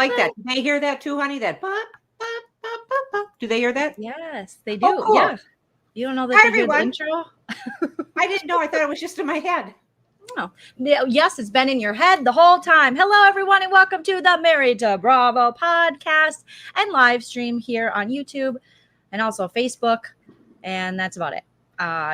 like that. Do they hear that too, honey? That bop, bop, bop, bop, bop. Do they hear that? Yes, they do. Oh, cool. Yeah. You don't know that Hi, they hear the everyone. intro? I didn't know. I thought it was just in my head. Oh, yes, it's been in your head the whole time. Hello, everyone, and welcome to the Married to Bravo podcast and live stream here on YouTube and also Facebook. And that's about it.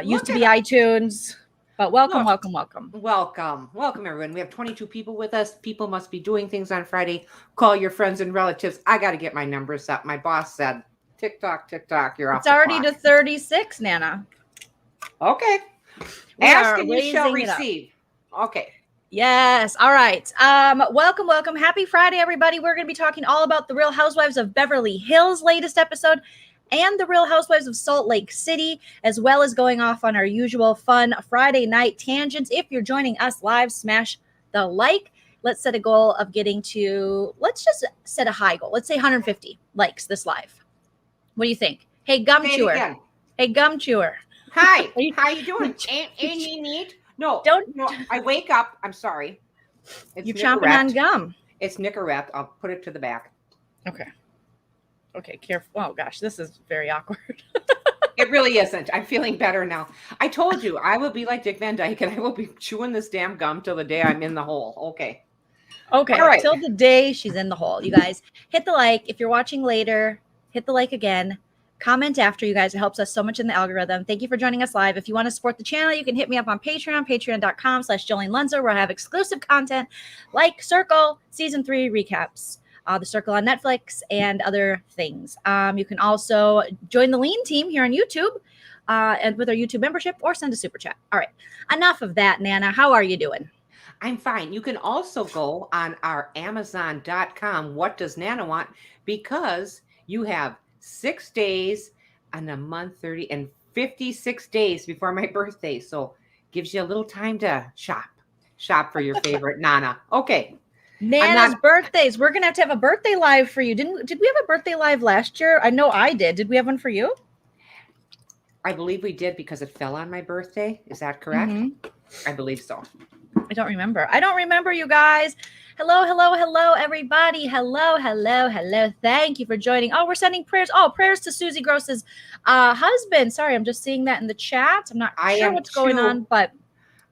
Used to be iTunes, but welcome, welcome, everyone. We have 22 people with us. People must be doing things on Friday. Call your friends and relatives. I got to get my numbers up. My boss said, TikTok, you're off. It's already to 36, Nana. Okay. Ask and you shall receive. Okay. Yes. All right. Welcome. Happy Friday, everybody. We're going to be talking all about the Real Housewives of Beverly Hills latest episode and the Real Housewives of Salt Lake City, as well as going off on our usual fun Friday night tangents. If you're joining us live, smash the like. Let's set a goal of getting to, let's just set a high goal. Let's say 150 likes this live. What do you think? Hey, gum chewer. Hey, gum chewer. Hi. How you doing? Ain't you neat? No, I wake up. I'm sorry. You're chomping on gum. It's Nicorette. I'll put it to the back. Okay, careful. Oh, gosh, this is very awkward. It really isn't. I'm feeling better now. I told you I will be like Dick Van Dyke and I will be chewing this damn gum till the day I'm in the hole. Okay. All right. Till the day she's in the hole. You guys, hit the like. If you're watching later, hit the like again. Comment after, you guys. It helps us so much in the algorithm. Thank you for joining us live. If you want to support the channel, you can hit me up on Patreon, patreon.com/Joleen Lunzer, where I have exclusive content like Circle Season 3 recaps, The Circle on Netflix, and other things. You can also join the Leen Team here on YouTube and with our YouTube membership, or send a super chat. All right. Enough of that, Nana. How are you doing? I'm fine. You can also go on our Amazon.com. What does Nana want? Because you have 6 days and a month, 30 and 56 days before my birthday. So gives you a little time to shop for your favorite Nana. Okay. Nana's birthdays. We're going to have a birthday live for you. Did we have a birthday live last year? I know I did. Did we have one for you? I believe we did because it fell on my birthday. Is that correct? Mm-hmm. I believe so. I don't remember, you guys. Hello, everybody. Hello. Thank you for joining. Oh, we're sending prayers. Oh, prayers to Susie Gross's husband. Sorry, I'm just seeing that in the chat. I'm not sure what's going on, but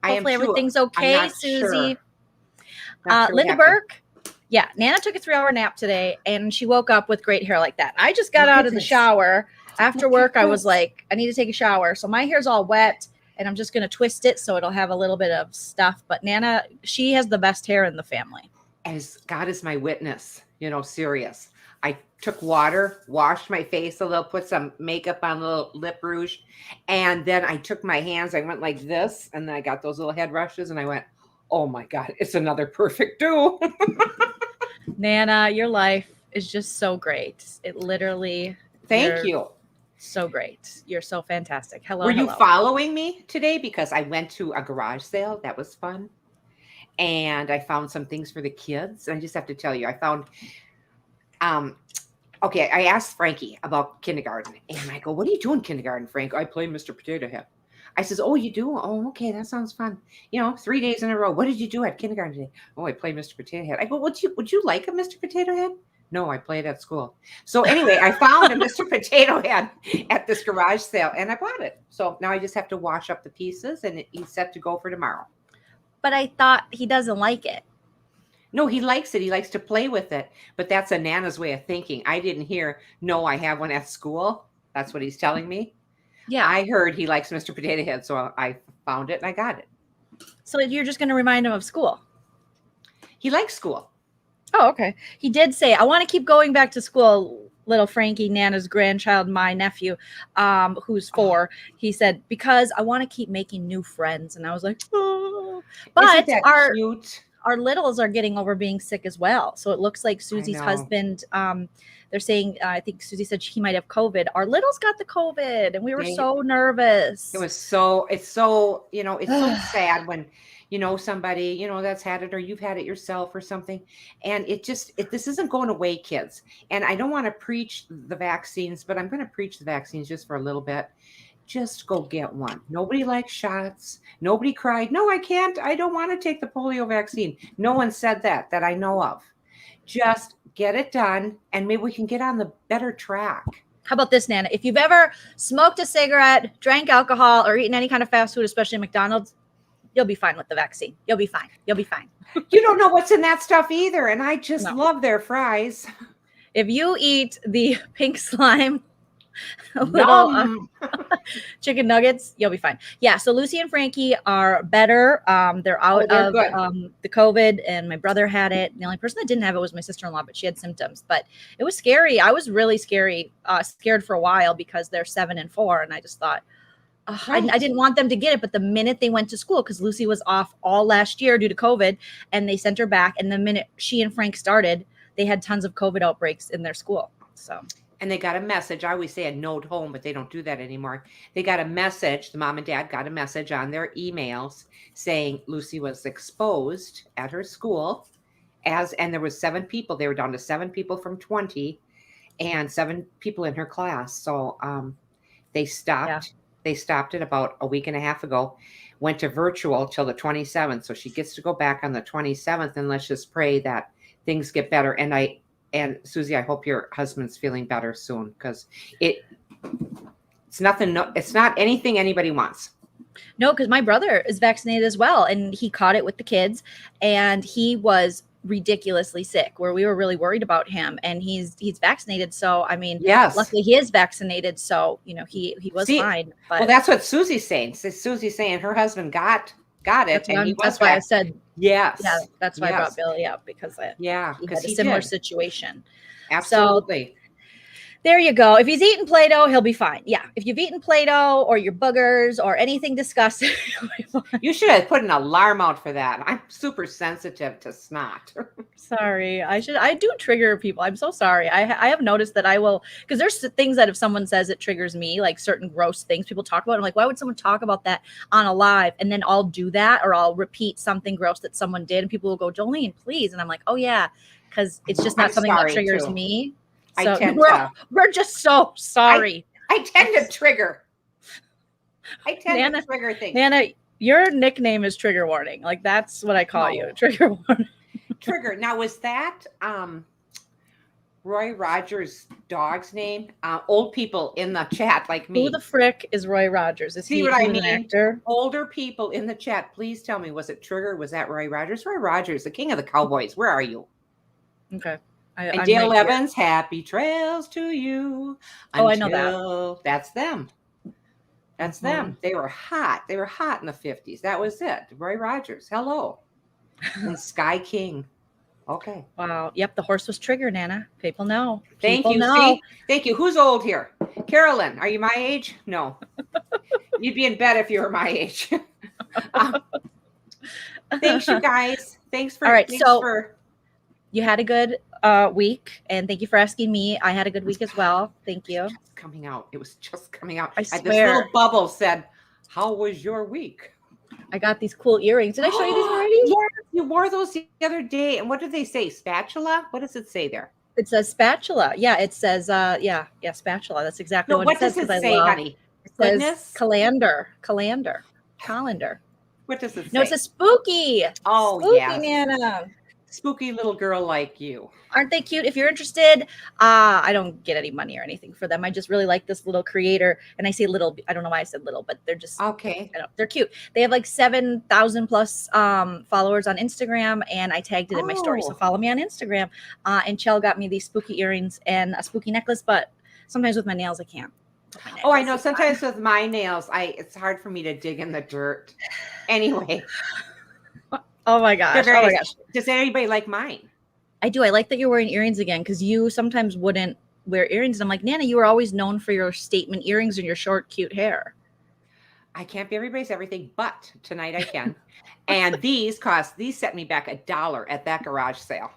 hopefully everything's okay, Susie. Linda Burke. Yeah, Nana took a 3-hour nap today, and she woke up with great hair like that. I just got out of the shower. After work, I was like, I need to take a shower. So my hair's all wet. And I'm just going to twist it so it'll have a little bit of stuff. But Nana, she has the best hair in the family. As God is my witness, serious. I took water, washed my face a little, put some makeup on, a little lip rouge. And then I took my hands, I went like this. And then I got those little head rushes and I went, oh my God, it's another perfect do. Nana, your life is just so great. It literally. Thank you. So great. You're so fantastic. Hello. Were you following me today? Because I went to a garage sale. That was fun. And I found some things for the kids. I just have to tell you, I found, I asked Frankie about kindergarten. And I go, what are you doing kindergarten, Frank? I play Mr. Potato Head. I says, oh, you do? Oh, okay. That sounds fun. 3 days in a row. What did you do at kindergarten today? Oh, I play Mr. Potato Head. I go, would you like a Mr. Potato Head? No, I played at school. So anyway, I found a Mr. Potato Head at this garage sale and I bought it. So now I just have to wash up the pieces and he's set to go for tomorrow. But I thought he doesn't like it. No, he likes it. He likes to play with it. But that's a Nana's way of thinking. I didn't hear, no, I have one at school. That's what he's telling me. Yeah. I heard he likes Mr. Potato Head. So I found it and I got it. So you're just going to remind him of school? He likes school. Oh, okay. He did say, I want to keep going back to school, little Frankie, Nana's grandchild, my nephew, who's 4. He said, because I want to keep making new friends. And I was like, oh. But our littles are getting over being sick as well. So it looks like Susie's husband, they're saying, I think Susie said he might have COVID. Our littles got the COVID and we were so nervous. It's so sad when somebody, that's had it or you've had it yourself or something. And this isn't going away, kids. And I don't want to preach the vaccines, but I'm going to preach the vaccines just for a little bit. Just go get one. Nobody likes shots. Nobody cried. No, I can't. I don't want to take the polio vaccine. No one said that I know of. Just Get it done, and maybe we can get on the better track. How about this, Nana? If you've ever smoked a cigarette, drank alcohol, or eaten any kind of fast food, especially McDonald's, you'll be fine with the vaccine. You'll be fine. You'll be fine. You don't know what's in that stuff either, and I just love their fries. If you eat the pink slime little chicken nuggets, you'll be fine. Yeah, so Lucy and Frankie are better. They're out of the COVID, and my brother had it. The only person that didn't have it was my sister-in-law, but she had symptoms. But it was scary. I was really scared for a while because they're 7 and 4, and I just thought, I didn't want them to get it. But the minute they went to school, because Lucy was off all last year due to COVID, and they sent her back, and the minute she and Frank started, they had tons of COVID outbreaks in their school. So. And they got a message. I always say a note home, but they don't do that anymore. They got a message. The mom and dad got a message on their emails saying Lucy was exposed at her school and there was 7 people. They were down to 7 people from 20 and 7 people in her class. So they stopped. Yeah. They stopped it about a week and a half ago, went to virtual till the 27th. So she gets to go back on the 27th, and let's just pray that things get better. And Susie, I hope your husband's feeling better soon, because it's nothing. No, it's not anything anybody wants. No, because my brother is vaccinated as well, and he caught it with the kids, and he was ridiculously sick, where we were really worried about him, and he's vaccinated. So I mean, yes, luckily he is vaccinated. So he was fine. But, well, that's what Susie's saying. So Susie's saying her husband got it, that's why I said yes. Yeah, that's why I brought Billy up, because he had a similar situation. Absolutely. So, there you go. If he's eating Play-Doh, he'll be fine. Yeah. If you've eaten Play-Doh or your boogers or anything disgusting, you should have put an alarm out for that. I'm super sensitive to snot. Sorry. I do trigger people. I'm so sorry. I have noticed that I will, because there's things that if someone says it triggers me, like certain gross things people talk about. I'm like, why would someone talk about that on a live? And then I'll do that, or I'll repeat something gross that someone did, and people will go, Joleen, please. And I'm like, oh yeah, because it's just not something that triggers me. So we're just so sorry. I tend to trigger. I tend to trigger things. Nana, your nickname is Trigger Warning. Like, that's what I call you. Trigger Warning. Trigger. Now, was that Roy Rogers' dog's name? Old people in the chat like me. Who the frick is Roy Rogers? Is he an actor? Older people in the chat, please tell me, was it Trigger? Was that Roy Rogers? Roy Rogers, the king of the cowboys. Where are you? Okay. And Dale Evans, happy trails to you. I know that. That's them. That's them. They were hot. They were hot in the 50s. That was it. Roy Rogers. Hello. And Sky King. Okay. Wow. Yep. The horse was Trigger, Nana. People know. Thank you. See? Thank you. Who's old here? Carolyn, are you my age? No. You'd be in bed if you were my age. Thanks, you guys. Thanks for. All right. You had a good week, and thank you for asking me. I had a good week as well. Thank you. Coming out. It was just coming out. I swear. This little bubble said, "How was your week?" I got these cool earrings. Did I show you these already? Yes, you wore those the other day. And what did they say? Spatula? What does it say there? It says spatula. Yeah, it says spatula. That's exactly what it says. What does it say, honey? It says calendar. What does it say? No, it's a spooky. Oh, spooky, yeah. Nana. Spooky little girl like you. Aren't they cute? If you're interested, I don't get any money or anything for them. I just really like this little creator. And I say little, I don't know why I said little, but they're just okay. They're cute. They have like 7,000 plus followers on Instagram, and I tagged it in my story. So follow me on Instagram. And Chell got me these spooky earrings and a spooky necklace, but sometimes with my nails I can't. Oh, I know. Sometimes with my nails, it's hard for me to dig in the dirt. Anyway. Oh my gosh. Does anybody like mine? I do. I like that you're wearing earrings again, because you sometimes wouldn't wear earrings. And I'm like, Nana, you were always known for your statement earrings and your short, cute hair. I can't be everybody's everything, but tonight I can. And these set me back $1 at that garage sale.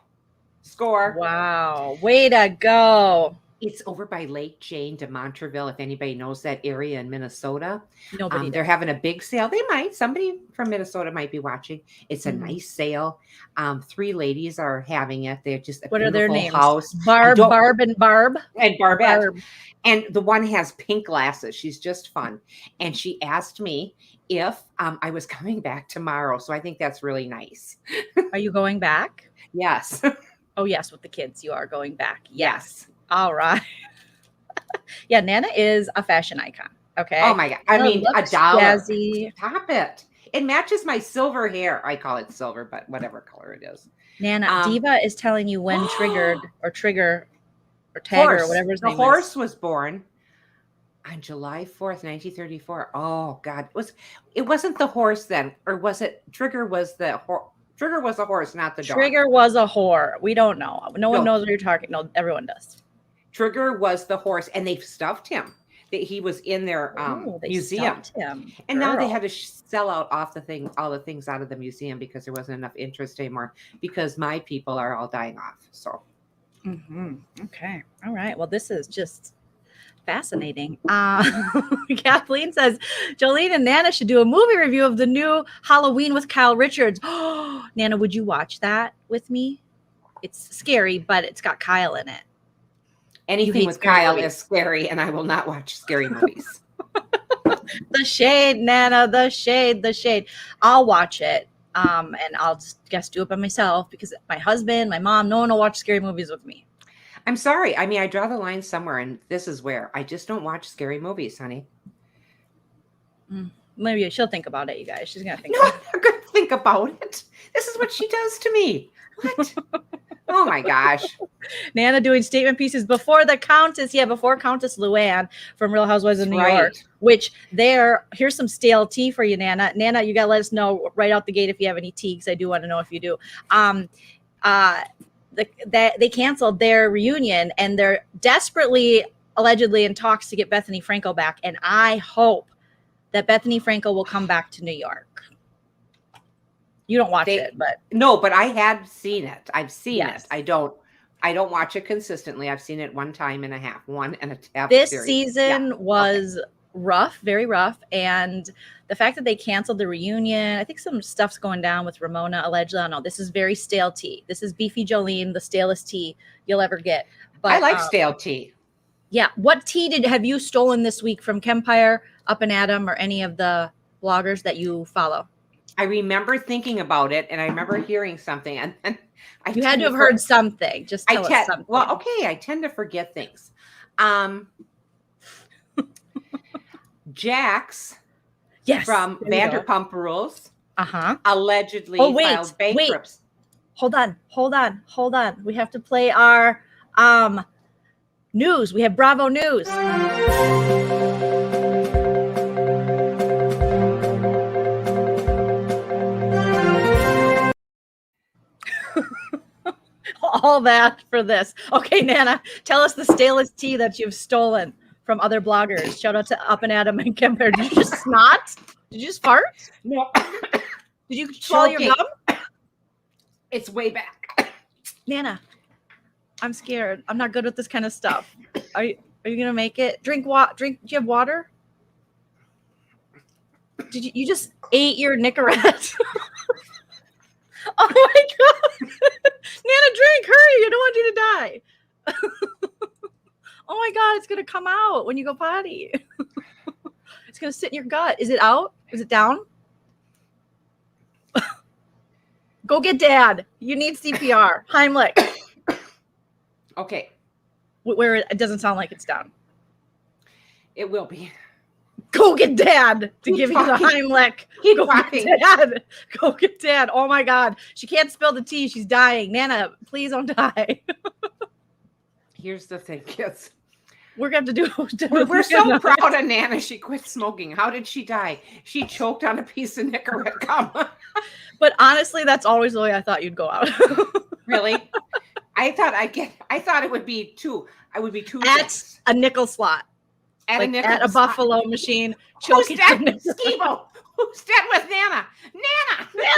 Score. Wow. Way to go. It's over by Lake Jane de Montreville. If anybody knows that area in Minnesota, nobody. They're having a big sale. They might. Somebody from Minnesota might be watching. It's a nice sale. 3 ladies are having it. They're just what are their names? House. Barb and Barbette. Barb. And the one has pink glasses. She's just fun. And she asked me if I was coming back tomorrow. So I think that's really nice. Are you going back? Yes. Oh, yes, with the kids, you are going back. Yes. All right. Yeah, Nana is a fashion icon. Okay. Oh my God. I Nana mean, looks $1. jazzy. Stop it. It matches my silver hair. I call it silver, but whatever color it is. Nana, Diva is telling you when trigger or Tagger or whatever his name is. The horse was born on July 4th, 1934. Oh God. It wasn't the horse then, or was it Trigger was the horse? Trigger was the horse, not the dog. Trigger was a whore. We don't know. No one knows what you're talking. No, everyone does. Trigger was the horse, and they stuffed him. He was in their museum, and now they had to sell out all the things out of the museum because there wasn't enough interest anymore. Because my people are all dying off. So, okay, all right. Well, this is just fascinating. Kathleen says Joleen and Nana should do a movie review of the new Halloween with Kyle Richards. Nana, would you watch that with me? It's scary, but it's got Kyle in it. Anything with Kyle is scary, and I will not watch scary movies. The shade, Nana, the shade. I'll watch it, and I'll just do it by myself because my husband, my mom, no one will watch scary movies with me. I'm sorry. I mean, I draw the line somewhere, and this is where I just don't watch scary movies, honey. Maybe she'll think about it, you guys. She's gonna think. No, I'm not gonna think about it. This is what she does to me. What? Oh my gosh. Nana doing statement pieces before the Countess. Yeah, before Countess Luann from Real Housewives of New York. Which here's some stale tea for you, Nana. Nana, you gotta let us know right out the gate if you have any tea, because I do want to know if you do. They canceled their reunion, and they're desperately, allegedly, in talks to get Bethany Frankel back. And I hope that Bethany Frankel will come back to New York. You don't watch it, but no, but I have seen it. I've seen it. I don't watch it consistently. I've seen it one and a half. This season was rough, very rough. And the fact that they canceled the reunion, I think some stuff's going down with Ramona allegedly. I don't know. This is very stale tea. This is beefy Joleen, the stalest tea you'll ever get. But I like stale tea. Yeah. What tea have you stolen this week from Kempire, Up and Adam, or any of the bloggers that you follow? I remember thinking about it, and I remember hearing something, and then you had to have heard something. Just tell us something. Well, okay, I tend to forget things. Jax, from Vanderpump Rules, allegedly filed bankruptcy. Hold on. We have to play our news. We have Bravo News. All that for this. Okay, Nana, tell us the stalest tea that you've stolen from other bloggers. Shout out to Up and Adam and Kemper. Did you just snot? Did you just fart? No. Did you swallow your gum? It's way back. Nana, I'm scared. I'm not good with this kind of stuff. Are you gonna make it? Drink. Do you have water? Did you just ate your Nicorette? Oh my God. Nana, drink, hurry. I don't want you to die. Oh my God, it's going to come out when you go potty. It's going to sit in your gut. Is it out? Is it down? Go get Dad. You need CPR. Heimlich. Okay. Where it doesn't sound like it's down. It will be. Go get Dad to give you the Heimlich. Keep talking. Dad. Go get Dad. Oh my God. She can't spill the tea. She's dying. Nana, please don't die. Here's the thing, kids. We're going to do. We're so proud of Nana. She quit smoking. How did she die? She choked on a piece of Nicorette gum. But honestly, that's always the way I thought you'd go out. Really? I thought it would be two. I would be two. At a nickel slot. At a buffalo machine. Who's dead? Skibo. Who's dead with Nana? Nana.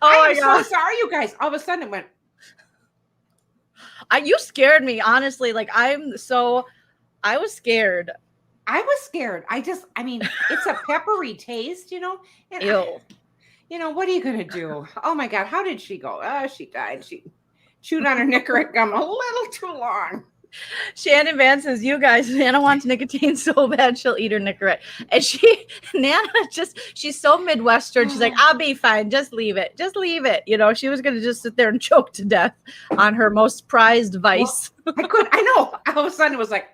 Oh my God. I'm so sorry, you guys. All of a sudden it went. You scared me, honestly. I was scared. I was scared. I mean, it's a peppery taste, you know? And ew. What are you going to do? Oh my God. How did she go? She died. She chewed on her Nicorette gum a little too long. Shannon Van says, you guys, Nana wants nicotine so bad she'll eat her Nicorette. And Nana she's so Midwestern. She's like, I'll be fine. Just leave it. Just leave it. You know, she was going to just sit there and choke to death on her most prized vice. Well, I know. All of a sudden it was like,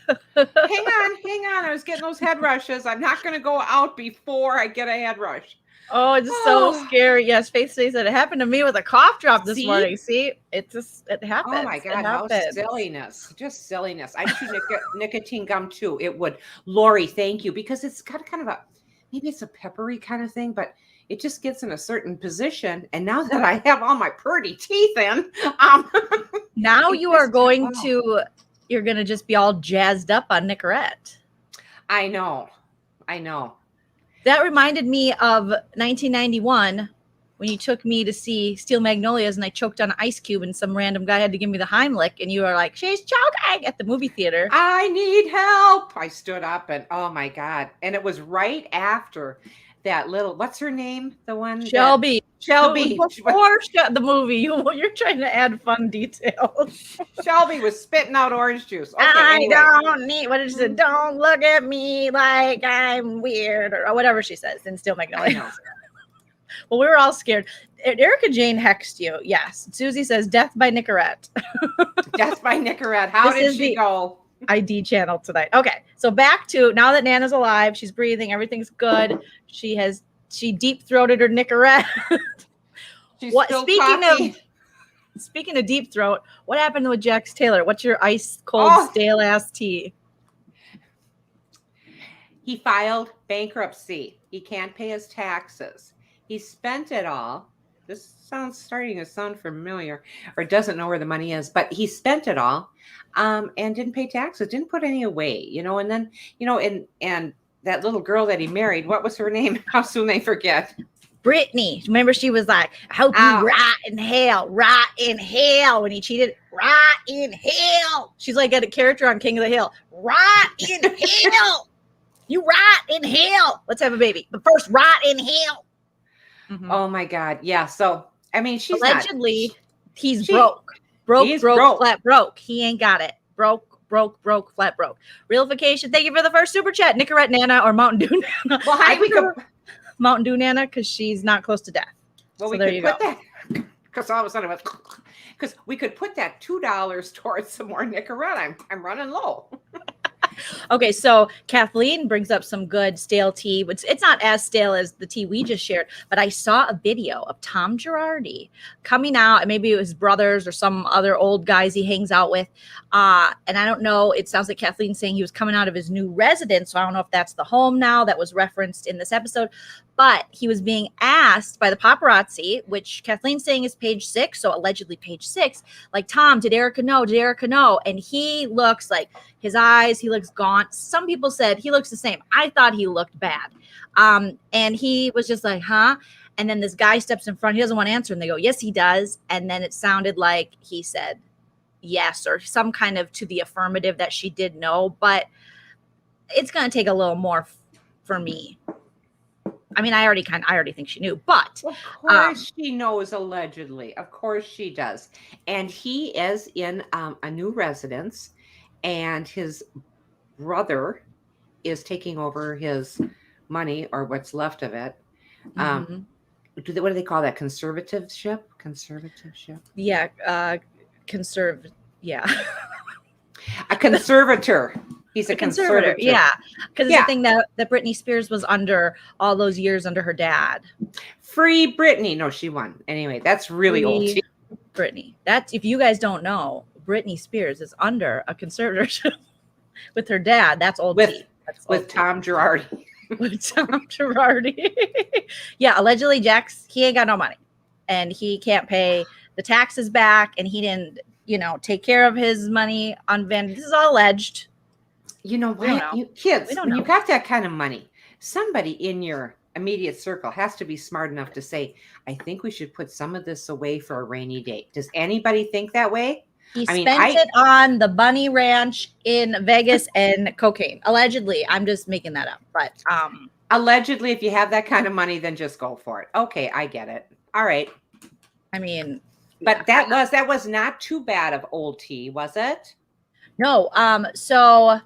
hang on. I was getting those head rushes. I'm not going to go out before I get a head rush. Oh, it's so scary. Yes, Faith says that it happened to me with a cough drop this morning. See, it happens. Oh my God, how silliness. Just silliness. I chew nicotine gum too. It would. Lori, thank you. Because it's got kind of maybe it's a peppery kind of thing, but it just gets in a certain position. And now that I have all my pretty teeth in, now you're going to just be all jazzed up on Nicorette. I know. That reminded me of 1991 when you took me to see Steel Magnolias and I choked on an ice cube and some random guy had to give me the Heimlich and you were like, she's choking at the movie theater. I need help. I stood up and oh my God. And it was right after that little, what's her name? The one? Shelby. Before the movie, you're trying to add fun details. Shelby was spitting out orange juice. Okay, I don't need, what did she say? Don't look at me like I'm weird or whatever she says in Steel Magnolias. Well, we were all scared. Erica Jane hexed you. Yes. Susie says, death by Nicorette. Death by Nicorette. How did she go? ID channel tonight. Okay. So back to now that Nana's alive, she's breathing, everything's good. She deep throated her Nicorette. Speaking of deep throat, what happened with Jax Taylor? What's your ice cold stale ass tea? He filed bankruptcy. He can't pay his taxes. He spent it all. This starting to sound familiar, or doesn't know where the money is, but he spent it all and didn't pay taxes, didn't put any away, and then, and that little girl that he married, what was her name? How soon they forget? Brittany. Remember, she was like, I hope you rot in hell, when he cheated, rot in hell. She's like got a character on King of the Hill, rot in hell. You rot in hell. Let's have a baby. But first, rot in hell. Mm-hmm. Oh my God. Yeah. So, I mean, she's allegedly he's broke, flat broke. He ain't got it. Broke, flat broke. Realification. Thank you for the first super chat. Nicorette Nana or Mountain Dew Nana. Well, I think Mountain Dew Nana because she's not close to death. Well, so we could put that because all of a sudden because we could put that $2 towards some more Nicorette. I'm running low. Okay, so Kathleen brings up some good stale tea. It's not as stale as the tea we just shared, but I saw a video of Tom Girardi coming out, and maybe it was his brothers or some other old guys he hangs out with. And I don't know. It sounds like Kathleen's saying he was coming out of his new residence. So I don't know if that's the home now that was referenced in this episode. But he was being asked by the paparazzi, which Kathleen's saying is page 6, so allegedly page 6, like, Tom, did Erica know? Did Erica know? And he looks like his eyes, he looks gaunt. Some people said he looks the same. I thought he looked bad. And he was just like, huh? And then this guy steps in front. He doesn't want to answer. And they go, yes, he does. And then it sounded like he said yes, or some kind of to the affirmative that she did know. But it's going to take a little more for me. I mean, I already think she knew, but of course she knows allegedly. Of course she does. And he is in a new residence, and his brother is taking over his money or what's left of it. Mm-hmm. What do they call that? Conservativeship? Yeah. Yeah. A conservator. He's a conservator. Yeah. Because it's the thing that Britney Spears was under all those years under her dad. Free Britney. No, she won. Anyway, that's really old. Britney. That's, if you guys don't know, Britney Spears is under a conservatorship with her dad. That's old. With Tom Girardi. With Tom Girardi. Yeah. Allegedly, Jax, he ain't got no money and he can't pay the taxes back, and he didn't, take care of his money on Van. This is all alleged. You know what? You kids, when you got that kind of money, somebody in your immediate circle has to be smart enough to say, I think we should put some of this away for a rainy day. Does anybody think that way? He spent it on the bunny ranch in Vegas and cocaine. Allegedly. I'm just making that up. But allegedly, if you have that kind of money, then just go for it. Okay, I get it. All right. I mean, but that was not too bad of old tea, was it? No. So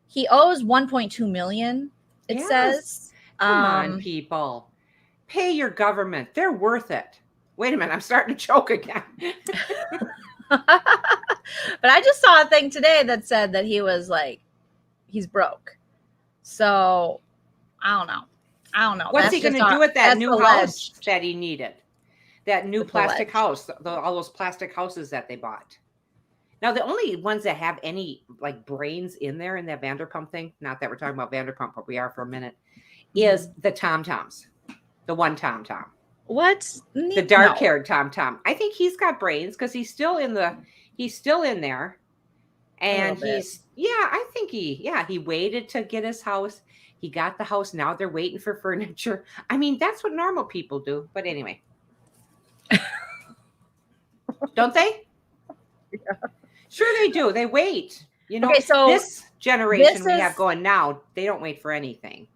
he owes 1.2 million. It says. Come on, people. Pay your government. They're worth it. Wait a minute. I'm starting to choke again. But I just saw a thing today that said that he was like, he's broke. So I don't know. What's he going to do with that new house alleged. that he needed? That new plastic house, all those plastic houses that they bought. Now, the only ones that have any like brains in there in that Vanderpump thing, not that we're talking about Vanderpump, but we are for a minute, is the Tom-Toms. The one Tom-Tom. What? The dark-haired Tom-Tom. I think he's got brains because he's still in there. And I think he waited to get his house. He got the house. Now they're waiting for furniture. I mean, that's what normal people do. But anyway. Don't they? Yeah. Sure they do. They wait. You know, okay, so this generation we have going now, they don't wait for anything.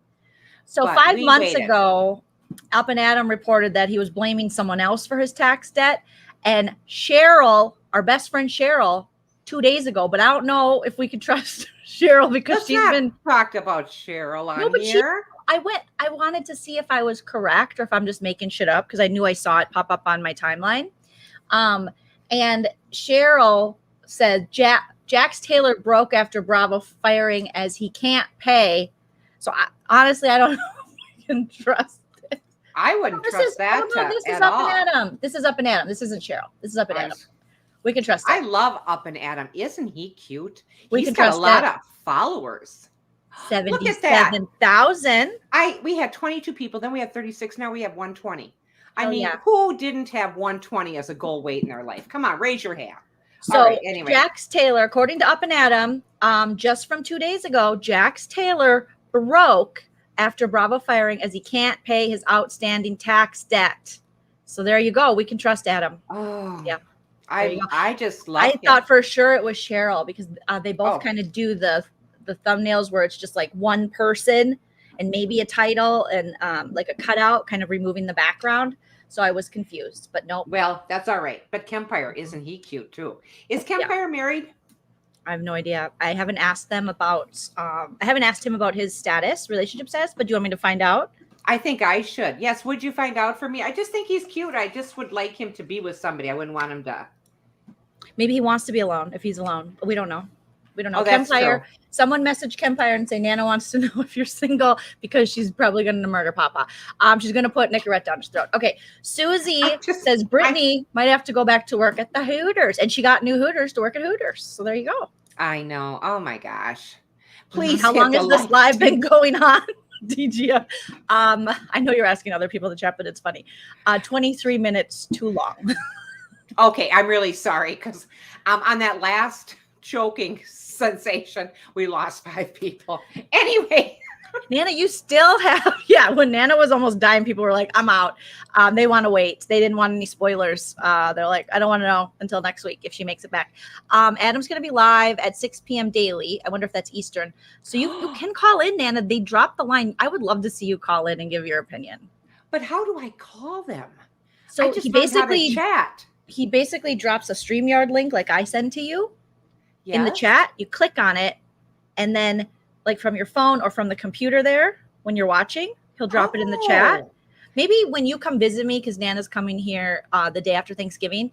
So 5 months ago, Up and Adam reported that he was blaming someone else for his tax debt. And Cheryl, our best friend Cheryl, 2 days ago, but I don't know if we can trust Cheryl because she's been talked about Cheryl on here. I wanted to see if I was correct or if I'm just making shit up because I knew I saw it pop up on my timeline. And Cheryl said Jax Taylor broke after Bravo firing as he can't pay. So honestly, I don't know if we can trust it. I wouldn't trust that this is Up and Adam. This is Up and Adam. This isn't Cheryl. This is Up and Adam. We can trust it. I love Up and Adam. Isn't he cute? He's got a lot of followers. 77,000. We had 22 people. Then we had 36. Now we have 120. Who didn't have 120 as a goal weight in their life? Come on, raise your hand. So anyway. Jax Taylor, according to Up and Adam, just from 2 days ago, Jax Taylor broke after Bravo firing as he can't pay his outstanding tax debt. So there you go. We can trust Adam. Oh, yeah. I just love I thought for sure it was Cheryl because they both kind of do the thumbnails where it's just like one person and maybe a title and like a cutout kind of removing the background. So I was confused, but no. Well, that's all right. But Kempire, isn't he cute too? Is Kempire married? I have no idea. I haven't asked them about, I haven't asked him about his relationship status, but do you want me to find out? I think I should. Yes. Would you find out for me? I just think he's cute. I just would like him to be with somebody. I wouldn't want him to. Maybe he wants to be alone if he's alone. We don't know. We don't know. Oh, that's true. Someone messaged Kempire and say Nana wants to know if you're single because she's probably going to murder Papa. She's going to put Nicorette down his throat. Okay. Susie says Brittany might have to go back to work at the Hooters, and she got new Hooters to work at Hooters. So there you go. I know. Oh my gosh. Please. How long has this live been going on? DG. I know you're asking other people to chat, but it's funny. 23 minutes too long. Okay. I'm really sorry because on that last choking sensation, we lost 5 people. Anyway. Nana, you still have, when Nana was almost dying, people were like, I'm out. They want to wait. They didn't want any spoilers. They're like, I don't want to know until next week if she makes it back. Adam's going to be live at 6 p.m. daily. I wonder if that's Eastern. So you can call in, Nana. They dropped the line. I would love to see you call in and give your opinion. But how do I call them? So he basically chat. He basically drops a StreamYard link like I send to you in the chat. You click on it, and then like from your phone or from the computer there when you're watching, he'll drop it in the chat. Maybe when you come visit me, because Nana's coming here the day after Thanksgiving,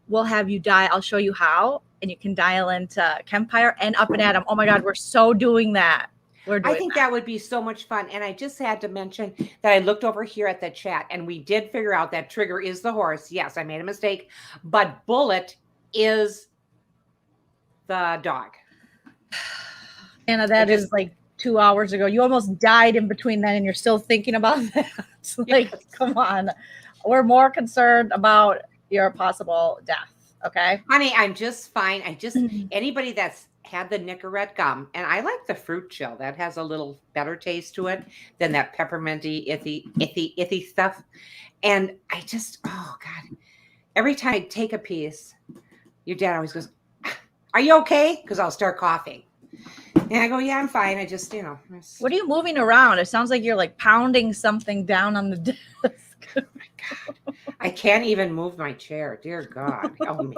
we'll have you I'll show you how, and you can dial into Kempire and Up and Adam. Oh my God, we're so doing that. I think that would be so much fun. And I just had to mention that I looked over here at the chat and we did figure out that Trigger is the horse. Yes, I made a mistake, but Bullet is the dog. Anna, that is like 2 hours ago. You almost died in between then and you're still thinking about that. Like, come on. We're more concerned about your possible death. Okay. Honey, I'm just fine. Anybody that's had the Nicorette gum, and I like the fruit chill. That has a little better taste to it than that pepperminty, ithy stuff. And I just, oh God, every time I take a piece, your dad always goes, are you okay? Because I'll start coughing. And I go, yeah, I'm fine. I just, What are you moving around? It sounds like you're like pounding something down on the desk. Oh my God. I can't even move my chair. Dear God. Help me.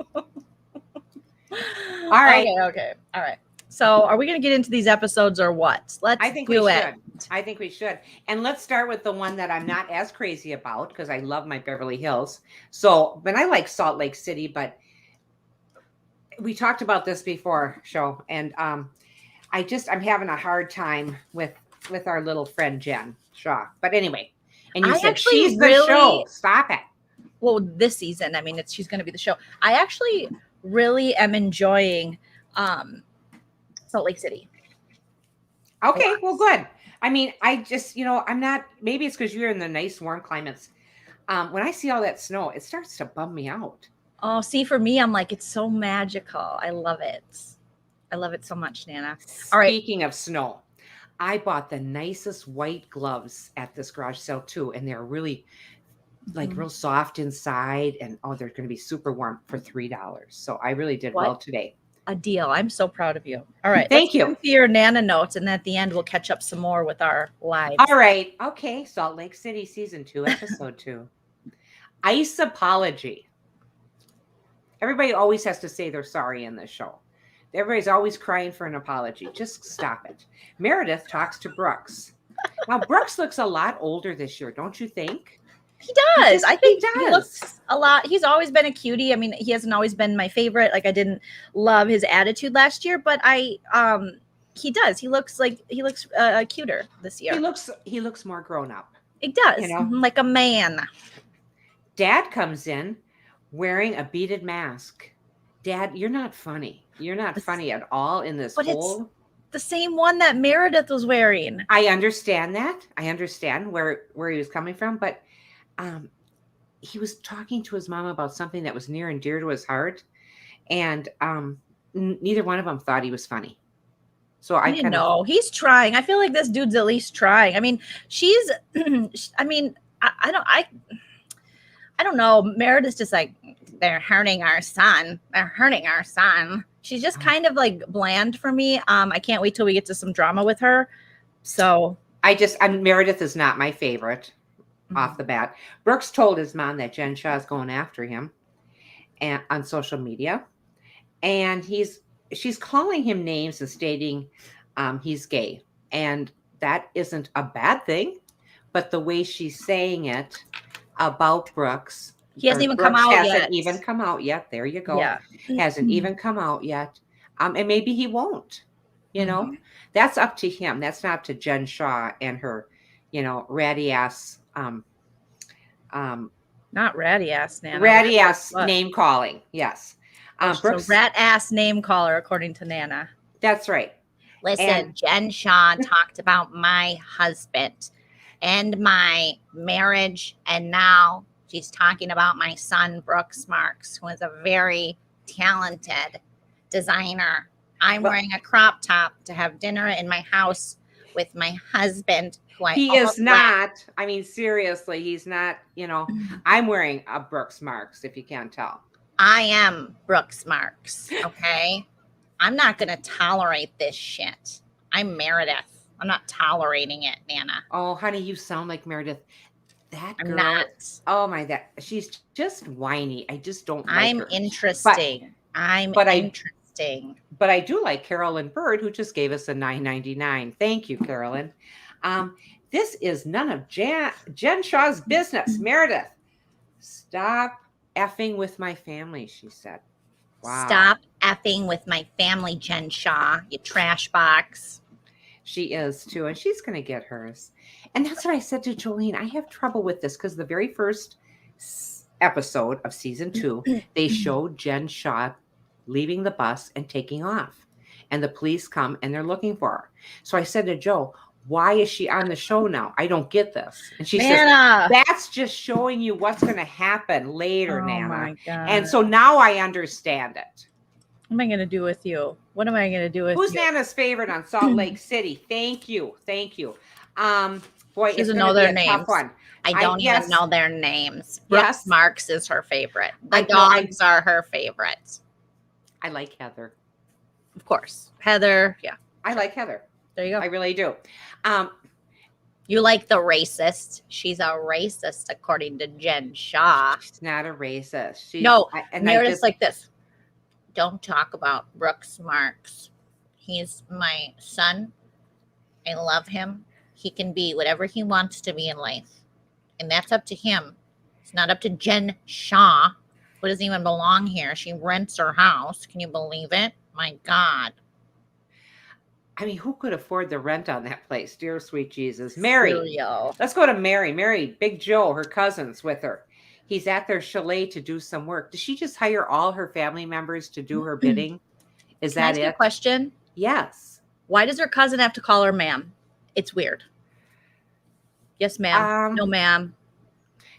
All right. Okay. All right. So are we going to get into these episodes or what? Let's I think do we it. should. I think we should. And let's start with the one that I'm not as crazy about because I love my Beverly Hills. So, but I like Salt Lake City, but we talked about this before, show, and I'm having a hard time with our little friend Jen Shah. But anyway, and you I said actually she's the really- show. Stop it. Well, this season, I mean, she's going to be the show. I actually really am enjoying Salt Lake City. Okay, well, good. I mean, I just, I'm not, maybe it's because you're in the nice warm climates. When I see all that snow, it starts to bum me out. Oh, see, for me, I'm like, it's so magical. I love it. I love it so much, Nana. All right. Speaking of snow, I bought the nicest white gloves at this garage sale too, and they're really like real soft inside, and they're going to be super warm for $3. So I really did well today. A deal. I'm so proud of you. All right. Thank you. Let's your Nana notes, and at the end, we'll catch up some more with our lives. All right. Okay. Salt Lake City, season 2, episode 2. Ice apology. Everybody always has to say they're sorry in this show. Everybody's always crying for an apology. Just stop it. Meredith talks to Brooks. Now, Brooks looks a lot older this year, don't you think? He does. I think he does. He looks a lot. He's always been a cutie. I mean, he hasn't always been my favorite. Like, I didn't love his attitude last year, but he does. He looks cuter this year. He looks more grown up. It does. Like a man. Dad comes in wearing a beaded mask. Dad, you're not funny. You're not funny at all in this whole. It's the same one that Meredith was wearing. I understand that. I understand where he was coming from, but he was talking to his mom about something that was near and dear to his heart, and neither one of them thought he was funny. So I didn't know. He's trying. I feel like this dude's at least trying. I mean, she's. I mean, I don't know. Meredith's just like, they're hurting our son. They're hurting our son. She's just kind of like bland for me. I can't wait till we get to some drama with her. So Meredith is not my favorite off the bat. Brooks told his mom that Jen Shah is going after him on social media. And she's calling him names and stating he's gay. And that isn't a bad thing. But the way she's saying it about Brooks, he hasn't even come out yet. Hasn't even come out yet. There you go. Yeah. Hasn't even come out yet. And maybe he won't. That's up to him. That's not up to Jen Shah and her, ratty ass. Not ratty ass, Nana. Ratty ass name calling. Yes. Brooks, rat ass name caller, according to Nana. That's right. Listen, Jen Shah talked about my husband and my marriage, and now she's talking about my son, Brooks Marks, who is a very talented designer. I'm wearing a crop top to have dinner in my house with my husband, who he is not. I mean, seriously, he's not. I'm wearing a Brooks Marks, if you can't tell. I am Brooks Marks. Okay, I'm not going to tolerate this shit. I'm Meredith. I'm not tolerating it, Nana. Oh, honey, you sound like Meredith. That girl. I'm not. Oh my, she's just whiny. I just don't like I'm her. Interesting. Interesting. But I do like Carolyn Bird, who just gave us a $9.99. Thank you, Carolyn. This is none of Jen Shah's business. Meredith, stop effing with my family, she said. Wow. Stop effing with my family, Jen Shah, you trash box. She is too, and she's going to get hers. And that's what I said to Joleen. I have trouble with this because the very first episode of season 2, they showed Jen Shah leaving the bus and taking off. And the police come and they're looking for her. So I said to Joe, why is she on the show now? I don't get this. And she Nana. says, that's just showing you what's going to happen later, Nana. My God. And so now I understand it. What am I going to do with you? What am I going to do with Who's you? Nana's favorite on Salt Lake City? Thank you. Boy, she doesn't know their names. One. I don't even know their names. Brooks Marks is her favorite. The dogs are her favorites. I like Heather. Of course. Heather. Yeah. I like Heather. There you go. I really do. You like the racist. She's a racist, according to Jen Shah. She's not a racist. Meredith's like this. don't talk about Brooks Marks. He's my son. I love him. He can be whatever he wants to be in life. And that's up to him. It's not up to Jen Shah, who doesn't even belong here. She rents her house. Can you believe it? My God. I mean, who could afford the rent on that place? Dear sweet Jesus. Mary. Cereal. Let's go to Mary. Mary, Big Joe, her cousin's with her. He's at their chalet to do some work. Does she just hire all her family members to do her bidding? Is Can I that ask you a it? question? Yes. Why does her cousin have to call her ma'am? It's weird. Yes, ma'am. No, ma'am.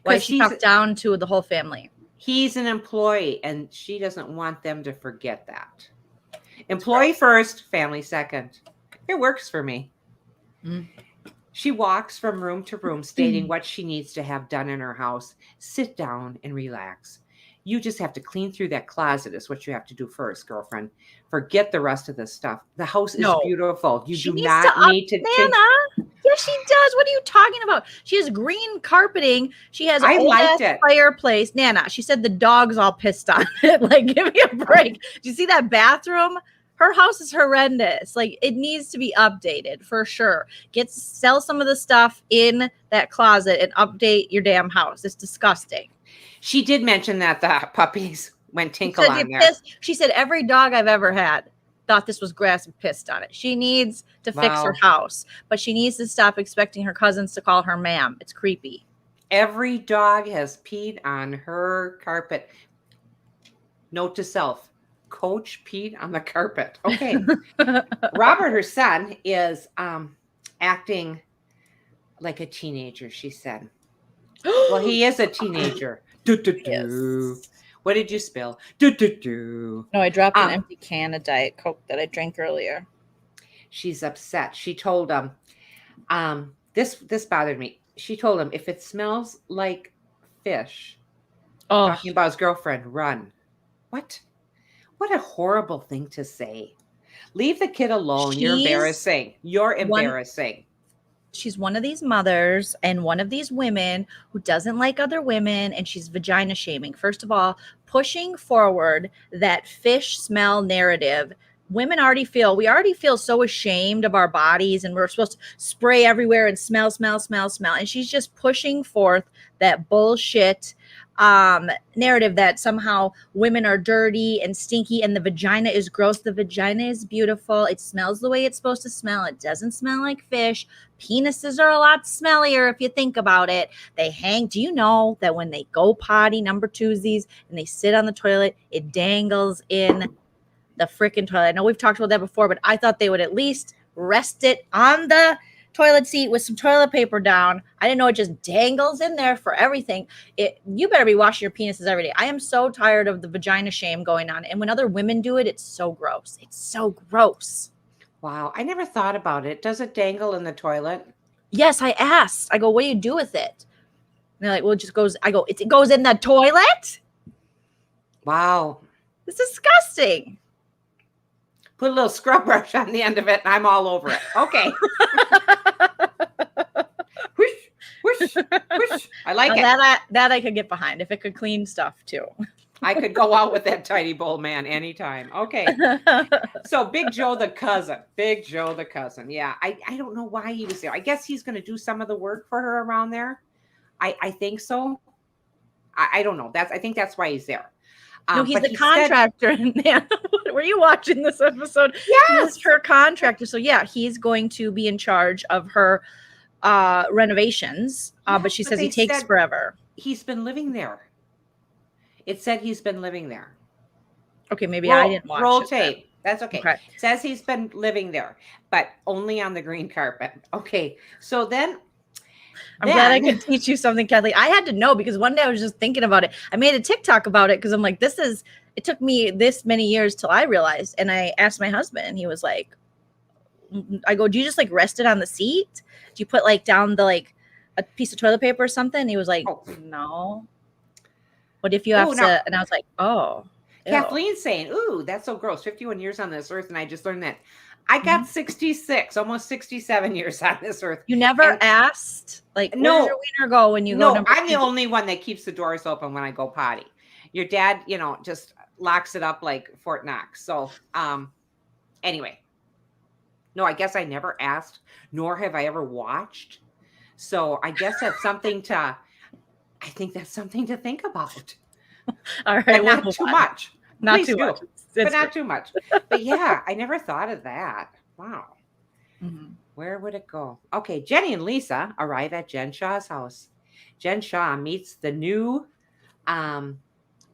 Why does she talk down to the whole family? He's an employee, and she doesn't want them to forget that. Employee first, family second. It works for me. Mm. She walks from room to room stating what she needs to have done in her house. Sit down and relax. You just have to clean through that closet is what you have to do first, girlfriend. Forget the rest of this stuff. The house is beautiful. You do not need to Nana. Yes, she does. What are you talking about? She has green carpeting. She has I an liked it. fireplace. Nana, she said the dog's all pissed on it. Like, give me a break. Do you see that bathroom? Her house is horrendous. Like, it needs to be updated for sure. Sell some of the stuff in that closet and update your damn house. It's disgusting. She did mention that the puppies went tinkle on there. She said every dog I've ever had thought this was grass and pissed on it. She needs to fix her house, but she needs to stop expecting her cousins to call her ma'am. It's creepy. Every dog has peed on her carpet. Note to self, Coach peed on the carpet. Okay. Robert, her son, is acting like a teenager, she said. Well, he is a teenager. Yes. What did you spill? No, I dropped an empty can of Diet Coke that I drank earlier. She's upset. She told him, this bothered me. She told him, if it smells like fish, talking about his girlfriend, run. What? What a horrible thing to say. Leave the kid alone. You're embarrassing. You're embarrassing. She's one of these mothers and one of these women who doesn't like other women, and she's vagina shaming. First of all, pushing forward that fish smell narrative. We already feel so ashamed of our bodies, and we're supposed to spray everywhere and smell. And she's just pushing forth that bullshit narrative that somehow women are dirty and stinky and the vagina is gross. The vagina is beautiful. It smells the way it's supposed to smell. It doesn't smell like fish. Penises are a lot smellier if you think about it. They hang. Do you know that when they go potty, number twosies, and they sit on the toilet, it dangles in the freaking toilet? I know we've talked about that before, but I thought they would at least rest it on the toilet seat with some toilet paper down. I didn't know it just dangles in there for everything. You better be washing your penises every day. I am so tired of the vagina shame going on. And when other women do it, it's so gross. It's so gross. Wow. I never thought about it. Does it dangle in the toilet? Yes, I asked. I go, what do you do with it? And they're like, well, it just goes. I go, it goes in the toilet? Wow. It's disgusting. Put a little scrub brush on the end of it, and I'm all over it. Okay. Whoosh, whoosh, whoosh. I like it. That I could get behind if it could clean stuff too. I could go out with that tiny bowl man anytime. Okay. So Big Joe the cousin. Yeah. I don't know why he was there. I guess he's going to do some of the work for her around there. I think so. I don't know. I think that's why he's there. No, he's the contractor. Were you watching this episode? Yes. He's her contractor. So yeah, he's going to be in charge of her renovations. But she says he takes forever. He's been living there. It said he's been living there. Okay, maybe I didn't watch roll it. tape. That's okay. It says he's been living there, but only on the green carpet. Okay. So then I'm glad I could teach you something, Kathleen. I had to know because one day I was just thinking about it. I made a TikTok about it because I'm like, it took me this many years till I realized. And I asked my husband and he was like, I go, do you just like rest it on the seat? Do you put like down a piece of toilet paper or something? And he was like, no. What if you have to? And I was like, oh. Kathleen's saying, ooh, that's so gross. 51 years on this earth. And I just learned that. I got 66, almost 67 years on this earth. You never asked? Like, where does your wiener go when you go? No, I'm the only one that keeps the doors open when I go potty. Your dad, just locks it up like Fort Knox. So anyway, no, I guess I never asked, nor have I ever watched. So I guess that's something to. I think that's something to think about. All right, But we'll not move too on. much. Not Please too do. much. But It's not great. too much. But yeah, I never thought of that. Wow. Mhm. Where would it go? Okay, Jenny and Lisa arrive at Jen Shah's house. Jen Shah meets the new um,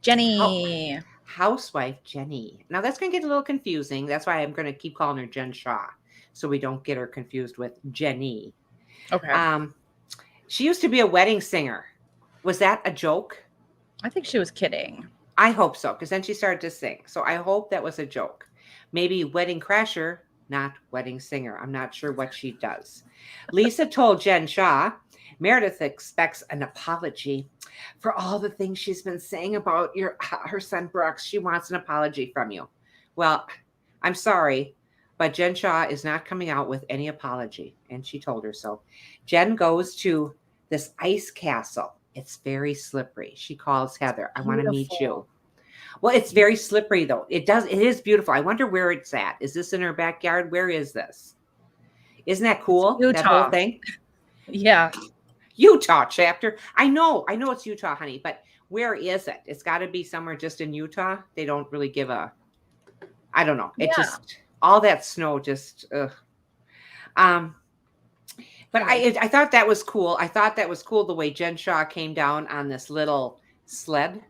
Jenny. housewife, Jenny. Now that's going to get a little confusing. That's why I'm going to keep calling her Jen Shah, so we don't get her confused with Jenny. Okay. She used to be a wedding singer. Was that a joke? I think she was kidding. I hope so, because then she started to sing. So I hope that was a joke. Maybe wedding crasher, not wedding singer. I'm not sure what she does. Lisa told Jen Shah, Meredith expects an apology for all the things she's been saying about her son Brooks. She wants an apology from you. Well, I'm sorry, but Jen Shah is not coming out with any apology. And she told her so. Jen goes to this ice castle. It's very slippery. She calls Heather. I want to meet you. Well, it's very slippery though. It is beautiful. I wonder where it's at. Is this in her backyard? Where is this? Isn't that cool? That whole Utah. thing? Yeah. Utah chapter. I know it's Utah, honey, but where is it? It's got to be somewhere just in Utah. They don't really give a, I don't know. It just, all that snow just, ugh. But I thought that was cool. I thought that was cool the way Jen Shah came down on this little sled.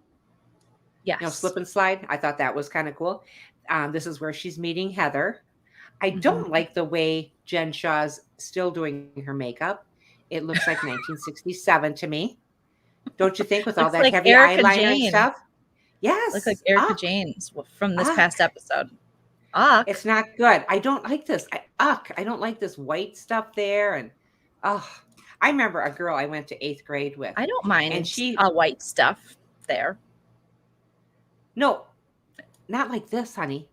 Yes. Slip and slide. I thought that was kind of cool. This is where she's meeting Heather. I don't like the way Jen Shah's still doing her makeup. It looks like 1967 to me. Don't you think, with all that like heavy Erica eyeliner Jane. and stuff? Yes. Looks like Erica Jane's from this Uck. past episode. It's not good. I don't like this. I don't like this white stuff there. And I remember a girl I went to 8th grade with. I don't mind and she white stuff there. No, not like this, honey.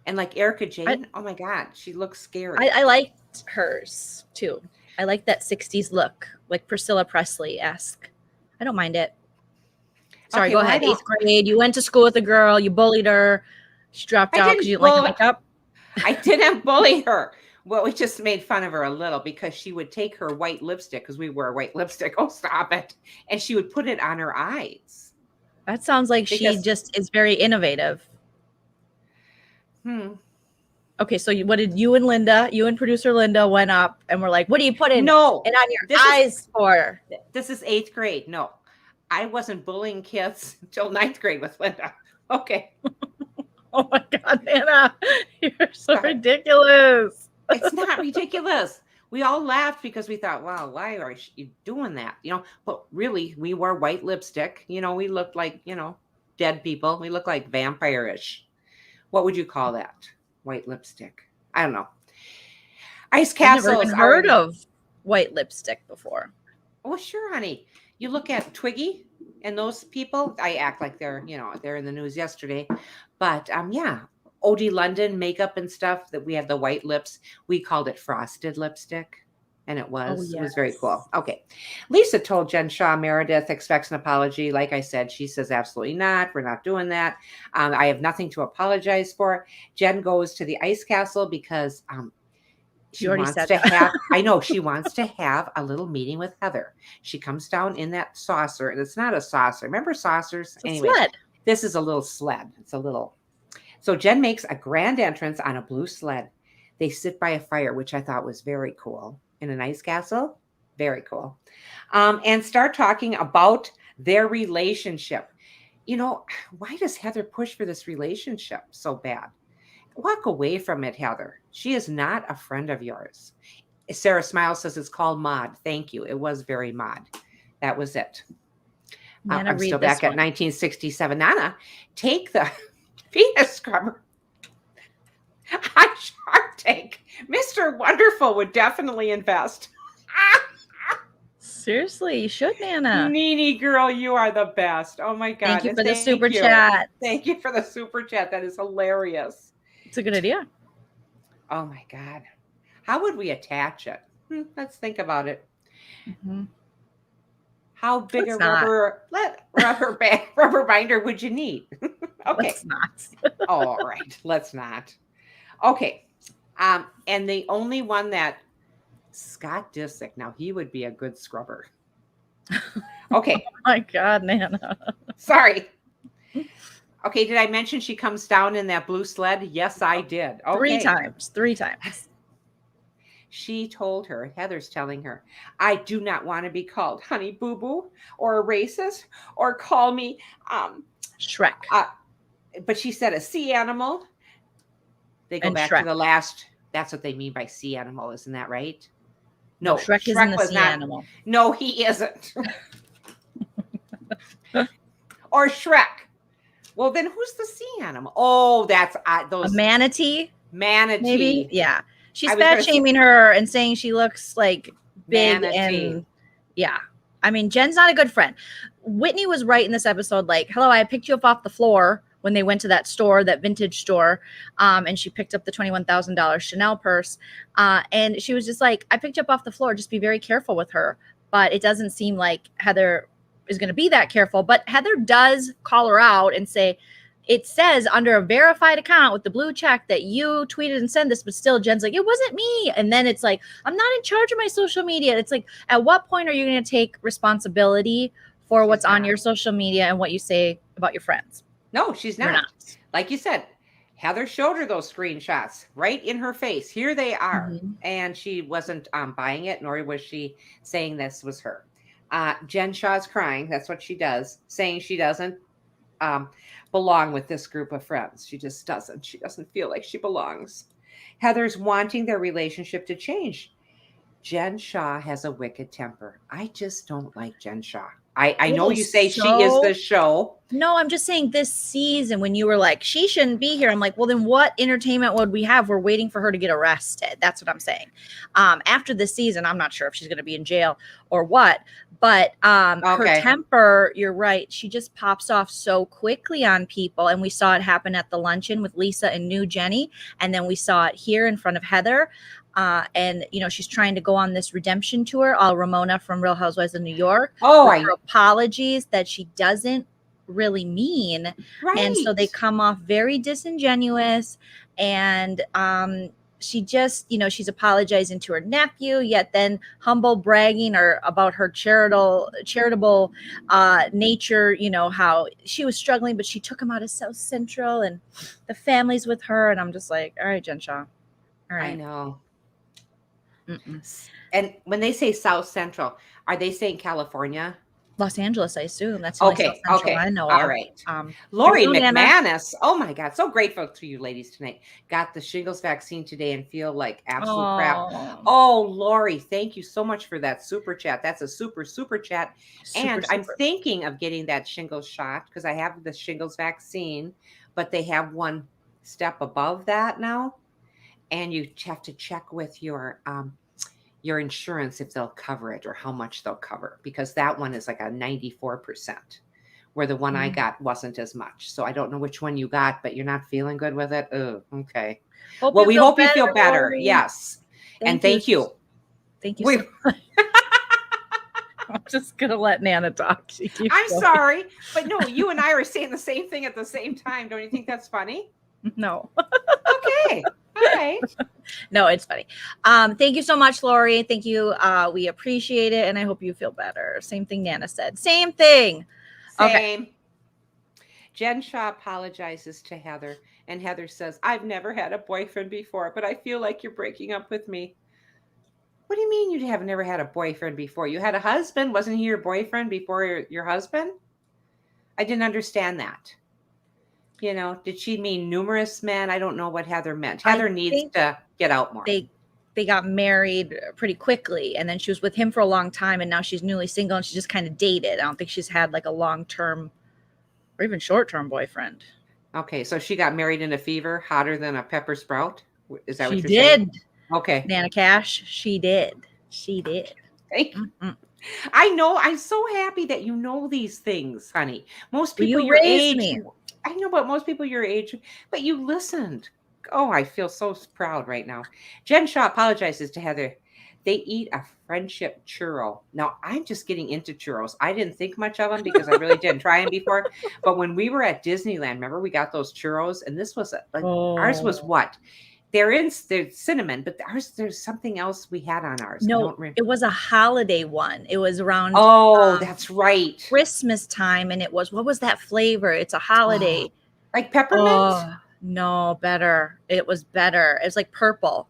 And like Erica Jane, oh my God, she looks scary. I liked hers too. I like that 60s look, like Priscilla Presley-esque. I don't mind it. Sorry, go ahead. 8th grade. You went to school with a girl. You bullied her. She dropped out because you didn't like her makeup. I didn't bully her. Well, we just made fun of her a little because she would take her white lipstick, because we wear white lipstick. Oh, stop it. And she would put it on her eyes. That sounds like she just is very innovative. Okay, so what did you and producer Linda went up and were like, what do you put in it on your eyes for? This is 8th grade. No, I wasn't bullying kids until 9th grade with Linda. Okay. Oh my God, Nana, you're so ridiculous. It's not ridiculous. We all laughed because we thought, wow, why are you doing that? But really, we wore white lipstick. We looked like, dead people. We looked like vampire-ish. What would you call that? White lipstick. I don't know. Ice castles. I've never even heard of white lipstick before. Oh, sure, honey. You look at Twiggy and those people. I act like they're in the news yesterday. But yeah. OD London makeup and stuff, that we had the white lips. We called it frosted lipstick. And it was very cool. Okay. Lisa told Jen Shah Meredith expects an apology. Like I said, she says, absolutely not. We're not doing that. I have nothing to apologize for. Jen goes to the ice castle because she wants to have, I know, she wants to have a little meeting with Heather. She comes down in that saucer, and it's not a saucer. Remember saucers? Anyway, this is a little sled. It's a little. So Jen makes a grand entrance on a blue sled. They sit by a fire, which I thought was very cool. In an ice castle. Very cool. And start talking about their relationship. Why does Heather push for this relationship so bad? Walk away from it, Heather. She is not a friend of yours. Sarah Smiles says it's called mod. Thank you. It was very mod. That was it. I'm still back at 1967. Nana, take the penis scrubber on Shark Tank. Mr. Wonderful would definitely invest. Seriously, you should, Nana. Nene girl, you are the best. Oh my God. Thank you for the super chat. Thank you for the super chat. That is hilarious. It's a good idea. Oh my God. How would we attach it? Let's think about it. How big rubber binder would you need? Okay. Let's not. All right. Let's not. Okay. And the only one that Scott Disick. Now he would be a good scrubber. Okay. Oh my God, Nana. Sorry. Okay. Did I mention she comes down in that blue sled? Yes, I did. Okay. 3 times. She told her, Heather's telling her, I do not want to be called honey boo boo or a racist or call me Shrek. But she said a sea animal. They go And back Shrek. to the last. That's what they mean by sea animal, isn't that right? No, Shrek isn't a was sea not. animal. No, he isn't. Or Shrek. Well, then who's the sea animal? Oh, that's those A manatee. manatee. Maybe. Yeah. She's I was fat gonna say- shaming her and saying she looks like big Manatee. and yeah. I mean, Jen's not a good friend. Whitney was right in this episode. Like, hello, I picked you up off the floor when they went to that store, that vintage store, and she picked up the $21,000 Chanel purse. And she was just like, I picked you up off the floor. Just be very careful with her. But it doesn't seem like Heather is going to be that careful. But Heather does call her out and say, it says under a verified account with the blue check that you tweeted and sent this, but still Jen's like, it wasn't me. And then it's like, I'm not in charge of my social media. It's like, at what point are you going to take responsibility for what's on your social media and what you say about your friends? No, she's You're not. not. Like you said, Heather showed her those screenshots right in her face. Here they are. Mhm. And she wasn't buying it, nor was she saying this was her. Jen Shah's crying. That's what she does, saying she doesn't belong with this group of friends. She just doesn't. She doesn't feel like she belongs. Heather's wanting their relationship to change. Jen Shah has a wicked temper. I just don't like Jen Shah. I know you say she is the show. No, I'm just saying this season when you were like, she shouldn't be here. I'm like, well, then what entertainment would we have? We're waiting for her to get arrested. That's what I'm saying. After this season, I'm not sure if she's going to be in jail or what. But her temper, you're right. She just pops off so quickly on people. And we saw it happen at the luncheon with Lisa and new Jenny. And then we saw it here in front of Heather. And, you know, she's trying to go on this redemption tour, all Ramona from Real Housewives of New York. Her apologies that she doesn't really mean. Right. And so they come off very disingenuous. And she just, you know, she's apologizing to her nephew, yet then humble bragging or about her charitable nature, you know, how she was struggling, but she took him out of South Central and the family's with her. And I'm just like, all right, Jen Shah. All right. I know. Mm-mm. And when they say South Central, are they saying California? Los Angeles, I assume. That's the only South Central I know All of. right. Lori Joleen and McManus. Oh my God. So grateful to you ladies tonight. Got the shingles vaccine today and feel like absolute crap. Oh, Lori, thank you so much for that super chat. That's a super chat. I'm thinking of getting that shingles shot because I have the shingles vaccine, but they have one step above that now. And you have to check with your insurance if they'll cover it or how much they'll cover, because that one is like a 94%, where the one I got wasn't as much. So I don't know which one you got, but you're not feeling good with it. Oh, okay. Well, we hope you feel better. Yes. Thank you. Thank you. So much. I'm just going to let Nana talk. I'm sorry, but no, you and I are saying the same thing at the same time. Don't you think that's funny? No. Okay. All right. No, it's funny. Thank you so much, Lori. Thank you. We appreciate it. And I hope you feel better. Same thing Nana said. Same thing. Same. Okay. Jen Shah apologizes to Heather. And Heather says, I've never had a boyfriend before, but I feel like you're breaking up with me. What do you mean you have never had a boyfriend before? You had a husband. Wasn't he your boyfriend before your husband? I didn't understand that. You know, did she mean numerous men? I don't know what Heather meant. Heather needs to get out more. They got married pretty quickly, and then she was with him for a long time, and now she's newly single, and she just kind of dated. I don't think she's had like a long-term or even short-term boyfriend. Okay, so she got married in a fever, hotter than a pepper sprout. Is that what you're saying? She did. Okay. Nana Cash, she did. She did. Thank you. I know. I'm so happy that you know these things, honey. Most people your age. I know, but most people your age, but you listened. Oh, I feel so proud right now. Jen Shah apologizes to Heather. they eat a friendship churro. Now, I'm just getting into churros. I didn't think much of them because I really didn't try them before. But when we were at Disneyland, remember we got those churros, and this was ours was what? They're cinnamon, but there's something else we had on ours. I No, don't remember. it was a holiday one. It was around That's right. Christmas time, and it was, what was that flavor? It's a holiday. Like peppermint? Oh, no, better. It was better. It was like purple.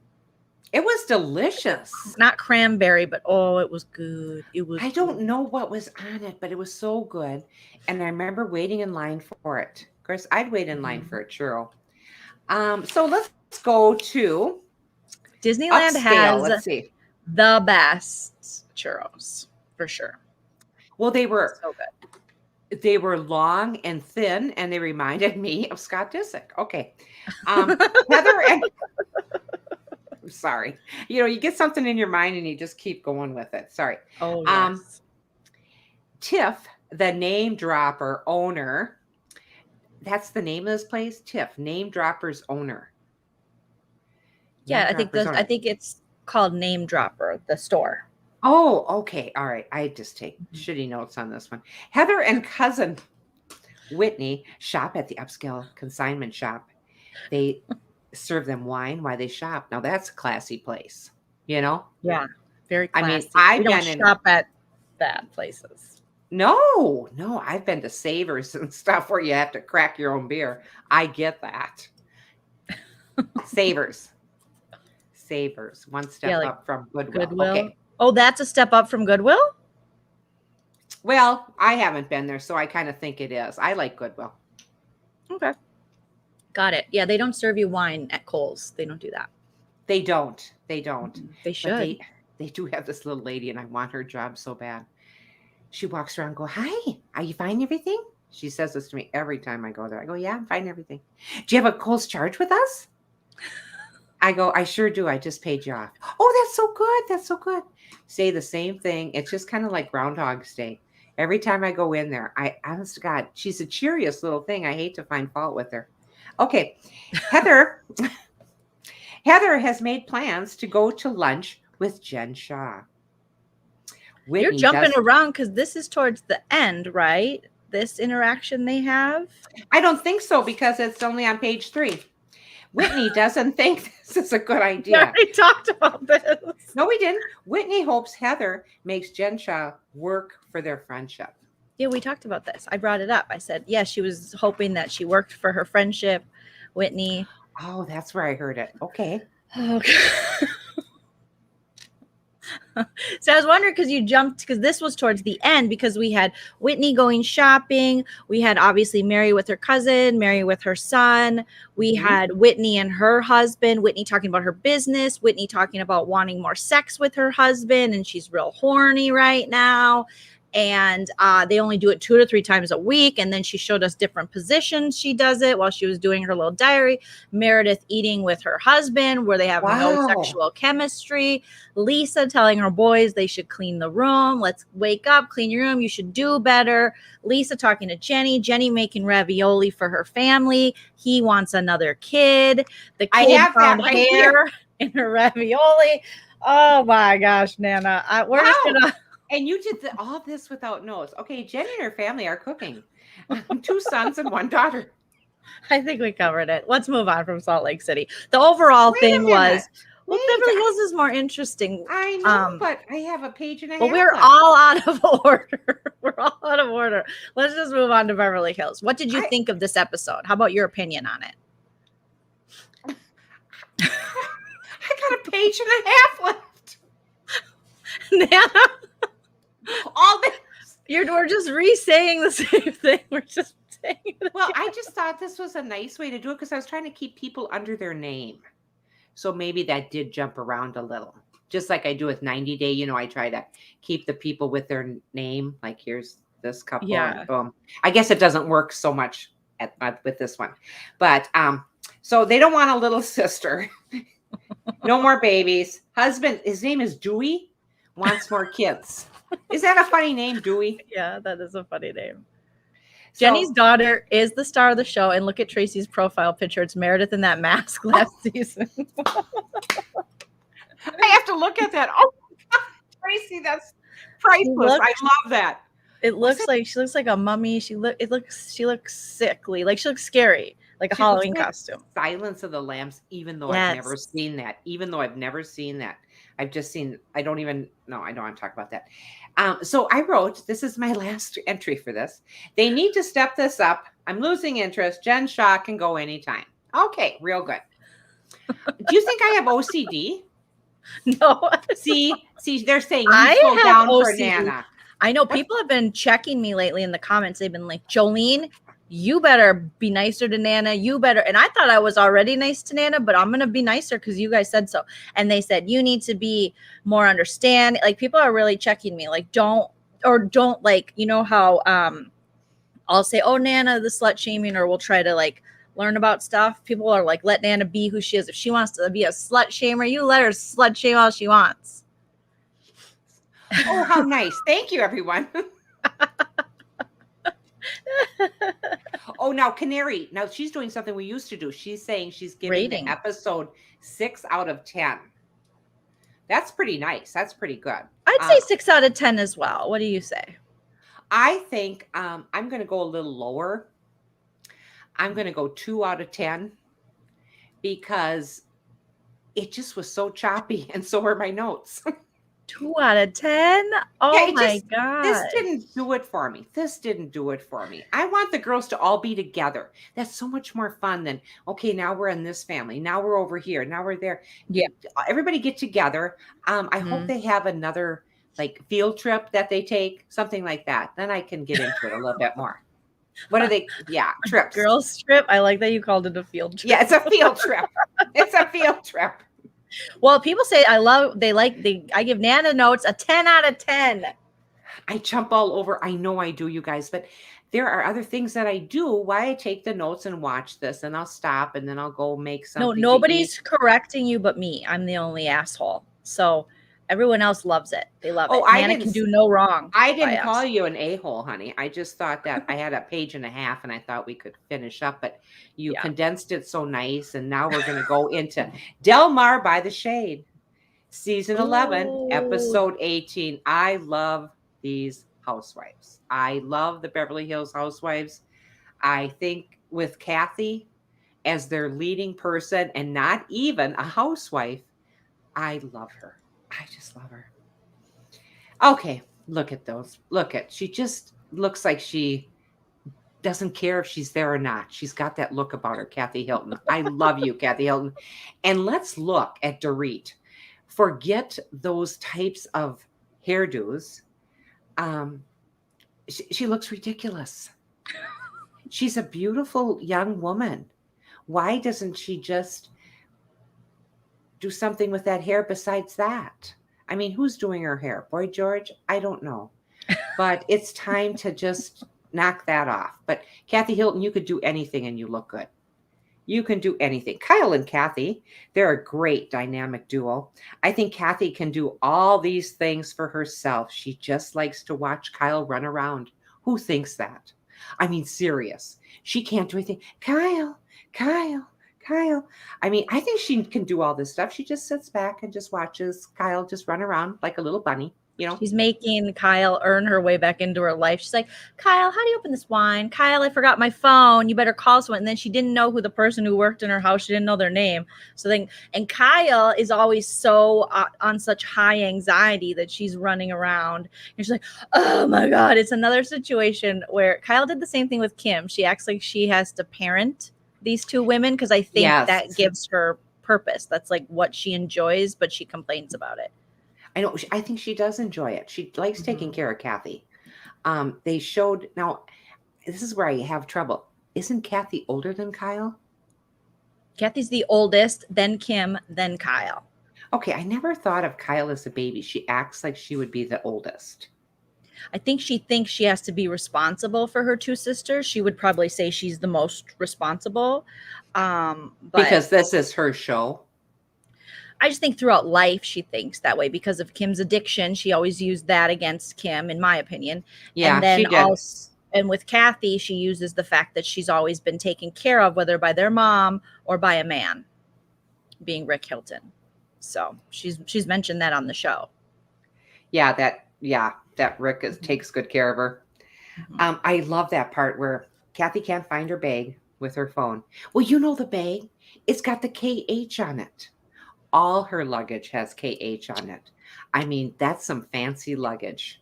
It was delicious. Not cranberry, but it was good. It was. I don't know what was on it, but it was so good. And I remember waiting in line for it. Of course, I'd wait in line for a churro. So let's go to Disneyland upscale. has Let's see. the best churros for sure. Well, they were So good. They were long and thin, and they reminded me of Scott Disick. Okay. Heather and I'm sorry. You get something in your mind and you just keep going with it. Sorry. Oh, yes. Tiff, the name dropper owner. That's the name of this place? Tiff, name dropper's owner. Yeah, I think it's called Name Dropper, the store. Oh, okay. All right. I just take shitty notes on this one. Heather and cousin Whitney shop at the upscale consignment shop. They serve them wine while they shop. Now that's a classy place, Yeah, very classy. I've we don't been shop at bad places. No, I've been to Savers and stuff where you have to crack your own beer. I get that. Savers, one step up from Goodwill. Okay. Oh, that's a step up from Goodwill? Well, I haven't been there, so I kind of think it is. I like Goodwill. Okay. Got it. Yeah, they don't serve you wine at Kohl's. They don't do that. They don't. They should. They do have this little lady, and I want her job so bad. She walks around and goes, "Hi, are you finding everything?" She says this to me every time I go there. I go, "Yeah, I'm finding everything. Do you have a Kohl's charge with us?" I go, "I sure do. I just paid you off." "Oh, that's so good. That's so good." Say the same thing. It's just kind of like Groundhog's Day. Every time I go in there, honest to God, she's the cheeriest little thing. I hate to find fault with her. Okay. Heather has made plans to go to lunch with Jen Shah. Whitney You're jumping around because this is towards the end, right? This interaction they have? I don't think so because it's only on page 3. Whitney doesn't think this is a good idea. We already talked about this. No, we didn't. Whitney hopes Heather makes Jen Shah work for their friendship. Yeah, we talked about this. I brought it up. I said, yeah, she was hoping that she worked for her friendship, Whitney. Oh, that's where I heard it. Okay. Okay. So I was wondering because you jumped, because this was towards the end, because we had Whitney going shopping. We had obviously Mary with her cousin, Mary with her son. We had Whitney and her husband, Whitney talking about her business, Whitney talking about wanting more sex with her husband. And she's real horny right now. And they only do it 2 to 3 times a week. And then she showed us different positions she does it while she was doing her little diary. Meredith eating with her husband where they have no sexual chemistry. Lisa telling her boys they should clean the room. Let's wake up, clean your room. You should do better. Lisa talking to Jenny. Jenny making ravioli for her family. He wants another kid. The kid found hair in her ravioli. Oh my gosh, Nana. We're just gonna... And you did all this without notes. Okay, Jenny and her family are cooking. 2 sons and 1 daughter. I think we covered it. Let's move on from Salt Lake City. The overall thing was, Beverly Hills is more interesting. I know, but I have a page and a half. But we're all out of order. We're all out of order. Let's just move on to Beverly Hills. What did you think of this episode? How about your opinion on it? I got a page and a half left. Nana? All this. We're just re-saying the same thing. We're just saying it. Well, I just thought this was a nice way to do it because I was trying to keep people under their name. So maybe that did jump around a little. Just like I do with 90 Day, I try to keep the people with their name. Like here's this couple. Yeah. Boom. I guess it doesn't work so much with this one. But so they don't want a little sister. No more babies. Husband, his name is Dewey, wants more kids. Is that a funny name, Dewey? Yeah, that is a funny name. Jenny's daughter is the star of the show, and look at Tracy's profile picture. It's Meredith in that mask last season. I have to look at that. Oh, Tracy, that's She priceless. I looks, love that. it What's looks like she looks like a mummy. She looks sickly. Like she looks scary, like a She looks Halloween like costume. Silence of the Lambs, even though I've never Yes. seen that. Even though I've never seen that. I've just seen, I don't even, no, I don't want to talk about that. So I wrote, this is my last entry for this. They need to step this up. I'm losing interest. Jen Shah can go anytime. Okay, real good. Do you think I have OCD? No. See, they're saying you I slow have down for OCD. Nana. I know What? people have been checking me lately in the comments. They've been like, Joleen, you better be nicer to Nana. You better. And I thought I was already nice to Nana, but I'm going to be nicer because you guys said so. And they said, you need to be more understanding. Like people are really checking me. Like, don't like, you know how I'll say, oh, Nana, the slut shaming, or we'll try to like learn about stuff. People are like, let Nana be who she is. If she wants to be a slut shamer, you let her slut shame all she wants. Oh, how nice. Thank you, everyone. Oh, now Canary. Now she's doing something we used to do. She's saying she's giving Rating. the episode 6 out of 10. That's pretty nice. That's pretty good. I'd say 6 out of 10 as well. What do you say? I think I'm going to go a little lower. I'm going to go 2 out of 10 because it just was so choppy, and so were my notes. 2 out of 10? Oh Yeah, my God. This didn't do it for me. This didn't do it for me. I want the girls to all be together. That's so much more fun than, okay, now we're in this family. Now we're over here. Now we're there. Yeah. Everybody get together. I hope they have another like field trip that they take, something like that. Then I can get into it a little bit more. What are they? Yeah, trips. Girls trip. I like that you called it a field trip. Yeah, it's a field trip. It's a field trip. Well, people say I give Nana notes a 10 out of 10. I jump all over. I know I do, you guys, but there are other things that I do. Why I take the notes and watch this, and I'll stop, and then I'll go make something. No, nobody's correcting you but me. I'm the only asshole. So everyone else loves it. They love it. Nana can do no wrong. I didn't call you an a-hole, honey. I just thought that I had a page and a half, and I thought we could finish up, but you condensed it so nice, and now we're going to go into Del Mar by the Shade, season 11, episode 18. I love these housewives. I love the Beverly Hills housewives. I think with Kathy as their leading person and not even a housewife, I love her. I just love her. Okay, look at those. She just looks like she doesn't care if she's there or not. She's got that look about her, Kathy Hilton. I love you, Kathy Hilton. And let's look at Dorit. Forget those types of hairdos. She looks ridiculous. She's a beautiful young woman. Why doesn't she just do something with that hair besides that? I mean, who's doing her hair? Boy George? I don't know. But it's time to just knock that off. But Kathy Hilton, you could do anything and you look good. You can do anything. Kyle and Kathy, they're a great dynamic duo. I think Kathy can do all these things for herself. She just likes to watch Kyle run around. Who thinks that? I mean, serious. She can't do anything. Kyle. I mean, I think she can do all this stuff. She just sits back and just watches Kyle just run around like a little bunny. You know, she's making Kyle earn her way back into her life. She's like, Kyle, how do you open this wine? Kyle, I forgot my phone. You better call someone. And then she didn't know who the person who worked in her house. She didn't know their name. So then, and Kyle is always so on such high anxiety that she's running around. And she's like, oh my God. It's another situation where Kyle did the same thing with Kim. She acts like she has to parent these two women because I think that gives her purpose. That's like what she enjoys, but she complains about it. I know. I think she does enjoy it. She likes taking care of Kathy. They showed, now this is where I have trouble. Isn't Kathy older than Kyle? Kathy's the oldest, then Kim, then Kyle. Okay, I never thought of Kyle as a baby. She acts like she would be the oldest. I think she thinks she has to be responsible for her two sisters. She would probably say she's the most responsible. Because this is her show. I just think throughout life she thinks that way because of Kim's addiction. She always used that against Kim, in my opinion. Yeah, and then she did. Also, and with Kathy, she uses the fact that she's always been taken care of, whether by their mom or by a man, being Rick Hilton. So she's mentioned that on the show. that Rick takes good care of her. I love that part where Kathy can't find her bag with her phone. Well, you know the bag, it's got the KH on it. All her luggage has KH on it. I mean, that's some fancy luggage.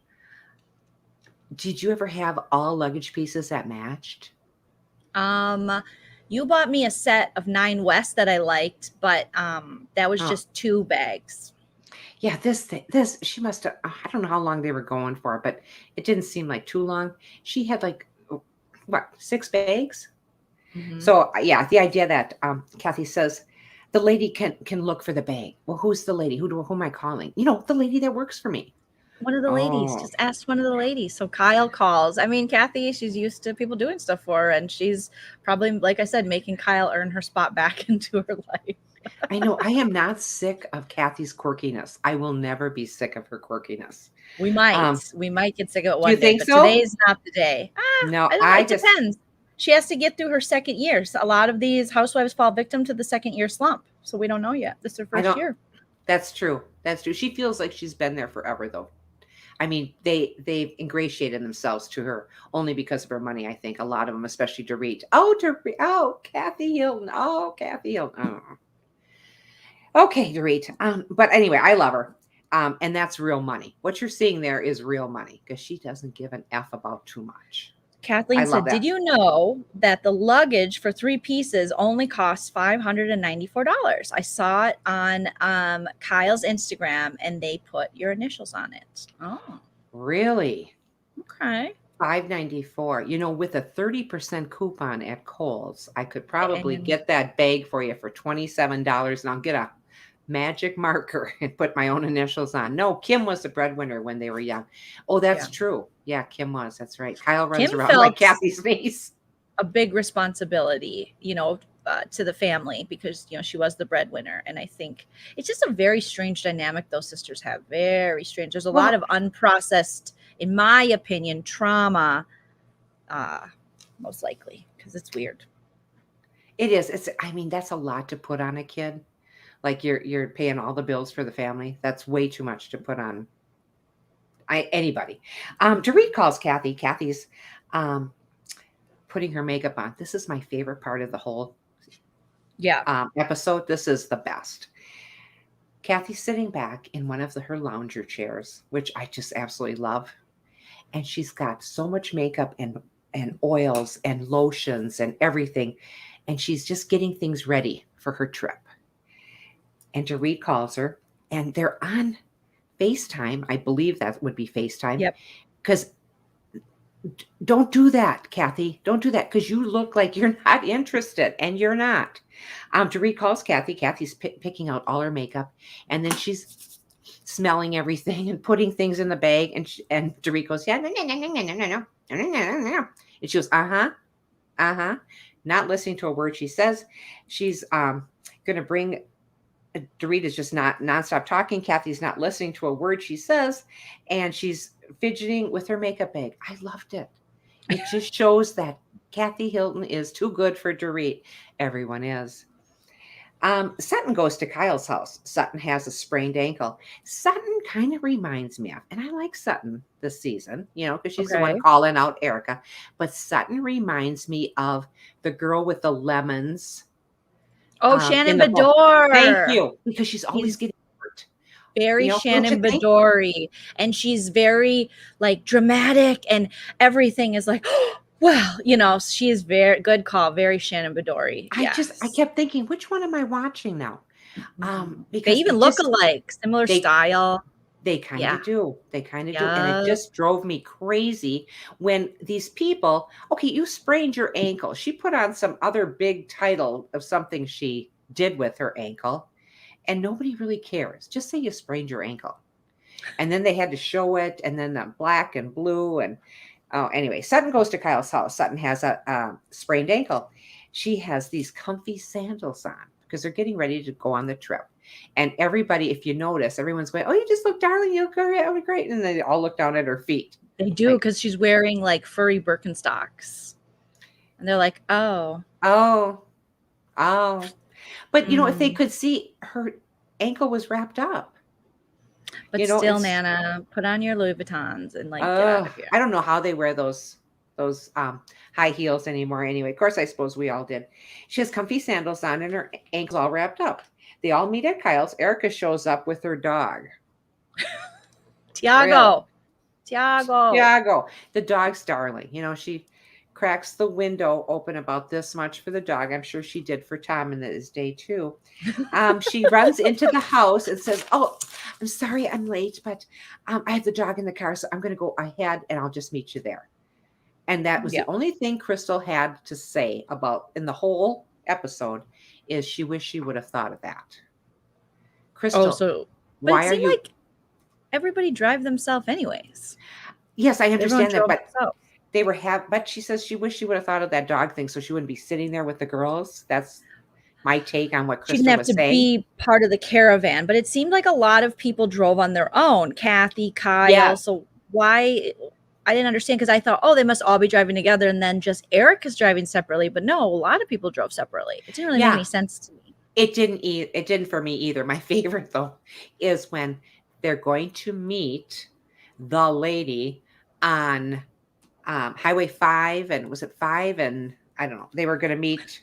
Did you ever have all luggage pieces that matched? You bought me a set of 9 West that I liked, but that was Oh, just 2 bags. yeah, this she must have. I don't know how long they were going for, but it didn't seem like too long. She had like what 6 bags. Mhm. So yeah, the idea that Kathy says the lady can look for the bag. Well, who's the lady? Who am I calling? You know, the lady that works for me. One of the ladies. Oh, Just ask one of the ladies. So Kyle calls. I mean, Kathy, she's used to people doing stuff for her, and she's probably, like I said, making Kyle earn her spot back into her life. I know. I am not sick of Kathy's quirkiness. I will never be sick of her quirkiness. We Um, might get sick of it do you one day, think but so? today's not the day. No, I don't know. I It just depends. She has to get through her second year. So a lot of these housewives fall victim to the second year slump. So we don't know yet. This is her I first don't. year. That's true. That's true. She feels like she's been there forever, though. I mean, they've ingratiated themselves to her only because of her money. I think a lot of them, especially Dorit. Oh, Kathy Hilton. Oh, Kathy Hilton. Oh. Okay, Dorit. But anyway, I love her. And that's real money. What you're seeing there is real money because she doesn't give an F about too much. I Kathleen love said, that. "Did you know that the luggage for 3 pieces only costs $594? I saw it on Kyle's Instagram, and they put your initials on it." Oh, Really? okay. $5.94. You know, with a 30% coupon at Kohl's, I could probably And get that bag for you for $27 and I'll get a magic marker and put my own initials on. No, Kim was the breadwinner when they were young. Oh, that's yeah, true. Yeah, Kim was. That's right. Kyle runs Kim around like felt Kathy's niece. a big responsibility, to the family because she was the breadwinner, and I think it's just a very strange dynamic those sisters have. Very strange. There's a lot Well, of unprocessed, in my opinion, trauma, uh, most likely because it's weird. it is. I mean, that's a lot to put on a kid. Like you're paying all the bills for the family. That's way too much to put on anybody. Dorit calls Kathy. Kathy's um putting her makeup on. This is my favorite part of the whole Yeah. episode. This is the best. Kathy's sitting back in one of her lounger chairs, which I just absolutely love. And she's got so much makeup and oils and lotions and everything. And she's just getting things ready for her trip. And Dorit calls her, and they're on FaceTime. I believe that would be FaceTime. Yep. Because don't do that, Kathy. Don't do that because you look like you're not interested, and you're not. Dorit calls Kathy. Kathy's picking out all her makeup, and then she's smelling everything and putting things in the bag. And Dorit goes, yeah, no, no, no, no, no, no, no, no, no, no, no. And she goes, not listening to a word she says. She's going to bring. Dorit is just not nonstop talking. Kathy's not listening to a word she says, and she's fidgeting with her makeup bag. I loved it. It just shows that Kathy Hilton is too good for Dorit. Everyone is. Sutton goes to Kyle's house. Sutton has a sprained ankle. Sutton kind of reminds me of, and I like Sutton this season, because she's the one Okay. calling out Erica. But Sutton reminds me of the girl with the lemons Oh, in Shannon the book. Thank Bador. you, because she's always He's getting hurt. very Don't you Shannon think? Badori, and she's very like dramatic, and everything is like, well, she is very good call. Very Shannon Badori. I Yes. kept thinking, which one am I watching now? They Because even look alike, similar they style. they kind Yeah. of do. They kind of do. And it Yes. just drove me crazy when these people, okay, you sprained your ankle. She put on some other big title of something she did with her ankle, and nobody really cares. Just say you sprained your ankle. And then they had to show it, and then the black and blue. And oh, anyway, Sutton goes to Kyle's house. Sutton has a sprained ankle. She has these comfy sandals on because they're getting ready to go on the trip. And everybody, if you notice, everyone's going, "Oh, you just look darling. You look great. Oh, great." And they all look down at her feet. They do Like, because she's wearing like furry Birkenstocks, and they're like, oh. oh, oh. But if they Mm. could see, her ankle was wrapped up. But You know, still, it's Nana, put on your Louis Vuittons and like get out of here. I don't know how they wear those high heels anymore. Anyway, of course, I suppose we all did. She has comfy sandals on and her ankles all wrapped up. They all meet at Kyle's. Erica shows up with her dog. Tiago. Tiago, the dog's darling. You know, she cracks the window open about this much for the dog. I'm sure she did for Tom in his day too. She runs into the house and says, "Oh, I'm sorry I'm late, but I have the dog in the car, so I'm going to go ahead and I'll just meet you there." And that was the only thing Crystal had to say about in the whole episode is she wished she would have thought of that. Crystal, but it seemed like everybody drive themselves anyways. Yes, I understand that, but they were but she says she wished she would have thought of that dog thing so she wouldn't be sitting there with the girls. That's my take on what Crystal was saying. She didn't have to be part of the caravan, but it seemed like a lot of people drove on their own. Kathy, Kyle. Yeah. So why? I didn't understand because I thought, oh, they must all be driving together and then just Eric is driving separately. But no, a lot of people drove separately. It didn't really make any sense to me. It didn't for me either. My favorite, though, is when they're going to meet the lady on Highway 5. And was it 5? And I don't know. They were going to meet.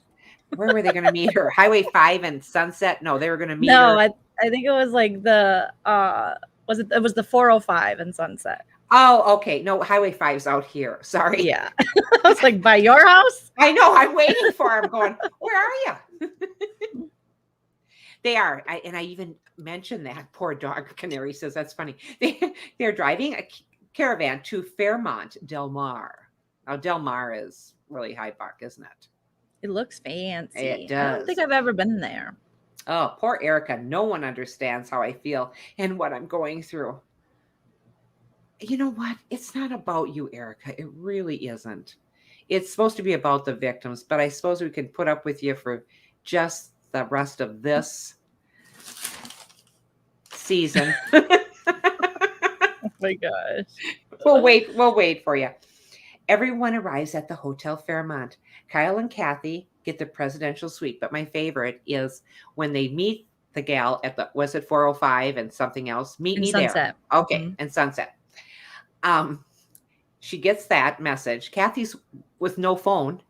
Where were they going to meet her? Highway 5 and Sunset? No, they were going to meet her. No, I think it was like it was the 405 and Sunset. Oh, okay. No, Highway 5's out here. Sorry. Yeah. I was like, by your house? I know. I'm waiting for him going, where are you? They are. I even mentioned that. Poor dog. Canary says, that's funny. They're driving a caravan to Fairmont Del Mar. Now, Del Mar is really high buck, isn't it? It looks fancy. It does. I don't think I've ever been there. Oh, poor Erica. No one understands how I feel and what I'm going through. You know what? It's not about you, Erica. It really isn't. It's supposed to be about the victims, but I suppose we can put up with you for just the rest of this season. Oh my gosh. We'll wait for you. Everyone arrives at the Hotel Fairmont. Kyle and Kathy get the presidential suite, but my favorite is when they meet the gal at the, was it 405 and something else? Meet me there. Okay, and Sunset. She gets that message. Kathy's with no phone,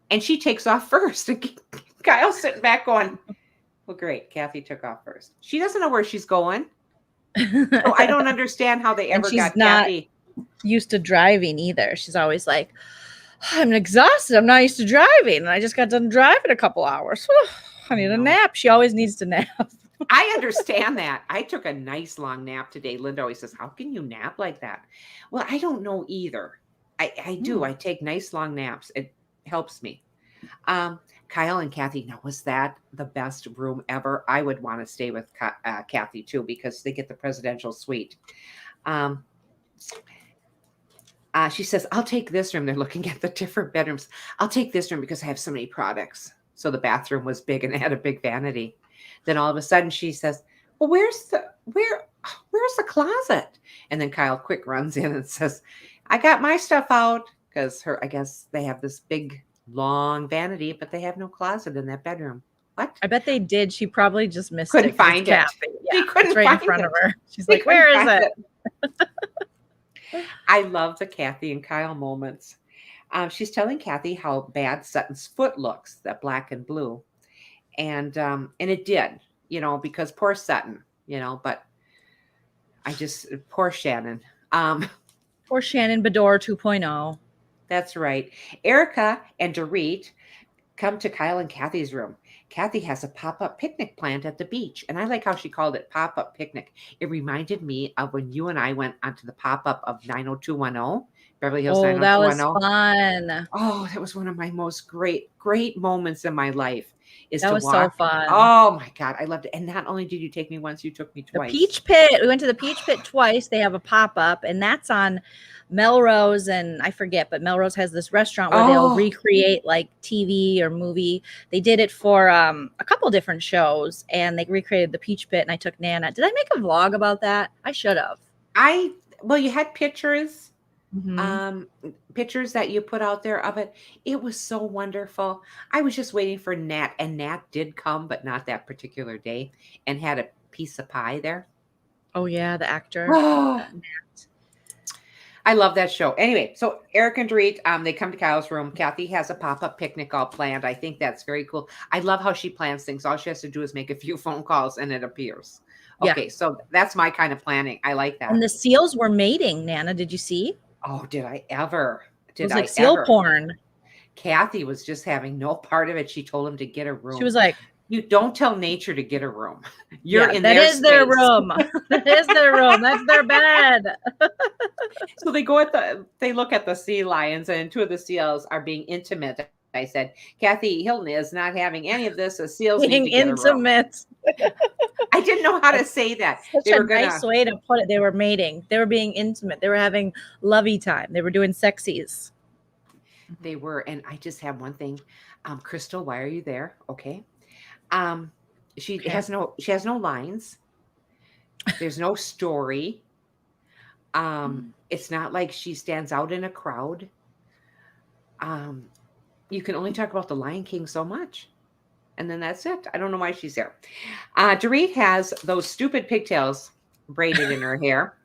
and she takes off first. And Kyle's sitting back going, well, great. Kathy took off first. She doesn't know where she's going. So I don't understand how they ever got Kathy. Used to driving either. She's always like, I'm exhausted. I'm not used to driving. And I just got done driving a couple hours. I need a nap. She always needs to nap. I understand that. I took a nice long nap today. Linda always says, how can you nap like that? Well, I don't know either. I do. I take nice long naps. It helps me. Kyle and Kathy, now was that the best room ever? I would want to stay with Kathy too because they get the presidential suite. She says, I'll take this room. They're looking at the different bedrooms. I'll take this room because I have so many products. So the bathroom was big and it had a big vanity. Then all of a sudden she says, well, where's the closet? And then Kyle quick runs in and says, I got my stuff out because I guess they have this big long vanity, but they have no closet in that bedroom. What? I bet they did. She probably just missed couldn't it. Find it. Yeah, she couldn't it's right find in front it. of her. She's like, where is it? I love the Kathy and Kyle moments. She's telling Kathy how bad Sutton's foot looks, that black and blue. And it did, because poor Sutton, but poor Shannon. Poor Shannon Bedore 2.0. That's right. Erica and Dorit come to Kyle and Kathy's room. Kathy has a pop-up picnic planned at the beach. And I like how she called it pop-up picnic. It reminded me of when you and I went onto the pop-up of 90210. Beverly Hills 90210. That was fun. Oh, that was one of my most great moments in my life. That was so fun. Oh my God, I loved it. And not only did you take me once, you took me twice. The Peach Pit. We went to the Peach Pit twice. They have a pop-up, and that's on Melrose, and I forget, but Melrose has this restaurant where they'll recreate like TV or movie. They did it for a couple different shows, and they recreated the Peach Pit, and I took Nana. Did I make a vlog about that? I should have. Well, you had pictures. Mm-hmm. Pictures that you put out there of it. It was so wonderful. I was just waiting for Nat, and Nat did come, but not that particular day, and had a piece of pie there. Oh yeah, the actor. Oh, I love that show. Anyway, so Eric and Dorit, they come to Kyle's room. Kathy has a pop-up picnic all planned. I think that's very cool. I love how she plans things. All she has to do is make a few phone calls and it appears. Yeah. Okay, so that's my kind of planning. I like that. And the seals were mating, Nana. Did you see? Oh, did I ever? It was like seal porn. Kathy was just having no part of it. She told him to get a room. She was like, "You don't tell nature to get a room. You're in that their is their space." room. That is their room. That's their bed. So they look at the sea lions, and two of the seals are being intimate. I said, Kathy Hilton is not having any of this. The seals Being need to get intimate. a room. I didn't know how to say that. Such a nice way to put it. They were mating. They were being intimate. They were having lovey time. They were doing sexies. They were, and I just have one thing. Crystal, why are you there? Okay. She has no lines. There's no story. It's not like she stands out in a crowd. You can only talk about the Lion King so much. And then that's it. I don't know why she's there. Dorit has those stupid pigtails braided in her hair.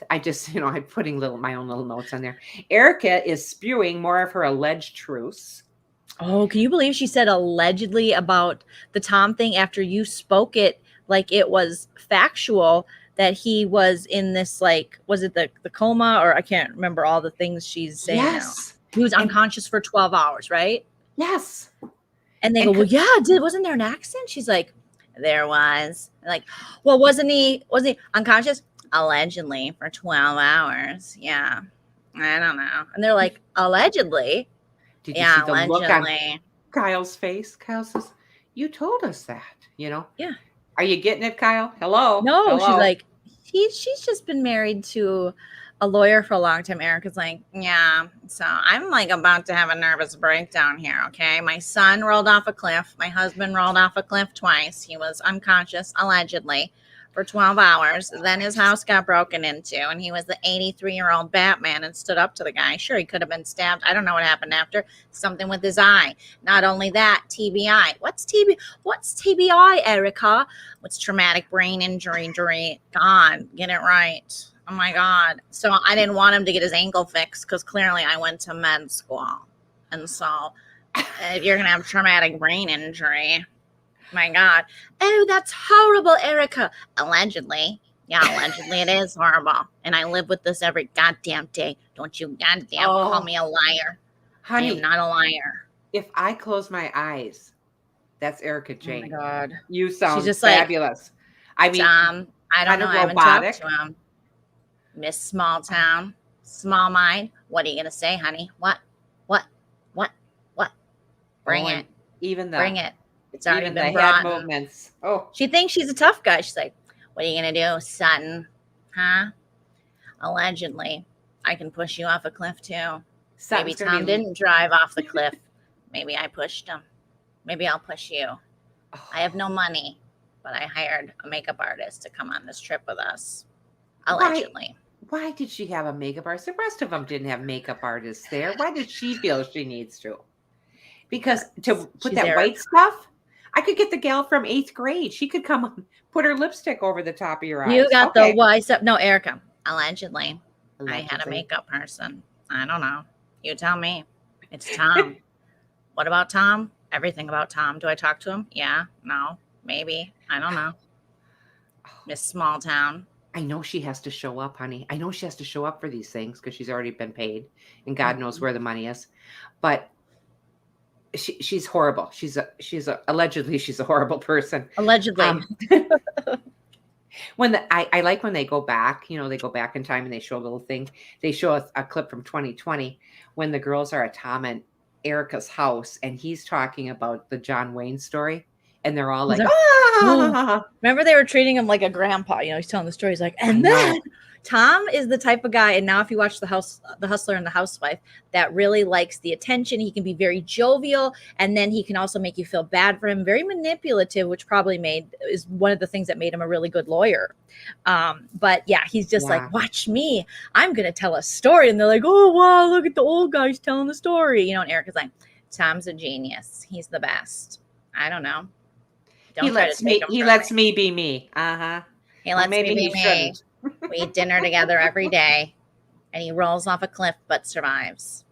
I'm putting my own little notes on there. Erica is spewing more of her alleged truths. Oh, can you believe she said allegedly about the Tom thing after you spoke it like it was factual that he was in this, like, was it the coma, or I can't remember all the things she's saying now. He was unconscious for 12 hours, right? Yes. And they go, well, yeah, wasn't there an accident? She's like, there was. Like, well, wasn't he unconscious? Allegedly for 12 hours. Yeah. I don't know. And they're like, allegedly. Did you see the look on Kyle's face? Kyle says, you told us that, Yeah. Are you getting it, Kyle? Hello? No, Hello? She's like, she's just been married to a lawyer for a long time. Erica's like, yeah. So I'm like about to have a nervous breakdown here, okay? My son rolled off a cliff. My husband rolled off a cliff twice. He was unconscious, allegedly, for 12 hours. Then his house got broken into, and he was the 83-year-old Batman and stood up to the guy. Sure, he could have been stabbed. I don't know what happened after. Something with his eye. Not only that, TBI. What's TBI, Erica? What's traumatic brain injury? God, get it right. Oh my God. So I didn't want him to get his ankle fixed because clearly I went to med school. And so if you're going to have traumatic brain injury, my God. Oh, that's horrible, Erica. Allegedly. Yeah, allegedly it is horrible. And I live with this every goddamn day. Don't you goddamn call me a liar. Honey, I am not a liar. If I close my eyes, that's Erica Jane. Oh my God. You sound just fabulous. Like, I mean, I don't know. I haven't talked to him. Miss Small Town, Small Mind. What are you going to say, honey? What? Bring it. Bring it. It's already been brought. Movements. Oh. She thinks she's a tough guy. She's like, what are you going to do, Sutton? Huh? Allegedly. I can push you off a cliff, too. Maybe Tom didn't drive off the cliff. Maybe I pushed him. Maybe I'll push you. Oh. I have no money, but I hired a makeup artist to come on this trip with us. Allegedly. Why did she have a makeup artist? The rest of them didn't have makeup artists there. Why did she feel she needs to? Because to put that white stuff, I could get the gal from 8th grade. She could come and put her lipstick over the top of your eyes. You got the white stuff. No, Erica. Allegedly. I had a makeup person. I don't know. You tell me. It's Tom. What about Tom? Everything about Tom. Do I talk to him? Yeah. No. Maybe. I don't know. Miss Small Town. I know she has to show up, honey. I know she has to show up for these things because she's already been paid and God knows where the money is. But she's horrible. Allegedly she's a horrible person. Allegedly. I like when they go back, they go back in time and they show a little thing. They show a clip from 2020 when the girls are at Tom and Erica's house and he's talking about the John Wayne story. And they're all like, Remember they were treating him like a grandpa. He's telling the story. He's like, and then Tom is the type of guy. And now if you watch The Hustler and the Housewife, that really likes the attention. He can be very jovial. And then he can also make you feel bad for him. Very manipulative, which probably is one of the things that made him a really good lawyer. But yeah, he's just like, watch me. I'm going to tell a story. And they're like, oh, wow, look at the old guy. He's telling the story. And Erica's like, Tom's a genius. He's the best. I don't know. He lets me be me. Uh-huh. He lets me maybe be he me. shouldn't. We eat dinner together every day, and he rolls off a cliff but survives.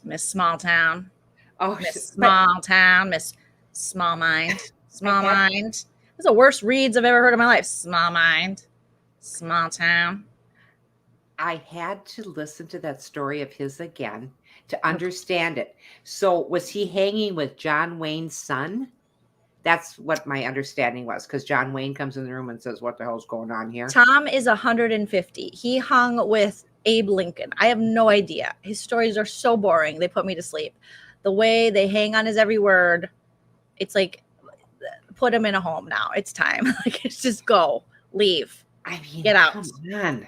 Miss Small Town. Oh, Miss but Small Town. Miss Small Mind. Small had- Mind. That's the worst reads I've ever heard in my life. Small Mind. Small Town. I had to listen to that story of his again to understand it. So was he hanging with John Wayne's son? That's what my understanding was, because John Wayne comes in the room and says, "What the hell's going on here?" Tom is 150. He hung with Abe Lincoln. I have no idea. His stories are so boring. They put me to sleep. The way they hang on his every word, it's like, put him in a home now. It's time. Like, it's just go, leave, I mean, get out. come on.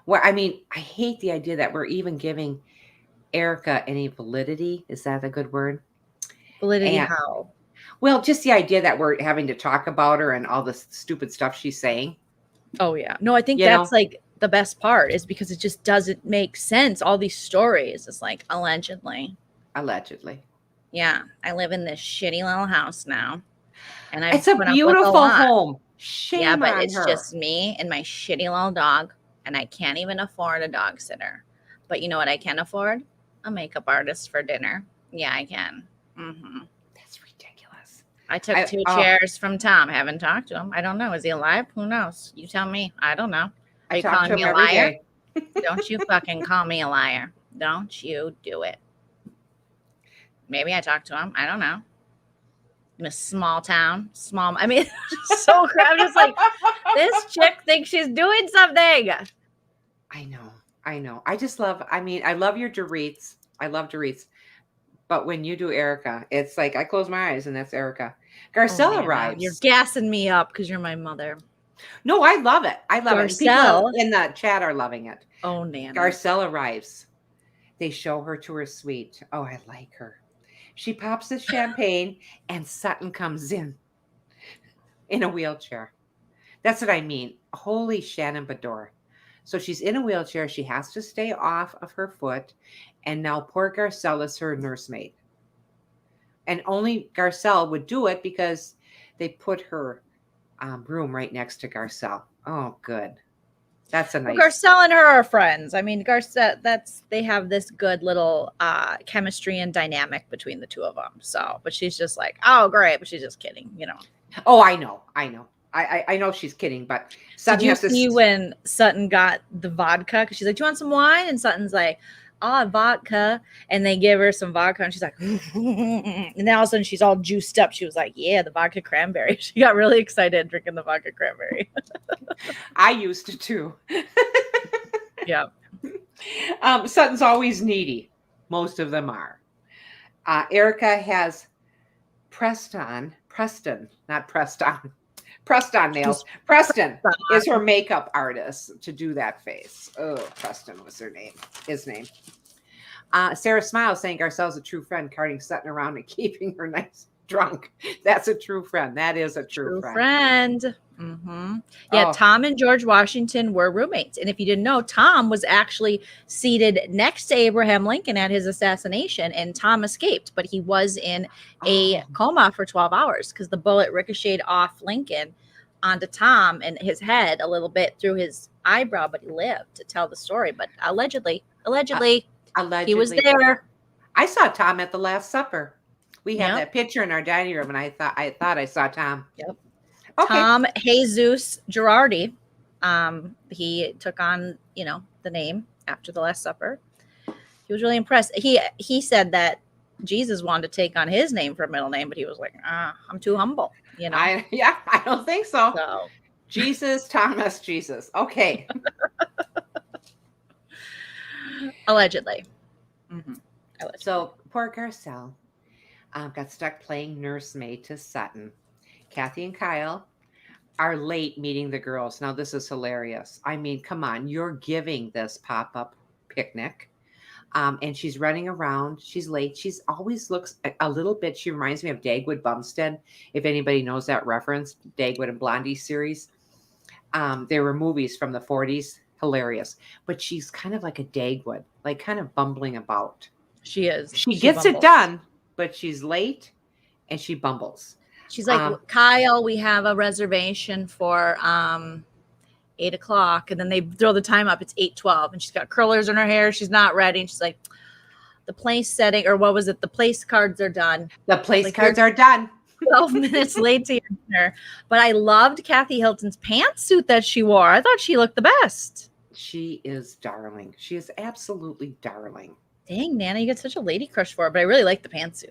Well, I mean, I hate the idea that we're even giving Erica any validity. Is that a good word? Validity And- how? Well, just the idea that we're having to talk about her and all the stupid stuff she's saying. Oh yeah. No, I think You that's know? like the best part is because it just doesn't make sense. All these stories, it's like allegedly. Allegedly. Yeah, I live in this shitty little house now, and I've It's a put up with beautiful lot. home. Shame Yeah, but on it's her. just me and my shitty little dog, and I can't even afford a dog sitter. But you know what I can afford? A makeup artist for dinner. Yeah, I can. That's ridiculous. I took two chairs from Tom. Haven't talked to him. I don't know. Is he alive? Who knows? You tell me. I don't know. Are I you talk calling to me him a every liar? day. Don't you fucking call me a liar. Don't you do it. Maybe I talked to him. I don't know. Miss Small Town. I mean, so crap. I'm just like, this chick thinks she's doing something. I know. I just love, I love your Dorit's. I love Dorit's. But when you do Erica, it's like I close my eyes and that's Erica. Garcelle Nana, arrives. You're gassing me up because you're my mother. No, I love it. I love it. And people Garcelle. in the chat are loving it. Oh, Nana. Garcelle arrives. They show her to her suite. Oh, I like her. She pops the champagne and Sutton comes in a wheelchair. That's what I mean. Holy Shannon Bador. So she's in a wheelchair. She has to stay off of her foot. And now poor Garcelle is her nursemaid. And only Garcelle would do it because they put her room right next to Garcelle. Oh, good. That's a nice. Well, Garcelle and her are friends. I mean, Garcelle, they have this good little chemistry and dynamic between the two of them. So, but she's just like, oh, great. But she's just kidding, you know. Oh, I know. I know she's kidding, but Sutton Did you has to see when Sutton got the vodka? Because she's like, do you want some wine? And Sutton's like, vodka. And they give her some vodka and she's like, and then all of a sudden she's all juiced up. She was like, yeah, the vodka cranberry. She got really excited drinking the vodka cranberry. I used to too. Yeah. Sutton's always needy. Most of them are. Erica has Preston, not Preston nails. Preston is her makeup artist to do that face. Oh, Preston was his name. Sarah Smiles saying Garcelle's a true friend, carting Sutton around and keeping her nice drunk. That's a true friend. That is a true friend. Yeah, Oh. Tom and George Washington were roommates. And if you didn't know, Tom was actually seated next to Abraham Lincoln at his assassination, and Tom escaped, but he was in a coma for 12 hours because the bullet ricocheted off Lincoln onto Tom and his head a little bit through his eyebrow, but he lived to tell the story. But allegedly, he was there. I saw Tom at the Last Supper. We have that picture in our dining room, and I thought I saw Tom. Yep. Okay. Tom Jesus Girardi. He took on, the name after the Last Supper. He was really impressed. He said that Jesus wanted to take on his name for a middle name, but he was like, I'm too humble. I don't think so. Jesus, Thomas, Jesus. Okay. Allegedly. So poor Garcelle got stuck playing nursemaid to Sutton. Kathy and Kyle are late meeting the girls. Now, this is hilarious. I mean, come on. You're giving this pop-up picnic. And she's running around. She's late. She's always looks a little bit. She reminds me of Dagwood Bumstead. If anybody knows that reference, Dagwood and Blondie series. There were movies from the 40s. Hilarious. But she's kind of like a Dagwood, like kind of bumbling about. She is. She gets it done, but she's late and she bumbles. She's like, Kyle, we have a reservation for 8 o'clock. And then they throw the time up. It's 8:12. And she's got curlers in her hair. She's not ready. And she's like, the place setting, or what was it? The place cards are done. The place cards are done. 12 minutes late to your dinner. But I loved Kathy Hilton's pantsuit that she wore. I thought she looked the best. She is darling. She is absolutely darling. Dang, Nana, you get such a lady crush for her, but I really like the pantsuit.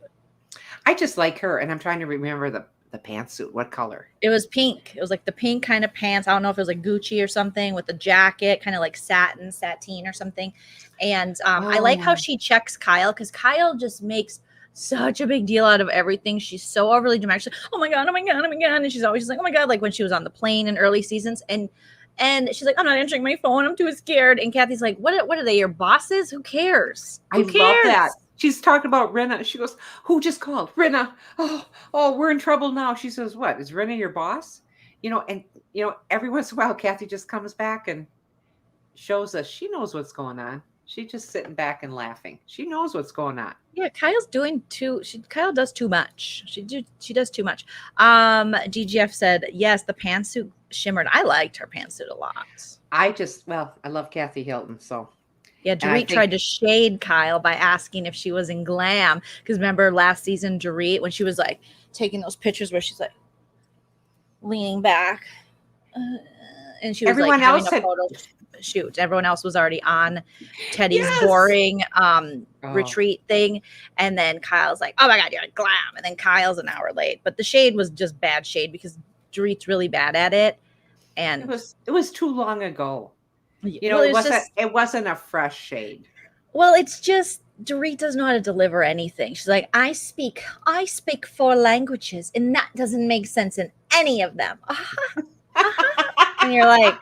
I just like her, and I'm trying to remember the pantsuit. What color? It was pink. It was like the pink kind of pants. I don't know if it was like Gucci or something with the jacket, kind of like satin or something. And I like how she checks Kyle, because Kyle just makes such a big deal out of everything. She's so overly dramatic. She's like, oh my God, oh my God, oh my God. And she's always like, oh my God, like when she was on the plane in early seasons. And she's like, I'm not answering my phone. I'm too scared. And Kathy's like, what are they, your bosses? Who cares? Who cares? Love that. She's talking about Rinna. She goes, who just called? Rinna. Oh, we're in trouble now. She says, what? Is Rinna your boss? And every once in a while, Kathy just comes back and shows us she knows what's going on. She's just sitting back and laughing. She knows what's going on. Yeah, Kyle's doing Kyle does too much. She does too much. DGF said, yes, the pantsuit shimmered. I liked her pantsuit a lot. I love Kathy Hilton, so. Yeah, Dorit tried to shade Kyle by asking if she was in glam. Because remember last season, Dorit, when she was like taking those pictures where she's like leaning back. And she was Everyone like else having a photo shoot. Everyone else was already on Teddy's boring retreat thing. And then Kyle's like, oh my God, you're in glam. And then Kyle's an hour late. But the shade was just bad shade because Dorit's really bad at it. And it was too long ago. It wasn't a fresh shade. Well, it's just Dorit doesn't know how to deliver anything. She's like, I speak 4 languages, and that doesn't make sense in any of them. And you're like,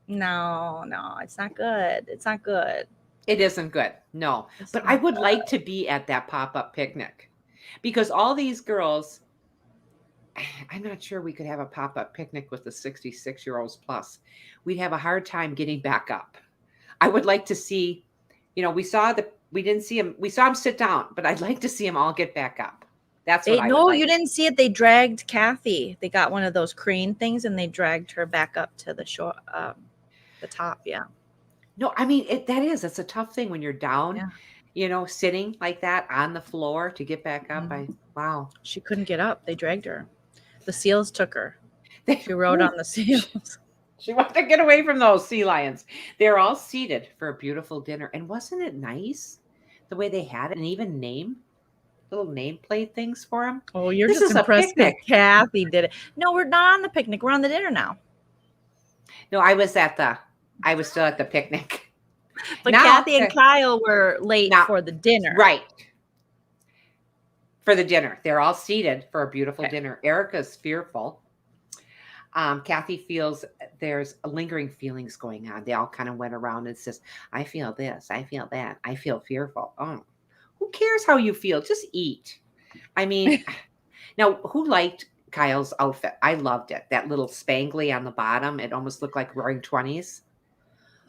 no, it's not good. It's not good. It isn't good. No. But I would like to be at that pop-up picnic, because all these girls, I'm not sure we could have a pop-up picnic with the 66-year-olds plus. We'd have a hard time getting back up. I would like to see, we saw them sit down, but I'd like to see them all get back up. That's what I would like. You didn't see it. They dragged Kathy. They got one of those crane things and they dragged her back up to the shore, the top. Yeah. No, I mean, it's a tough thing when you're down, sitting like that on the floor to get back up. Wow. She couldn't get up. They dragged her. The seals took her. She rode on the seals. She wanted to get away from those sea lions. They're all seated for a beautiful dinner. And wasn't it nice the way they had it, and even little nameplate things for them? Oh, you're just impressed that Kathy did it. No, we're not on the picnic. We're on the dinner now. No, I was still at the picnic. But now, Kathy and Kyle were late for the dinner. Right. For the dinner. They're all seated for a beautiful dinner. Erica's fearful. Kathy feels there's lingering feelings going on. They all kind of went around and says, I feel this, I feel that, I feel fearful. Oh, who cares how you feel? Just eat. I mean, now, who liked Kyle's outfit? I loved it. That little spangly on the bottom. It almost looked like Roaring 20s.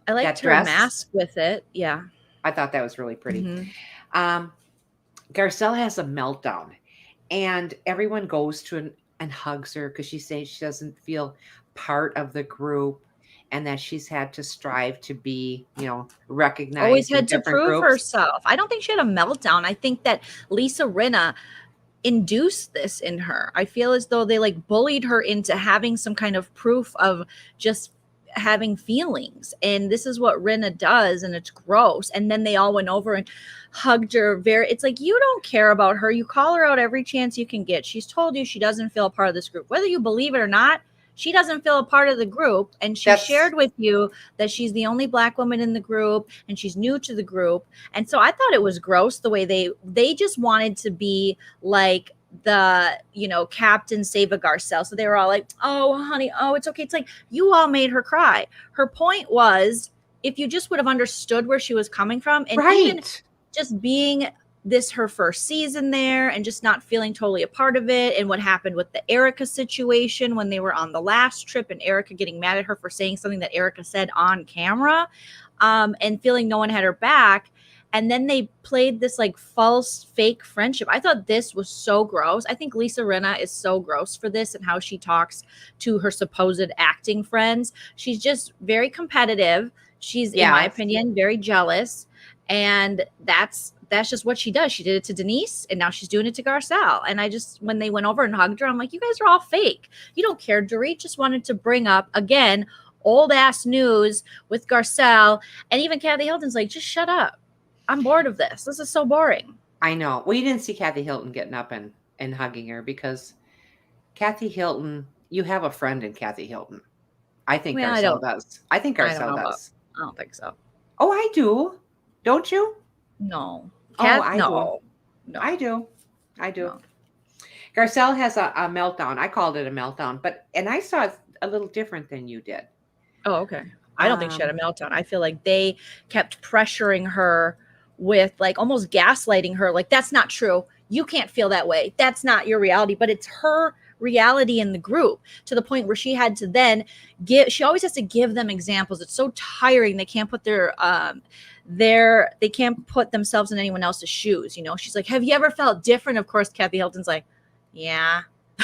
I liked her mask with it. Yeah. I thought that was really pretty. Mm-hmm. Garcelle has a meltdown, and everyone goes to and hugs her because she says she doesn't feel part of the group, and that she's had to strive to be, recognized. Always had to prove herself. I don't think she had a meltdown. I think that Lisa Rinna induced this in her. I feel as though they bullied her into having some kind of proof of just having feelings. And this is what Rinna does, and it's gross. And then they all went over and hugged her. It's like, you don't care about her. You call her out every chance you can get. She's told you she doesn't feel a part of this group. Whether you believe it or not, she doesn't feel a part of the group. And she shared with you that she's the only Black woman in the group and she's new to the group. And so I thought it was gross the way they just wanted to be like the, Captain Save a Garcelle. So they were all like, oh, honey, oh, it's okay. It's like, you all made her cry. Her point was, if you just would have understood where she was coming from, and even just being this her first season there and just not feeling totally a part of it, and what happened with the Erica situation when they were on the last trip and Erica getting mad at her for saying something that Erica said on camera, and feeling no one had her back. And then they played this like false fake friendship. I thought this was so gross. I think Lisa Rinna is so gross for this and how she talks to her supposed acting friends. She's just very competitive. She's, in my opinion, very jealous. And that's just what she does. She did it to Denise, and now she's doing it to Garcelle. And I just, when they went over and hugged her, I'm like, you guys are all fake. You don't care. Dorit just wanted to bring up, again, old ass news with Garcelle. And even Kathy Hilton's like, just shut up. I'm bored of this. This is so boring. I know. Well, you didn't see Kathy Hilton getting up and hugging her, because Kathy Hilton, you have a friend in Kathy Hilton. I think Garcelle does. I think Garcelle does. I don't think so. Oh, I do. Don't you? No. I no. do. No. I do. No. Garcelle has a meltdown. I called it a meltdown, and I saw it a little different than you did. Oh, okay. I don't think she had a meltdown. I feel like they kept pressuring her with like almost gaslighting her. Like, that's not true. You can't feel that way. That's not your reality, but it's her reality in the group, to the point where she had to then she always has to give them examples. It's so tiring. They can't put they can't put themselves in anyone else's shoes. You know, she's like, have you ever felt different? Of course, Kathy Hilton's like, yeah.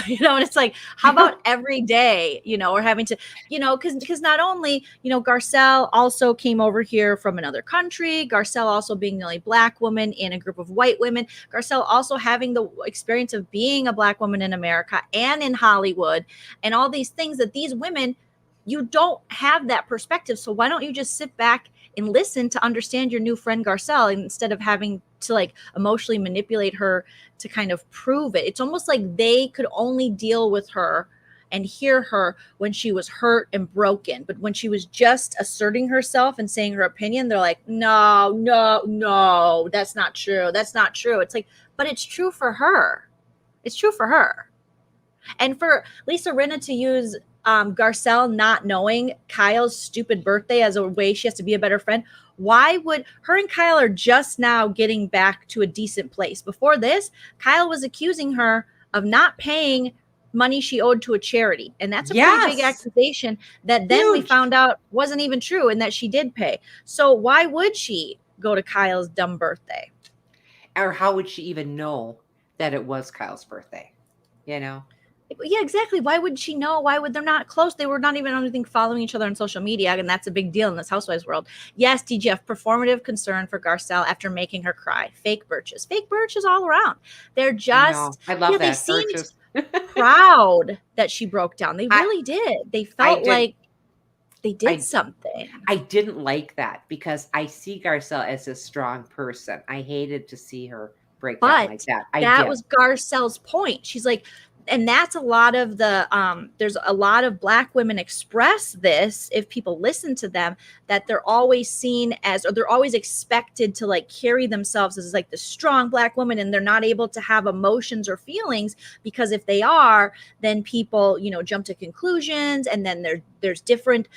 You know, and it's like, how about every day, you know, or having to, you know, because not only, you know, Garcelle also came over here from another country, Garcelle also being the only Black woman in a group of white women, Garcelle also having the experience of being a Black woman in America and in Hollywood, and all these things that these women, you don't have that perspective. So why don't you just sit back and listen to understand your new friend Garcelle, instead of having to like emotionally manipulate her to kind of prove it? It's almost like they could only deal with her and hear her when she was hurt and broken. But when she was just asserting herself and saying her opinion, they're like, no, that's not true. That's not true. It's like, but it's true for her. It's true for her. And for Lisa Rinna to use Garcelle not knowing Kyle's stupid birthday as a way she has to be a better friend. Why would her and Kyle are just now getting back to a decent place? Before this, Kyle was accusing her of not paying money she owed to a charity. And that's a pretty big accusation that then we found out wasn't even true, and that she did pay. So why would she go to Kyle's dumb birthday? Or how would she even know that it was Kyle's birthday? You know? Yeah, exactly. Why would she know? Why would they're not close? They were not even on anything following each other on social media, and that's a big deal in this Housewives world. Yes, DGF, performative concern for Garcelle after making her cry. Fake birches all around. They're just, I love that. They seemed proud that she broke down. They really did. They felt like they did something. I didn't like that, because I see Garcelle as a strong person. I hated to see her break down like that. That was Garcelle's point. She's like, and that's a lot of the there's a lot of Black women express this, if people listen to them, that they're always seen as, or they're always expected to like carry themselves as like the strong Black woman, and they're not able to have emotions or feelings, because if they are, then people, you know, jump to conclusions, and then there's different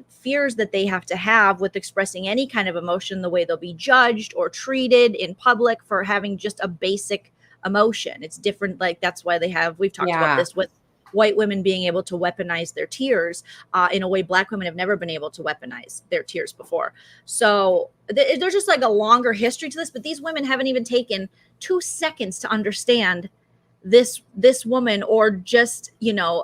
fears that they have to have with expressing any kind of emotion, the way they'll be judged or treated in public for having just a basic emotion. It's different. Like, that's why we've talked about this with white women being able to weaponize their tears in a way Black women have never been able to weaponize their tears before. So there's just like a longer history to this, but these women haven't even taken 2 seconds to understand this woman, or just, you know,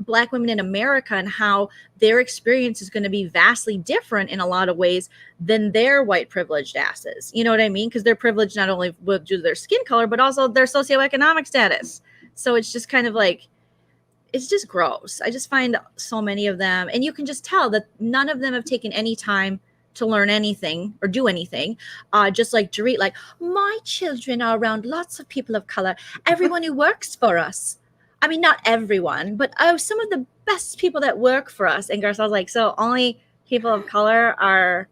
Black women in America, and how their experience is going to be vastly different in a lot of ways than their white privileged asses. You know what I mean? Because they're privileged not only due to their skin color, but also their socioeconomic status. So it's just kind of like, it's just gross. I just find so many of them, and you can just tell that none of them have taken any time to learn anything or do anything. Just like Dorit, like, my children are around lots of people of color, everyone who works for us. I mean, not everyone, but some of the best people that work for us. And Garcelle's like, so only people of color are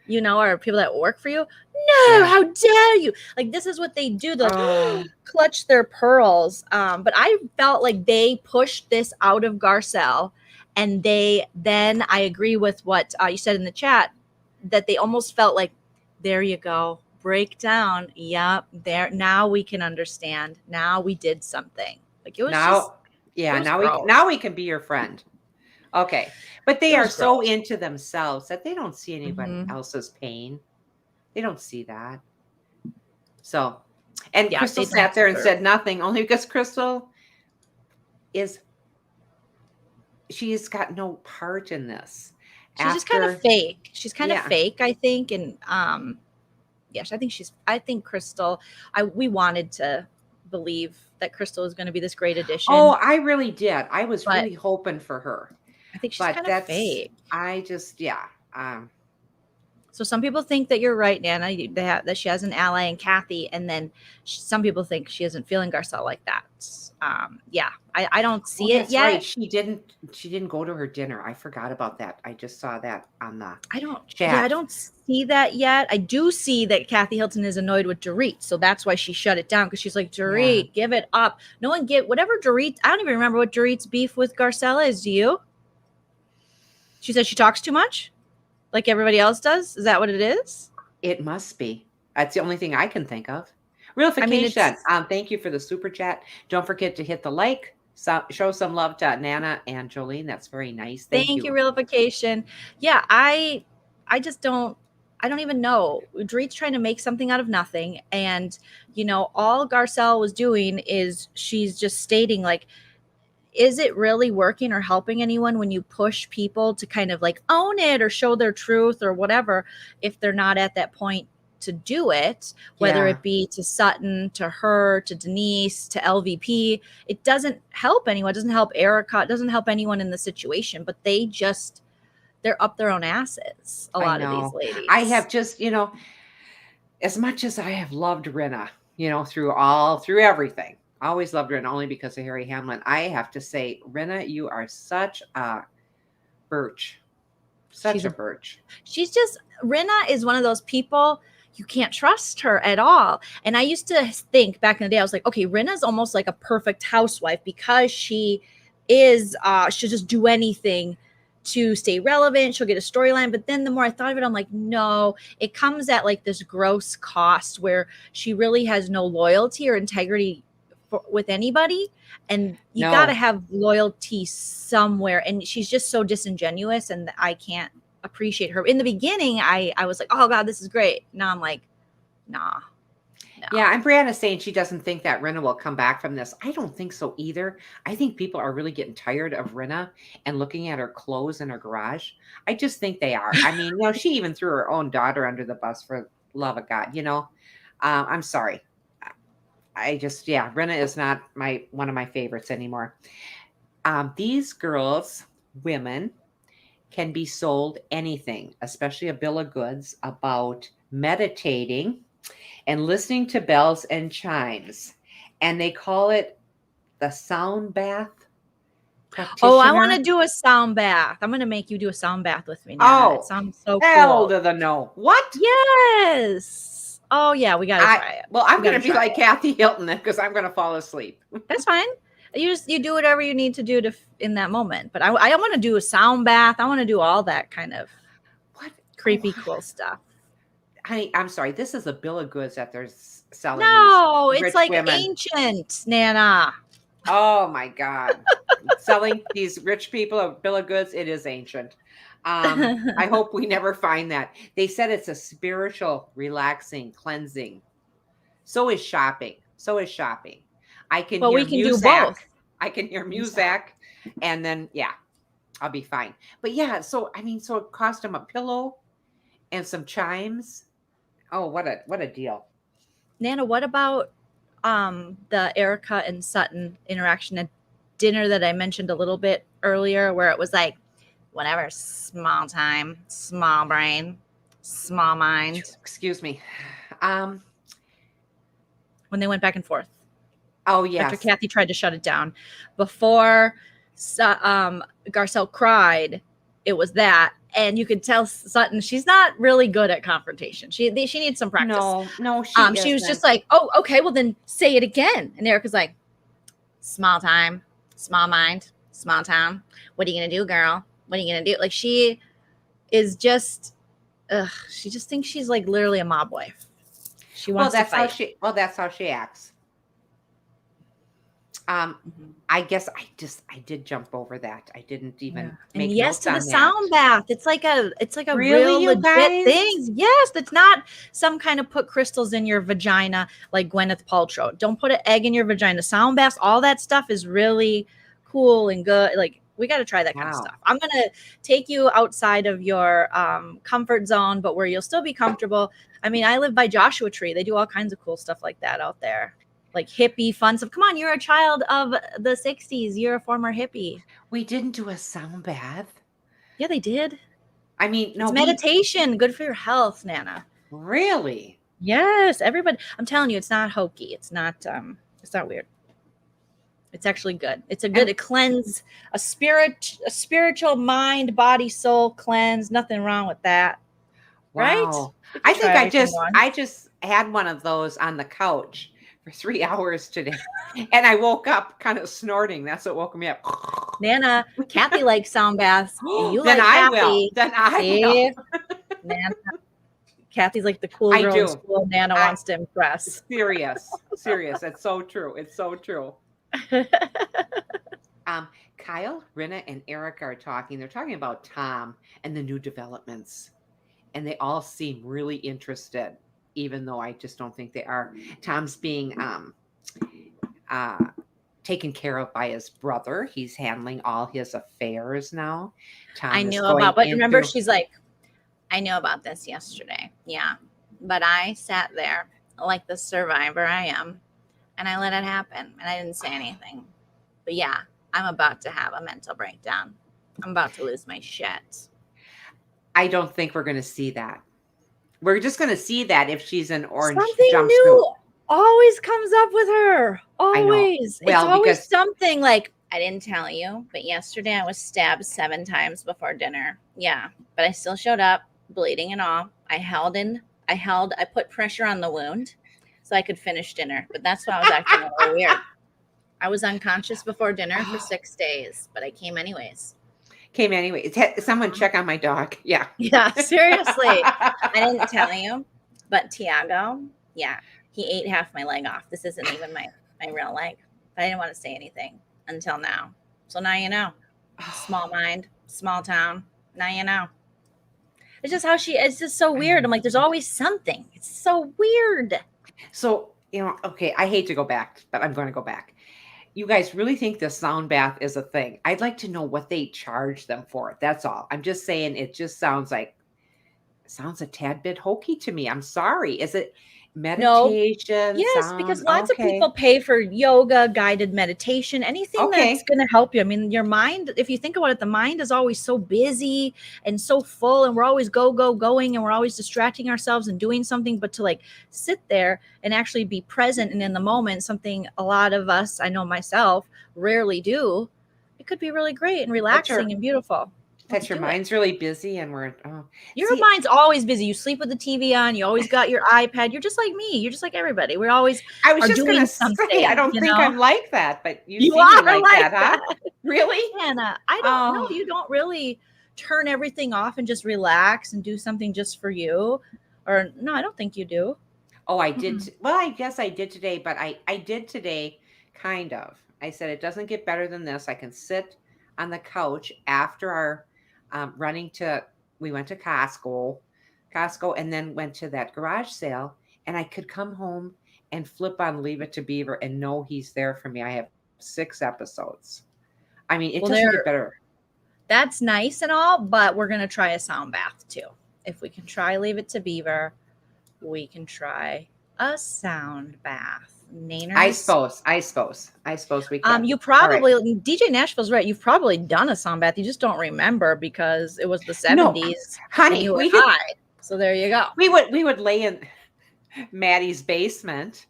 people that work for you? No, how dare you? Like, this is what they do. They'll clutch their pearls. But I felt like they pushed this out of Garcelle, and then I agree with what you said in the chat, that they almost felt like, there you go, break down. Yep, there. Now we can understand. Now we did something. Like it was just. Yeah, it was now gross. we can be your friend. Okay. But they It are was so gross. into themselves that they don't see anyone Mhm. else's pain. They don't see that. So, and Yeah, Crystal they don't sat there and deserve. said nothing, only because Crystal she's got no part in this. She's just kind of fake. She's kind of Yeah. fake, I think, and yes, I think Crystal. We wanted to believe that Crystal is going to be this great addition, Oh, I really did. I was but really hoping for her. I think she's But kind of fake. I just, yeah. So some people think that you're right, Nana, that she has an ally in Kathy, and then some people think she isn't feeling Garcelle like that. Yeah, I don't see it That's yet. right. She didn't go to her dinner. I forgot about that. I just saw that on the chat. Yeah, I don't see that yet. I do see that Kathy Hilton is annoyed with Dorit, so that's why she shut it down, because she's like, Dorit, give it up. No one whatever Dorit. I don't even remember what Dorit's beef with Garcelle is. Do you? She says she talks too much, like everybody else does. Is that what it is? It must be. That's the only thing I can think of. Realification. Thank you for the super chat. Don't forget to hit the like. Show some love to Nana and Joleen. That's very nice. Thank you. Realification. Yeah, I just don't. I don't even know. Dorit's trying to make something out of nothing, and all Garcelle was doing is she's just stating like, is it really working or helping anyone when you push people to kind of like own it or show their truth or whatever if they're not at that point to do it, whether it be to Sutton, to her, to Denise, to LVP. It doesn't help anyone. It doesn't help Erica. It doesn't help anyone in the situation, but they're up their own asses. A lot of these ladies. I have just, as much as I have loved Rinna, through everything, I always loved Rinna only because of Harry Hamlin. I have to say, Rinna, you are such a birch. She's a birch. Rinna is one of those people, you can't trust her at all. And I used to think back in the day, I was like, okay, Rinna's almost like a perfect housewife because she is, she'll just do anything to stay relevant. She'll get a storyline. But then the more I thought of it, I'm like, no, it comes at like this gross cost where she really has no loyalty or integrity with anybody. And you got to have loyalty somewhere. And she's just so disingenuous, and I can't appreciate her. In the beginning, I was like, oh God, this is great. Now I'm like, nah. No. Yeah, and Brianna's saying she doesn't think that Rinna will come back from this. I don't think so either. I think people are really getting tired of Rinna and looking at her clothes in her garage. I just think they are. I mean, she even threw her own daughter under the bus, for love of God. I'm sorry. Rinna is not one of my favorites anymore. These girls, women, can be sold anything, especially a bill of goods about meditating and listening to bells and chimes. And they call it the sound bath practitioner. Oh, I want to do a sound bath. I'm going to make you do a sound bath with me now. It sounds so hell cool. to the no. What? Yes. Oh, yeah, we got to try it. Well, I'm going to be like Kathy Hilton because I'm going to fall asleep. That's fine. You do whatever you need to do in that moment. But I want to do a sound bath. I want to do all that kind of creepy, cool stuff. Honey, I'm sorry. This is a bill of goods that they're selling. No, it's like ancient, Nana. Oh my God. Selling these rich people a bill of goods. It is ancient. I hope we never find that. They said it's a spiritual, relaxing, cleansing. So is shopping. I can hear music. Do both. I can hear music, and then I'll be fine. But so it cost them a pillow and some chimes. Oh, what a deal. Nana, what about the Erica and Sutton interaction at dinner that I mentioned a little bit earlier, where it was like, whatever, small time, small brain, small mind. Excuse me. When they went back and forth. Oh, yeah. After Kathy tried to shut it down. Before Garcelle cried, it was that. And you could tell Sutton, she's not really good at confrontation. She needs some practice. No, she was just like, oh, okay, well then say it again. And Erica's like, small time, small mind, small town. What are you going to do, girl? What are you going to do? Like, she is just, she just thinks she's like literally a mob wife. She wants to fight. That's how she acts. I guess I did jump over that. I didn't even make and yes notes to the on sound bath. It's like a Really, real you legit guys? thing. Yes, it's not some kind of put crystals in your vagina like Gwyneth Paltrow. Don't put an egg in your vagina. Sound baths, all that stuff is really cool and good. Like we got to try that kind of Wow. stuff. I'm gonna take you outside of your comfort zone, but where you'll still be comfortable. I mean, I live by Joshua Tree. They do all kinds of cool stuff like that out there. Like hippie fun stuff. Come on, you're a child of the 60s. You're a former hippie. We didn't do a sound bath. Yeah, they did. I mean, no, It's meditation. Good for your health, Nana. Really? Yes, everybody. I'm telling you, it's not hokey. It's not weird. It's actually good. It's a good, it cleanse a spiritual mind, body, soul cleanse. Nothing wrong with that. Wow. Right? I think I just had one of those on the couch for 3 hours today. And I woke up kind of snorting. That's what woke me up. Nana, Kathy likes sound baths. And you Then like I Kathy. will. Then I will. Nana. Kathy's like the cool I girl do. in school. Nana wants to impress. Serious. It's so true. It's so true. Kyle, Rinna, and Eric are talking. They're talking about Tom and the new developments. And they all seem really interested, even though I just don't think they are. Tom's being taken care of by his brother. He's handling all his affairs now. Tom I knew about, but remember, she's like, I knew about this yesterday. Yeah. But I sat there like the survivor I am, and I let it happen, and I didn't say anything. But yeah, I'm about to have a mental breakdown. I'm about to lose my shit. I don't think we're going to see that. We're just going to see that if she's an orange Something jumpsuit. new always comes up with her. Always. Well, it's always because something like, I didn't tell you, but yesterday I was stabbed 7 times before dinner. Yeah, but I still showed up, bleeding and all. I put pressure on the wound so I could finish dinner. But that's why I was acting a little weird. I was unconscious before dinner for 6 days, but I came anyways. Someone check on my dog. Yeah. Yeah, seriously. I didn't tell you, but Tiago, yeah, he ate half my leg off. This isn't even my real leg. But I didn't want to say anything until now. So now you know. Small mind, small town. Now you know. It's just it's just so weird. I'm like, there's always something. It's so weird. So, okay, I hate to go back, but I'm going to go back. You guys really think the sound bath is a thing? I'd like to know what they charge them for it. That's all. I'm just saying it just sounds a tad bit hokey to me. I'm sorry. Is it meditation? No. Yes, because lots of people pay for yoga, guided meditation, anything that's going to help you. I mean, your mind, if you think about it, the mind is always so busy and so full, and we're always going, and we're always distracting ourselves and doing something. But to like sit there and actually be present and in the moment, something a lot of us, I know myself, rarely do, it could be really great and relaxing and beautiful. That your mind's really busy and your mind's always busy. You sleep with the TV on. You always got your iPad. You're just like me. You're just like everybody. We're always doing something. I don't think I'm like that, but you are seem like that, huh? Really? Anna, I don't know. You don't really turn everything off and just relax and do something just for you. Or no, I don't think you do. Oh, I did. Well, I guess I did today, but I did today kind of. I said, it doesn't get better than this. I can sit on the couch after our we went to Costco, and then went to that garage sale, and I could come home and flip on Leave It to Beaver and know he's there for me. I have 6 episodes. I mean, it doesn't get better. That's nice and all, but we're going to try a sound bath too. If we can try Leave It to Beaver, we can try a sound bath. Naners. I suppose we can. You probably DJ Nashville's right. You've probably done a sound bath. You just don't remember because it was the 70s. No, honey, you were high. So there you go. We would lay in Maddie's basement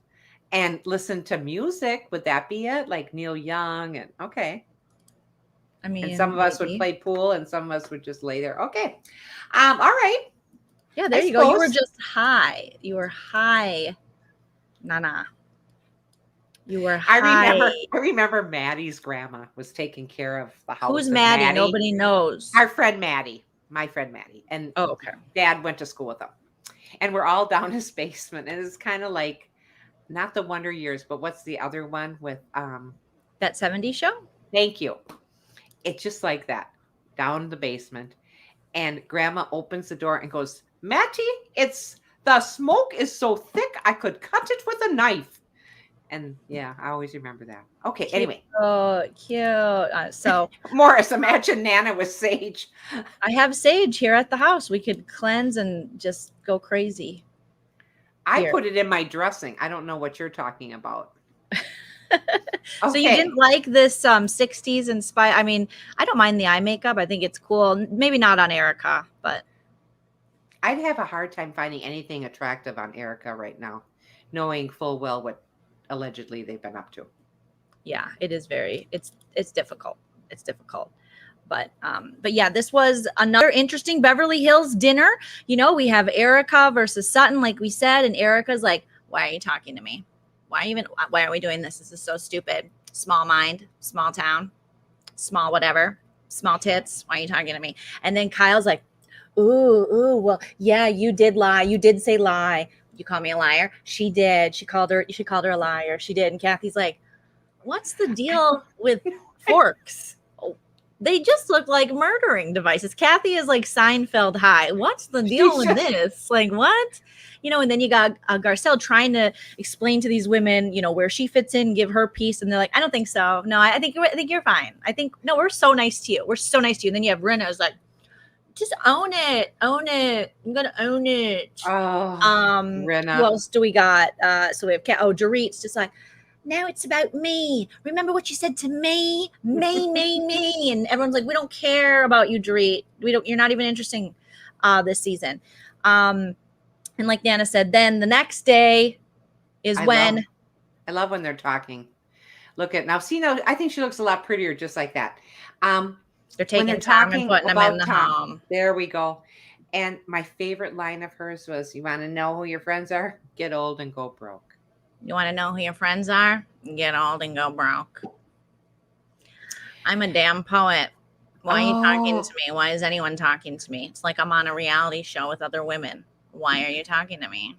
and listen to music. Would that be it? Like Neil Young and I mean, and some of us would play pool and some of us would just lay there. Okay. All right. Yeah, there you go. You were just high. You were high. Nana. You were high. I remember Maddie's grandma was taking care of the house. Who's Maddie? Nobody knows. Our friend Maddie. My friend Maddie. And okay. Dad went to school with them. And we're all down his basement. And it's kind of like not the Wonder Years, but what's the other one with That 70s show? thank you. It's just like that. Down the basement. And grandma opens the door and goes, Matty, it's the smoke is so thick I could cut it with a knife. And yeah, I always remember that. Okay, anyway. Oh, cute. So Morris, imagine Nana with sage. I have sage here at the house. We could cleanse and just go crazy. I Here. put it in my dressing. I don't know what you're talking about. So you didn't like this 60s inspired? I mean, I don't mind the eye makeup. I think it's cool. Maybe not on Erica, but I'd have a hard time finding anything attractive on Erica right now, knowing full well what allegedly they've been up to. yeah, it is it's difficult. It's difficult. But yeah, this was another interesting Beverly Hills dinner. You know, we have Erica versus Sutton, like we said, and Erica's like, why are you talking to me? Why are we doing this? This is so stupid. Small mind, small town, small whatever, small tits. Why are you talking to me? And then Kyle's like, ooh, well, yeah, you did lie. You did say lie. You call me a liar? She did. She called her a liar. She did. And Kathy's like, what's the deal with forks? Oh, they just look like murdering devices. Kathy is like Seinfeld high. What's the deal with this? Like, what? You know, and then you got Garcelle trying to explain to these women, you know, where she fits in, give her piece. And they're like, I don't think so. No, I think you're fine. No, we're so nice to you. We're so nice to you. And then you have Rinna who's like, just own it. I'm gonna own it. Oh, Rinna. Who else do we got? So we have Dorit's just like, now it's about me. Remember what you said to me? Me. And everyone's like, we don't care about you, Dorit. You're not even interesting this season. And like Nana said, then the next day is I love when they're talking. Look at now. See, now I think she looks a lot prettier just like that. They're taking time and putting them in the home. There we go. And my favorite line of hers was, you want to know who your friends are? Get old and go broke. You want to know who your friends are? Get old and go broke. I'm a damn poet. Why are you talking to me? Why is anyone talking to me? It's like I'm on a reality show with other women. Why are you talking to me?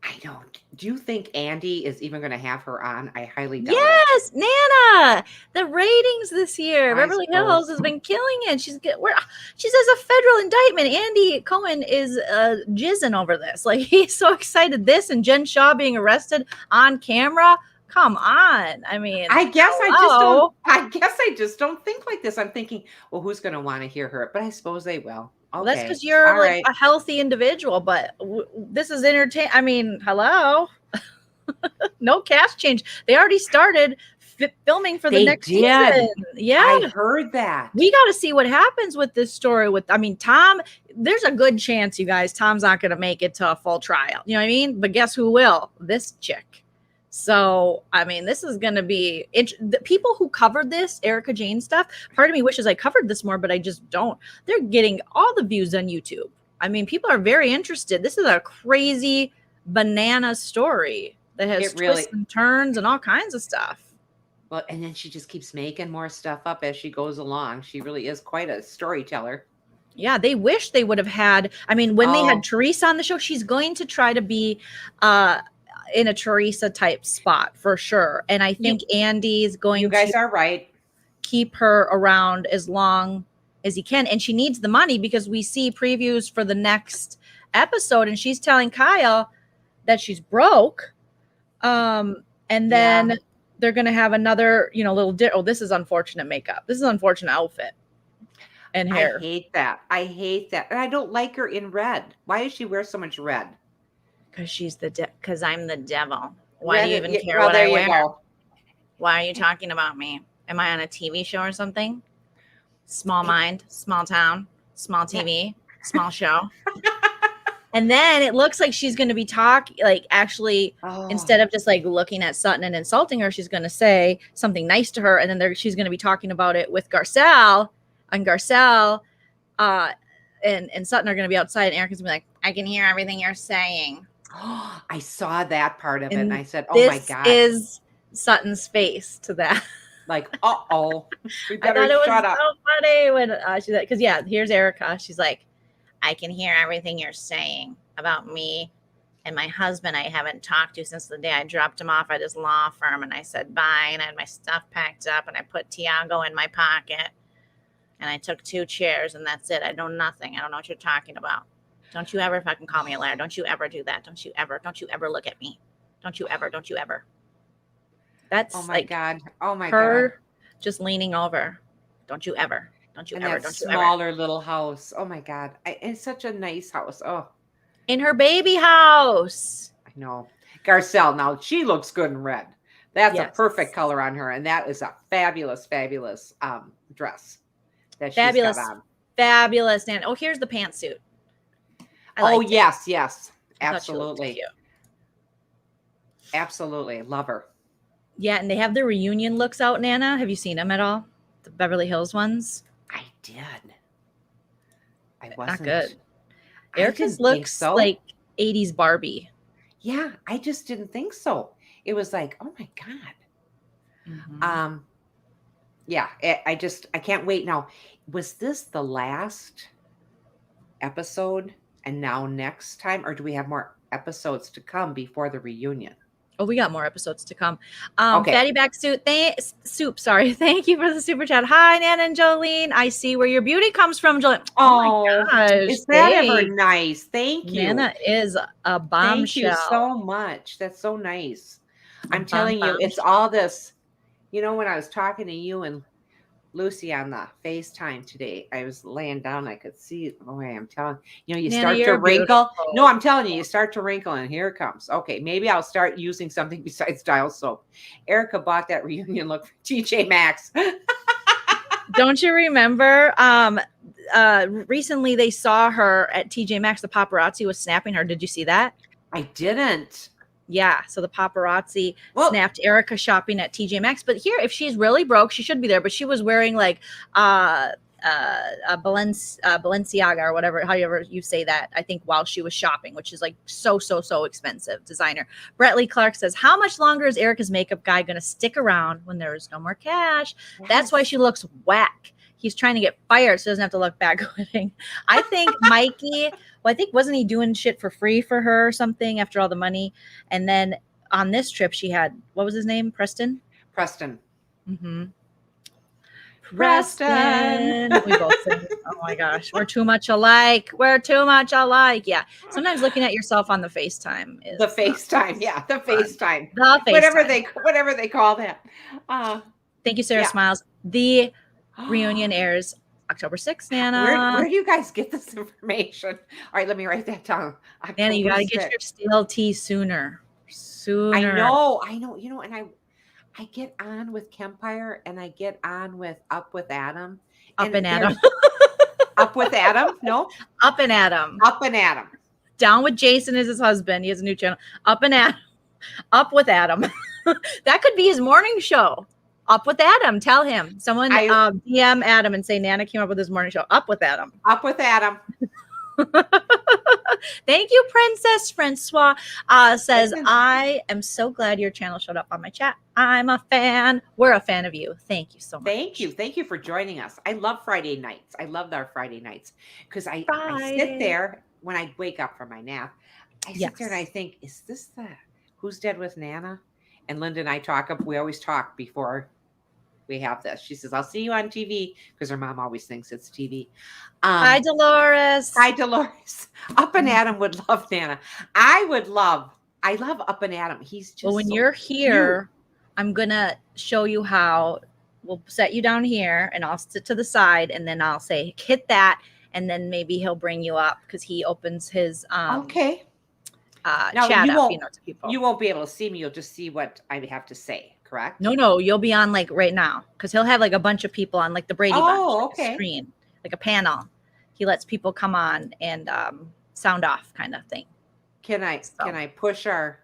I don't. Do you think Andy is even going to have her on? I highly doubt it. Nana, the ratings this year, Beverly Hills has been killing it. She says a federal indictment. Andy Cohen is jizzing over this. Like, he's so excited. This and Jen Shah being arrested on camera. Come on. I mean, I guess I just don't think like this. I'm thinking, well, who's going to want to hear her? But I suppose they will. Okay. Well, that's because you're a healthy individual, but this is entertaining. I mean, hello. No cast change. They already started filming for the next season. Yeah. I heard that. We got to see what happens with this story. Tom, there's a good chance, you guys, Tom's not going to make it to a full trial. You know what I mean? But guess who will? This chick. So, I mean, this is going to be the people who covered this Erica Jane stuff. Part of me wishes I covered this more, but I just don't. They're getting all the views on YouTube. I mean, people are very interested. This is a crazy banana story that has twists and turns and all kinds of stuff. Well, and then she just keeps making more stuff up as she goes along. She really is quite a storyteller. Yeah, they wish they would have had. I mean, when they had Teresa on the show, she's going to try to be in a Teresa type spot for sure. And I think Andy's going to are right. Keep her around as long as he can. And she needs the money because we see previews for the next episode and she's telling Kyle that she's broke. And then they're going to have another, little, this is unfortunate makeup. This is an unfortunate outfit and hair. I hate that. And I don't like her in red. Why does she wear so much red? Because I'm the devil. Why do you even care what I wear? Why are you talking about me? Am I on a TV show or something? Small mind, small town, small TV, small show. And then it looks like she's going to be instead of just like looking at Sutton and insulting her, she's going to say something nice to her. And then she's going to be talking about it with Garcelle. And Garcelle and Sutton are going to be outside. And Erica's going to be like, I can hear everything you're saying. I saw that part of it and I said, oh my God. This is Sutton's face to that. Like, we I thought it was shut up. so funny when she's like, because here's Erica. She's like, I can hear everything you're saying about me and my husband. I haven't talked to since the day I dropped him off at his law firm, and I said bye, and I had my stuff packed up, and I put Tiago in my pocket, and I took 2 chairs, and that's it. I know nothing. I don't know what you're talking about. Don't you ever fucking call me a liar. Don't you ever do that. Don't you ever look at me. Don't you ever. That's Oh my God. Oh my her God. just leaning over. Don't you ever. Smaller little house. Oh my God. It's such a nice house. Oh, In her baby house. I know. Garcelle. Now she looks good in red. That's a Yes. perfect color on her. And that is a fabulous, fabulous dress that Fabulous. she's got on. Fabulous. And oh, here's the pantsuit. Yes. I thought she looked Absolutely. cute. Absolutely. Love her. Yeah, and they have the reunion looks out, Nana. Have you seen them at all? The Beverly Hills ones? I did. I Not wasn't. good. I Erica's didn't think looks so. like 80s Barbie. Yeah, I just didn't think so. It was like, oh my God. Mhm. Yeah, I can't wait. Now, was this the last episode and now next time, or do we have more episodes to come before the reunion? Oh, we got more episodes to come. Okay. Fatty Back Soup. Sorry. Thank you for the super chat. Hi, Nana and Jolene. I see where your beauty comes from, Jolene. Oh my gosh. Is that ever thanks. nice? Thank you. Nana is a bombshell. Thank you so much. That's so nice. I'm A telling you, it's bombshell. all this. You know, when I was talking to you and Lucy on the FaceTime today, I was laying down. I could see. Boy, I'm telling you, you Nana, start to you're wrinkle. beautiful. No, I'm telling you, you start to wrinkle, and here it comes. Okay, maybe I'll start using something besides dial soap. Erica bought that reunion look for TJ Maxx. Don't you remember? Recently they saw her at TJ Maxx. The paparazzi was snapping her. Did you see that? I didn't. Yeah, so the paparazzi snapped Erica shopping at TJ Maxx. But here, if she's really broke, she should be there. But she was wearing like a Balenciaga or whatever, however you say that, I think, while she was shopping, which is like so expensive. Designer. Brettley Clark says, how much longer is Erica's makeup guy going to stick around when there is no more cash? Yes. That's why she looks whack. He's trying to get fired so he doesn't have to look bad quitting. I think Mikey, wasn't he doing shit for free for her or something after all the money? And then on this trip, she had, what was his name? Preston? Mm-hmm. Preston. We both said, oh my gosh, we're too much alike. Yeah. Sometimes looking at yourself on the FaceTime is the FaceTime. Yeah, the FaceTime. The FaceTime. Whatever they call that. Thank you, Sarah Smiles. The reunion airs October 6th, Nana. Where do you guys get this information? All right, let me write that down. Nana, you got to get your steel tea sooner. I know. You know, and I get on with Kempire and I get on with Up with Adam. Up and Adam. Up with Adam? No? Up and Adam. Up and Adam. Down with Jason is his husband. He has a new channel. Up and Adam. Up with Adam. That could be his morning show. Up with Adam. Tell him. Someone DM Adam and say Nana came up with his morning show. Up with Adam. Up with Adam. Thank you, Princess Francois. Says, I am so glad your channel showed up on my chat. I'm a fan. We're a fan of you. Thank you so much. Thank you. Thank you for joining us. I love Friday nights. I love our Friday nights because I sit there when I wake up from my nap. I sit there and I think, is this the Who's Dead with Nana? And Linda and I talk. We always talk before we have this. She says, I'll see you on TV because her mom always thinks it's TV. Hi, Dolores. Hi, Dolores. Up and Adam would love Nana. I love Up and Adam. He's just when you're here, I'm going to show you how. We'll set you down here and I'll sit to the side and then I'll say, hit that. And then maybe he'll bring you up because he opens his now, chat up, to people. You won't be able to see me. You'll just see what I have to say, correct? No, you'll be on like right now because he'll have like a bunch of people on like the Brady Bunch screen, like a panel. He lets people come on and sound off kind of thing. Can I push Mary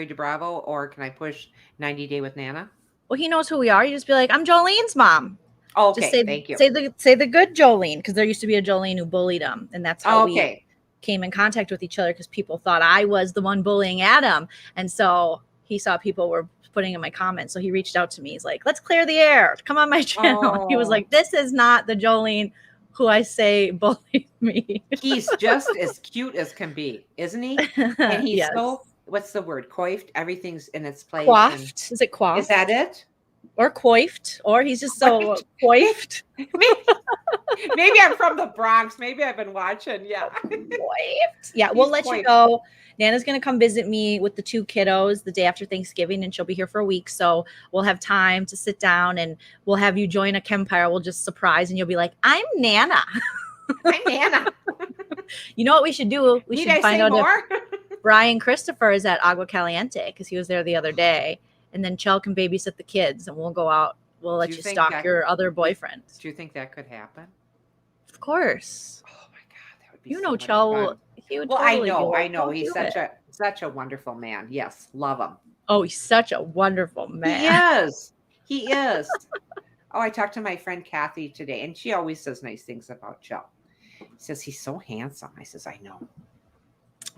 DeBravo or can I push 90 Day with Nana? Well, he knows who we are. You just be like, I'm Jolene's mom. Oh, okay, thank you. Say the good Jolene because there used to be a Jolene who bullied him, and that's how we came in contact with each other because people thought I was the one bullying Adam. And so he saw people were putting in my comments. So he reached out to me. He's like, let's clear the air. Come on my channel. He was like, this is not the Jolene who I say bullied me. He's just as cute as can be, isn't he? And he's Yes. so, what's the word? Coiffed. Everything's in its place. Coiffed. Is it coiffed? Is that it? Or coiffed? Or he's just so coiffed. Maybe I'm from the Bronx. Maybe I've been watching. Yeah. Coiffed. Yeah, we'll let you know. Nana's going to come visit me with the 2 kiddos the day after Thanksgiving, and she'll be here for a week. So we'll have time to sit down, and we'll have you join a campfire. We'll just surprise, and you'll be like, I'm Nana. I'm Nana. You know what we should do? We should find out more? if Brian Christopher is at Agua Caliente, because he was there the other day. And then Chell can babysit the kids, and we'll go out. We'll let you stalk your other boyfriend. Do you think that could happen? Of course. Oh my God, that would be. You know, Chell. Well, I know. He's such a wonderful man. Yes, love him. Oh, he's such a wonderful man. He is. Oh, I talked to my friend Kathy today, and she always says nice things about Joe. She says he's so handsome. I says, I know.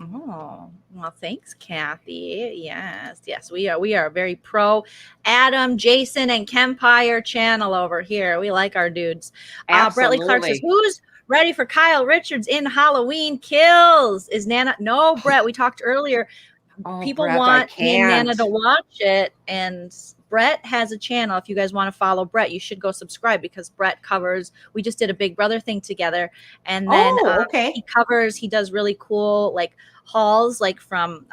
Oh, well, thanks, Kathy. Yes, we are very pro Adam, Jason, and Kempire channel over here. We like our dudes. Bradley Clark says, who's ready for Kyle Richards in Halloween Kills? Is Nana? No, Brett, we talked earlier. People Brett, want me and Nana to watch it, and Brett has a channel. If you guys want to follow Brett, you should go subscribe, because Brett covers, we just did a Big Brother thing together, and then he does really cool like hauls, like from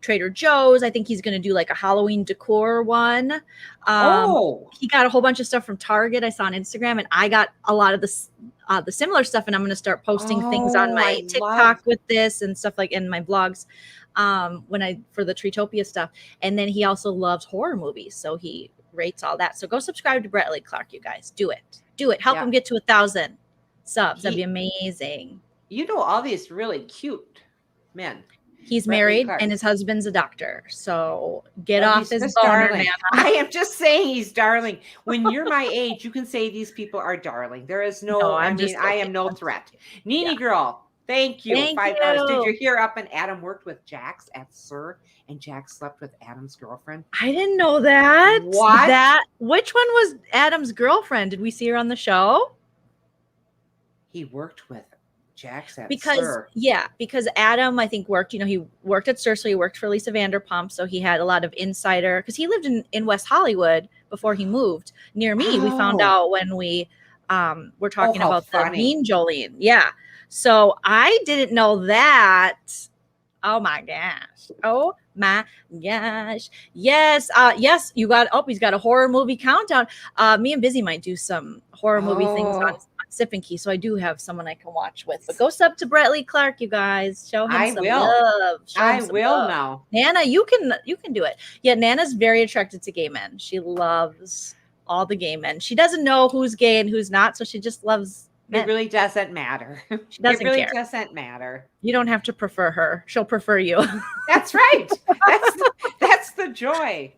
Trader Joe's. I think he's going to do like a Halloween decor one. He got a whole bunch of stuff from Target. I saw on Instagram, and I got a lot of the similar stuff, and I'm going to start posting things on my TikTok with this and stuff, like in my vlogs for the Treetopia stuff. And then he also loves horror movies, so he rates all that. So go subscribe to Bradley Clark, you guys. Do it. Help him get to 1,000 subs. That'd be amazing. You know, all these really cute men. He's married, and his husband's a doctor. So get off his boner, Nana. I am just saying he's darling. When you're my age, you can say these people are darling. There is I am no threat. Nene girl, thank you. $5. Did you hear up and Adam worked with Jax at Sir, and Jax slept with Adam's girlfriend? I didn't know that. What? Which one was Adam's girlfriend? Did we see her on the show? He worked with Jax at Sir. Because Adam, I think, worked, he worked at Sir, so he worked for Lisa Vanderpump, so he had a lot of insider, because he lived in West Hollywood before he moved near me. We found out when we were talking about the Mean Joleen. Yeah. So I didn't know that. Oh my gosh. Yes. You got, he's got a horror movie countdown. Me and Busy might do some horror movie things on Sip and Key, so I do have someone I can watch with. But go sub to Bradley Clark, you guys. Show him some love. I will now. Nana, you can do it. Yeah, Nana's very attracted to gay men. She loves all the gay men. She doesn't know who's gay and who's not, so she just loves men. It really doesn't matter. She doesn't care. It really doesn't matter. You don't have to prefer her. She'll prefer you. That's right. That's the joy.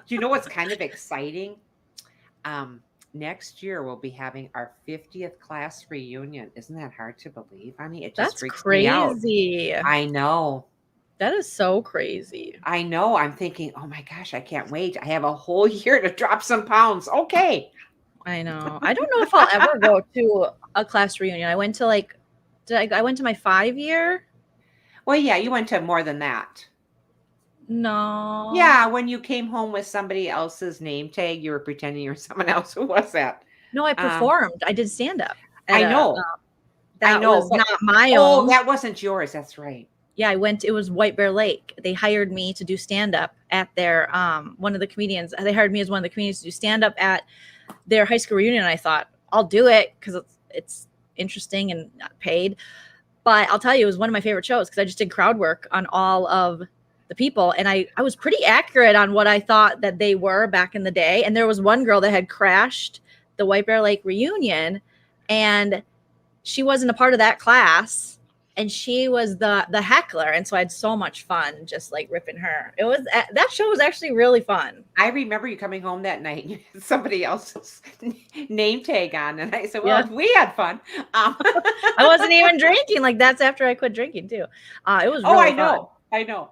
You know what's kind of exciting? Next year we'll be having our 50th class reunion. Isn't that hard to believe, honey? It just freaks me out. That's crazy. I know. That is so crazy. I know. I'm thinking, oh my gosh, I can't wait. I have a whole year to drop some pounds. Okay. I know. I don't know if I'll ever go to a class reunion. I went to I went to my 5-year. Well, yeah, you went to more than that. No. Yeah, when you came home with somebody else's name tag, you were pretending you were someone else. Who was that? No, I performed. I did stand up. I know. That was not my own. Oh, that wasn't yours. That's right. Yeah, it was White Bear Lake. They hired me to do stand up at their one of the comedians. They hired me as one of the comedians to do stand up at their high school reunion. And I thought, I'll do it because it's interesting and not paid. But I'll tell you, it was one of my favorite shows because I just did crowd work on all of the people. And I was pretty accurate on what I thought that they were back in the day. And there was one girl that had crashed the White Bear Lake reunion, and she wasn't a part of that class. And she was the heckler. And so I had so much fun just like ripping her. That show was actually really fun. I remember you coming home that night and you had somebody else's name tag on. And I said, well, we had fun. I wasn't even drinking. Like, that's after I quit drinking too. It was really fun. I know.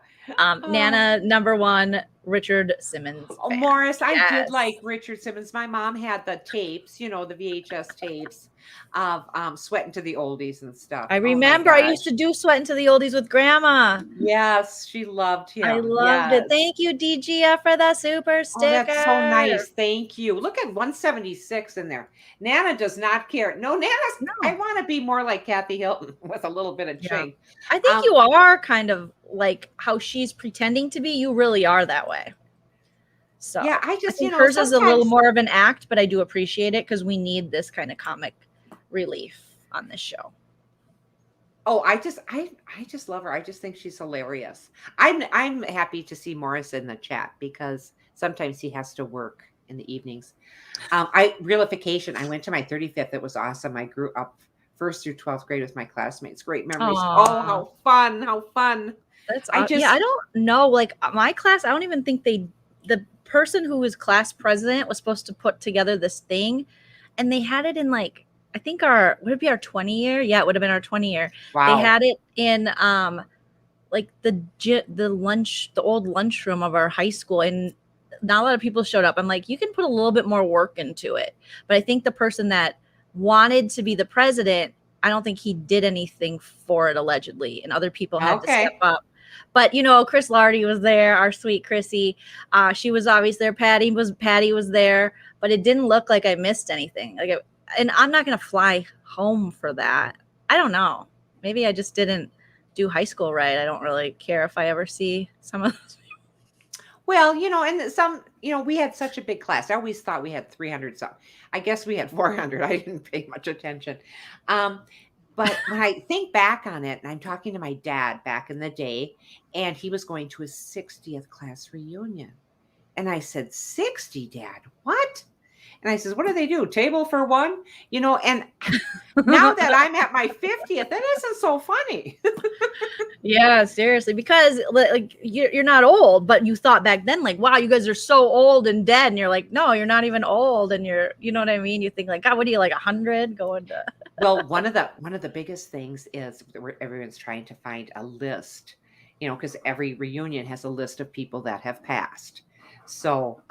Nana, number one, Richard Simmons Oh, fan. Morris, I did Yes. like Richard Simmons. My mom had the tapes, the VHS tapes of Sweating to the Oldies and stuff. I Oh my remember I used gosh. to do Sweat into the Oldies with Grandma. Yes, she loved I him. loved it. Yes. Thank you, DGF, for the super Oh, that's so sticker. nice. Thank you. Look at 176 in there. Nana does not care. No, I No. want to be more like Kathy Hilton with a little bit of Yeah. ching. I think you are kind of like how she's pretending to be. You really are that way. So yeah, I just, think hers is a little sometimes more of an act, but I do appreciate it because we need this kind of comic relief on this show. Oh, I just love her. I just think she's hilarious. I'm happy to see Morris in the chat because sometimes he has to work in the evenings. Realification. I went to my 35th. It was awesome. I grew up 1st through 12th grade with my classmates. Great memories. Aww. Oh, how fun! How fun! That's I don't know. Like my class, I don't even think the person who was class president was supposed to put together this thing, and they had it in like. I think would it be our 20 year? Yeah, it would have been our 20 year. Wow. They had it in like the old lunchroom of our high school, and not a lot of people showed up. I'm like, you can put a little bit more work into it. But I think the person that wanted to be the president, I don't think he did anything for it allegedly, and other people had to step up. But Chris Lardy was there, our sweet Chrissy. She was obviously there. Patty was there, but it didn't look like I missed anything. And I'm not going to fly home for that. I don't know. Maybe I just didn't do high school right. I don't really care if I ever see some of those people. Well, and some, we had such a big class. I always thought we had 300 something. I guess we had 400. I didn't pay much attention. But when I think back on it, and I'm talking to my dad back in the day, and he was going to his 60th class reunion. And I said, 60, Dad? What? And I says, what do they do? Table for one? And now that I'm at my 50th, that isn't so funny. Yeah, seriously, because like you're not old, but you thought back then, like, wow, you guys are so old and dead. And you're like, no, you're not even old. And you know what I mean? You think like, God, what are you, like 100 going to? Well, one of the biggest things is everyone's trying to find a list, because every reunion has a list of people that have passed. So,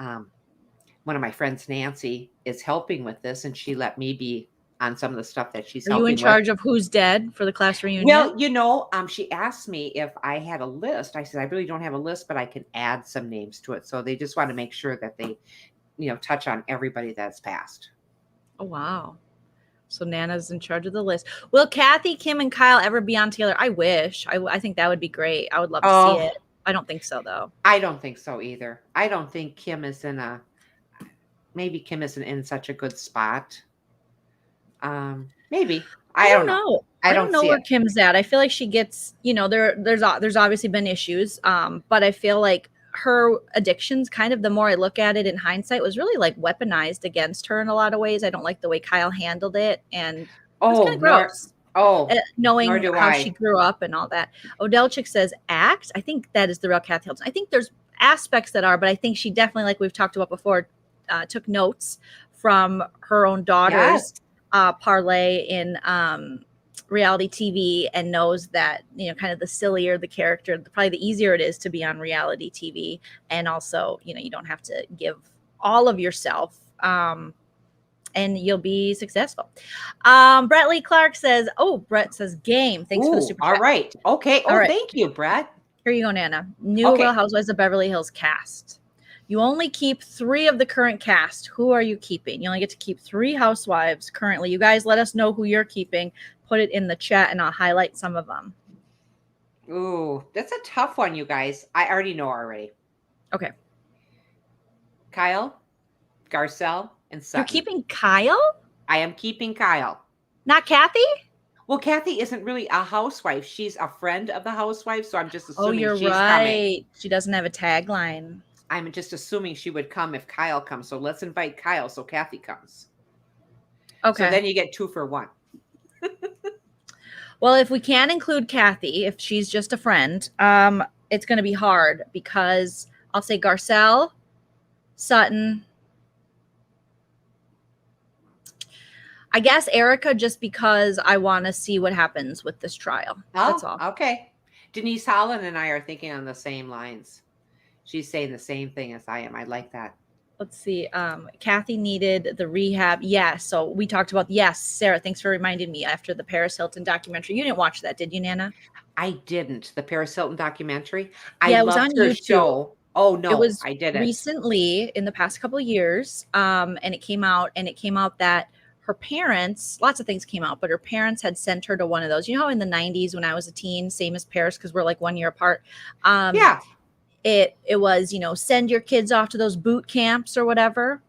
one of my friends, Nancy, is helping with this, and she let me be on some of the stuff that she's helping with. Are you in charge of who's dead for the class reunion? Well, she asked me if I had a list. I said, I really don't have a list, but I can add some names to it. So they just want to make sure that they, touch on everybody that's passed. Oh, wow. So Nana's in charge of the list. Will Kathy, Kim, and Kyle ever be on together? I wish. I think that would be great. I would love to see it. I don't think so, though. I don't think so either. I don't think maybe Kim isn't in such a good spot. Maybe. I don't know. I don't know where Kim's at. I feel like she gets, there's obviously been issues. But I feel like her addictions, kind of the more I look at it in hindsight, was really like weaponized against her in a lot of ways. I don't like the way Kyle handled it, and it's kind of gross. Knowing how she grew up and all that. Odell Chick says act. I think that is the real Kathy Hilton. I think there's aspects that are, but I think she definitely, like we've talked about before, took notes from her own daughter's parlay in reality TV, and knows that kind of the sillier the character, probably the easier it is to be on reality TV, and also you don't have to give all of yourself, and you'll be successful. Brett Lee Clark says, Brett says game. Thanks for the super chat. All right. Okay. All right. Thank you, Brett. Here you go, Nana. New Real Housewives of Beverly Hills cast. You only keep 3 of the current cast. Who are you keeping? You only get to keep 3 housewives currently. You guys let us know who you're keeping. Put it in the chat, and I'll highlight some of them. Ooh, that's a tough one, you guys. I already know already. Okay. Kyle, Garcelle, and Sutton. You're keeping Kyle? I am keeping Kyle. Not Kathy? Well, Kathy isn't really a housewife. She's a friend of the housewife, so I'm just assuming you're she's right. Coming. She doesn't have a tagline. I'm just assuming she would come if Kyle comes. So let's invite Kyle so Kathy comes. Okay. So then you get 2 for 1. Well, if we can't include Kathy, if she's just a friend, it's going to be hard, because I'll say Garcelle, Sutton. I guess Erica, just because I want to see what happens with this trial. That's all. Okay. Denise Holland and I are thinking on the same lines. She's saying the same thing as I am. I like that. Let's see. Kathy needed the rehab. Yes. So we talked about, yes, Sarah, thanks for reminding me after the Paris Hilton documentary. You didn't watch that, did you, Nana? I didn't. The Paris Hilton documentary. I Yeah, it was loved on her YouTube. show. Oh It no, was I didn't. recently in the past couple of years. And it came out that her parents, lots of things came out, but her parents had sent her to one of those. You know how in the 90s when I was a teen, same as Paris, because we're like 1 year apart. Yeah. It was, send your kids off to those boot camps or whatever.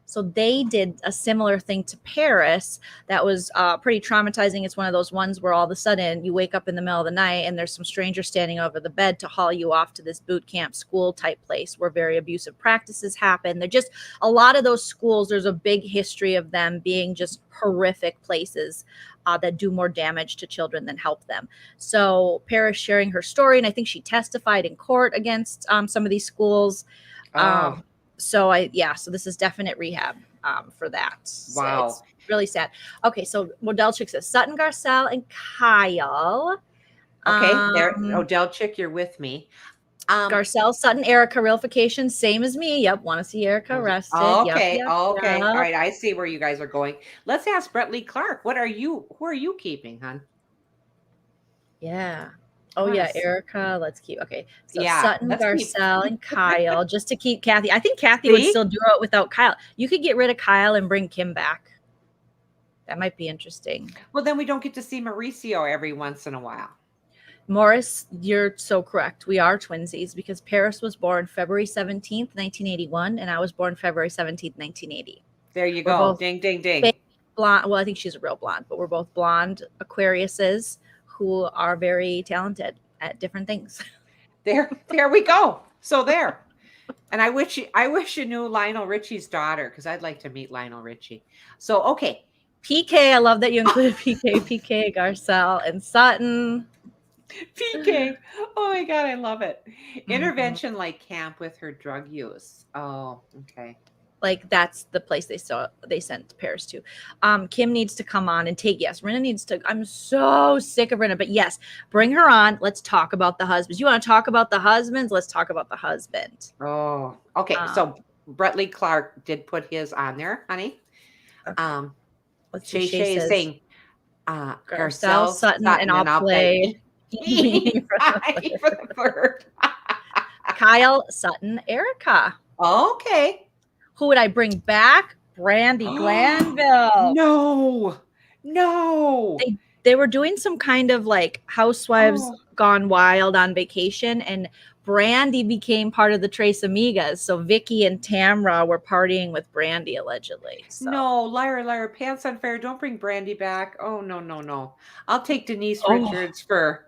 So they did a similar thing to Paris that was pretty traumatizing. It's one of those ones where all of a sudden you wake up in the middle of the night and there's some stranger standing over the bed to haul you off to this boot camp school type place where very abusive practices happen. They're just a lot of those schools. There's a big history of them being just horrific places that do more damage to children than help them. So Paris sharing her story, and I think she testified in court against some of these schools. Oh, So this is definite rehab for that. wow. It's really sad. Okay, so Model Chick says Sutton, Garcelle, and Kyle. Okay, there. Odell Chick, you're with me. Garcelle, Sutton, Erica, realification, same as me. Yep, want to see Erica arrested. Okay, Yep. All right, I see where you guys are going. Let's ask Brettley Clark. Who are you keeping, hon? Yeah. Oh yeah, Erica. Let's keep. Okay, so Yeah, Sutton, Garcelle, and Kyle, just to keep Kathy. I think Kathy would still do it without Kyle. You could get rid of Kyle and bring Kim back. That might be interesting. Well, then we don't get to see Mauricio every once in a while. Morris, you're so correct. We are twinsies because Paris was born February 17th, 1981, and I was born February 17th, 1980. There you go. Ding, ding, ding. Blonde. Well, I think she's a real blonde, but we're both blonde Aquariuses who are very talented at different things. There we go. So there. And I wish you knew Lionel Richie's daughter because I'd like to meet Lionel Richie. So, okay. PK, I love that you included PK, Garcelle, and Sutton. PK. Oh my God, I love it. Intervention like camp with her drug use. Oh, okay. Like that's the place they sent Paris to. Kim needs to come on and take. Yes, Rinna needs to. I'm so sick of Rinna, but yes, bring her on. Let's talk about the husbands. You want to talk about the husbands? Let's talk about the husband. Oh, okay. So Brettley Clark did put his on there, honey. Okay. Shay is saying Garcelle, Sutton, and I'll play for the third. Kyle, Sutton, Erica. Okay. Who would I bring back? Brandy Glanville. No. They were doing some kind of like Housewives gone wild on vacation, and Brandy became part of the Tres Amigas. So Vicky and Tamra were partying with Brandy allegedly. So. No, liar, pants on fire. Don't bring Brandy back. Oh no. I'll take Denise Richards for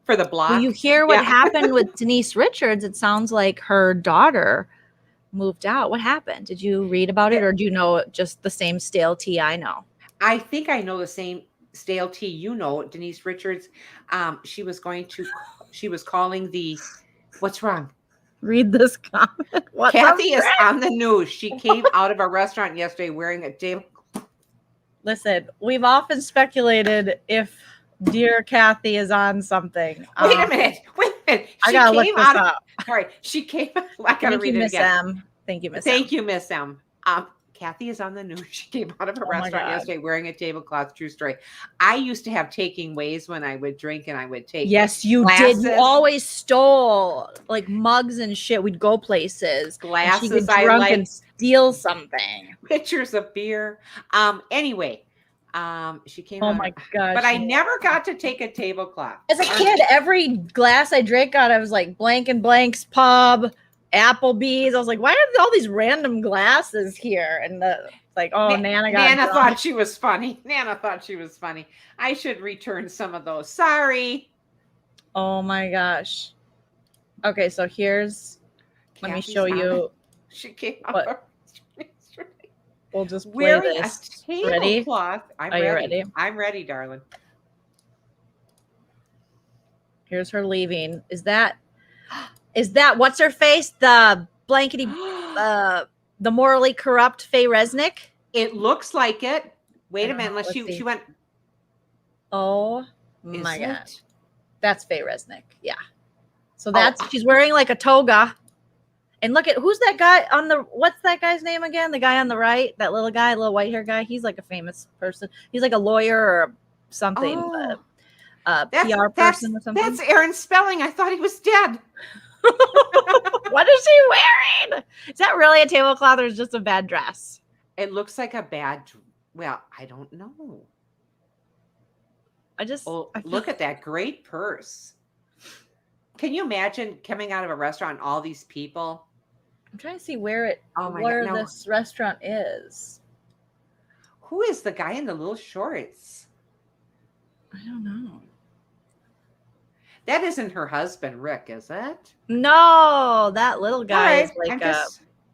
the block. Well, you hear what happened with Denise Richards? It sounds like her daughter moved out. What happened? Did you read about it, or do you know just the same stale tea I know? I think I know the same stale tea you know. Denise Richards, she was calling the, what's wrong? Read this comment. Kathy is on the news. She came out of a restaurant yesterday wearing a table. Listen, we've often speculated if dear Kathy is on something. Wait a minute. I gotta look this up. All right. She came. I gotta read it again. Thank you, Miss M. Thank you, Miss M. Kathy is on the news. She came out of a restaurant yesterday wearing a tablecloth. True story. I used to have taking ways when I would drink and I would take. Yes, you glasses. did. You always stole like mugs and shit. We'd go places. Glasses. She'd get drunk and steal something. Pictures of beer. Anyway. She came. Oh my gosh! But I never got to take a tablecloth. As a kid, every glass I drank out, I was like blank and blank's pub, Applebee's. I was like, why are all these random glasses here? And Nana thought she was funny. Nana thought she was funny. I should return some of those. Sorry. Oh my gosh. Okay, so here's. Let me show you. She came out. We'll just play this. Ready? I'm Are you ready? I'm ready, darling. Here's her leaving. Is that what's her face? The blankety, the morally corrupt Faye Resnick? It looks like it. Wait a minute. Unless she went. Oh my God. That's Faye Resnick. Yeah. So she's wearing like a toga. And look at who's that guy on the, what's that guy's name again? The guy on the right, that little guy, little white hair guy. He's like a famous person. He's like a lawyer or something, Oh, a that's PR that's person or something. that's Aaron Spelling. I thought he was dead. What is he wearing? Is that really a tablecloth or is it just a bad dress? It looks like a bad. Well, I don't know. Look at that great purse. Can you imagine coming out of a restaurant, all these people? I'm trying to see where God, this restaurant is. Who is the guy in the little shorts? I don't know. That isn't her husband, Rick, is it? No, that little guy is like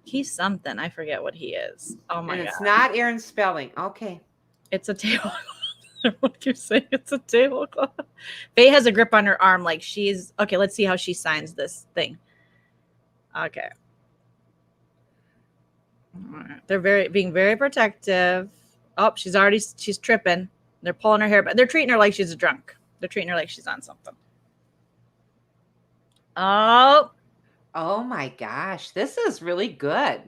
he's something. I forget what he is. Oh my God. It's not Aaron Spelling. Okay. It's a tablecloth. What keeps saying it's a tablecloth. Faye has a grip on her arm like she's okay. Let's see how she signs this thing. Okay. They're being very protective. Oh, she's tripping. They're pulling her hair, but they're treating her like she's a drunk. They're treating her like she's on something. Oh my gosh, this is really good.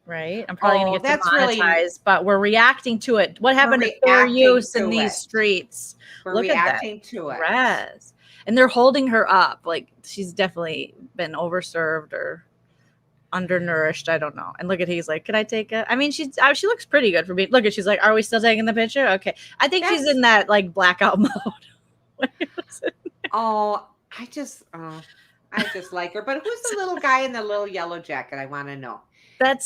Right, I'm probably gonna get demonetized, really, but we're reacting to it. What happened to fair use in these streets? We're reacting to it. Dress. And they're holding her up like she's definitely been overserved or undernourished. I don't know. And look at he's like, can I take it? I mean, she looks pretty good for being. Look at she's like, are we still taking the picture? Okay, I think she's in that like blackout mode. I just like her. But who's the little guy in the little yellow jacket? I want to know.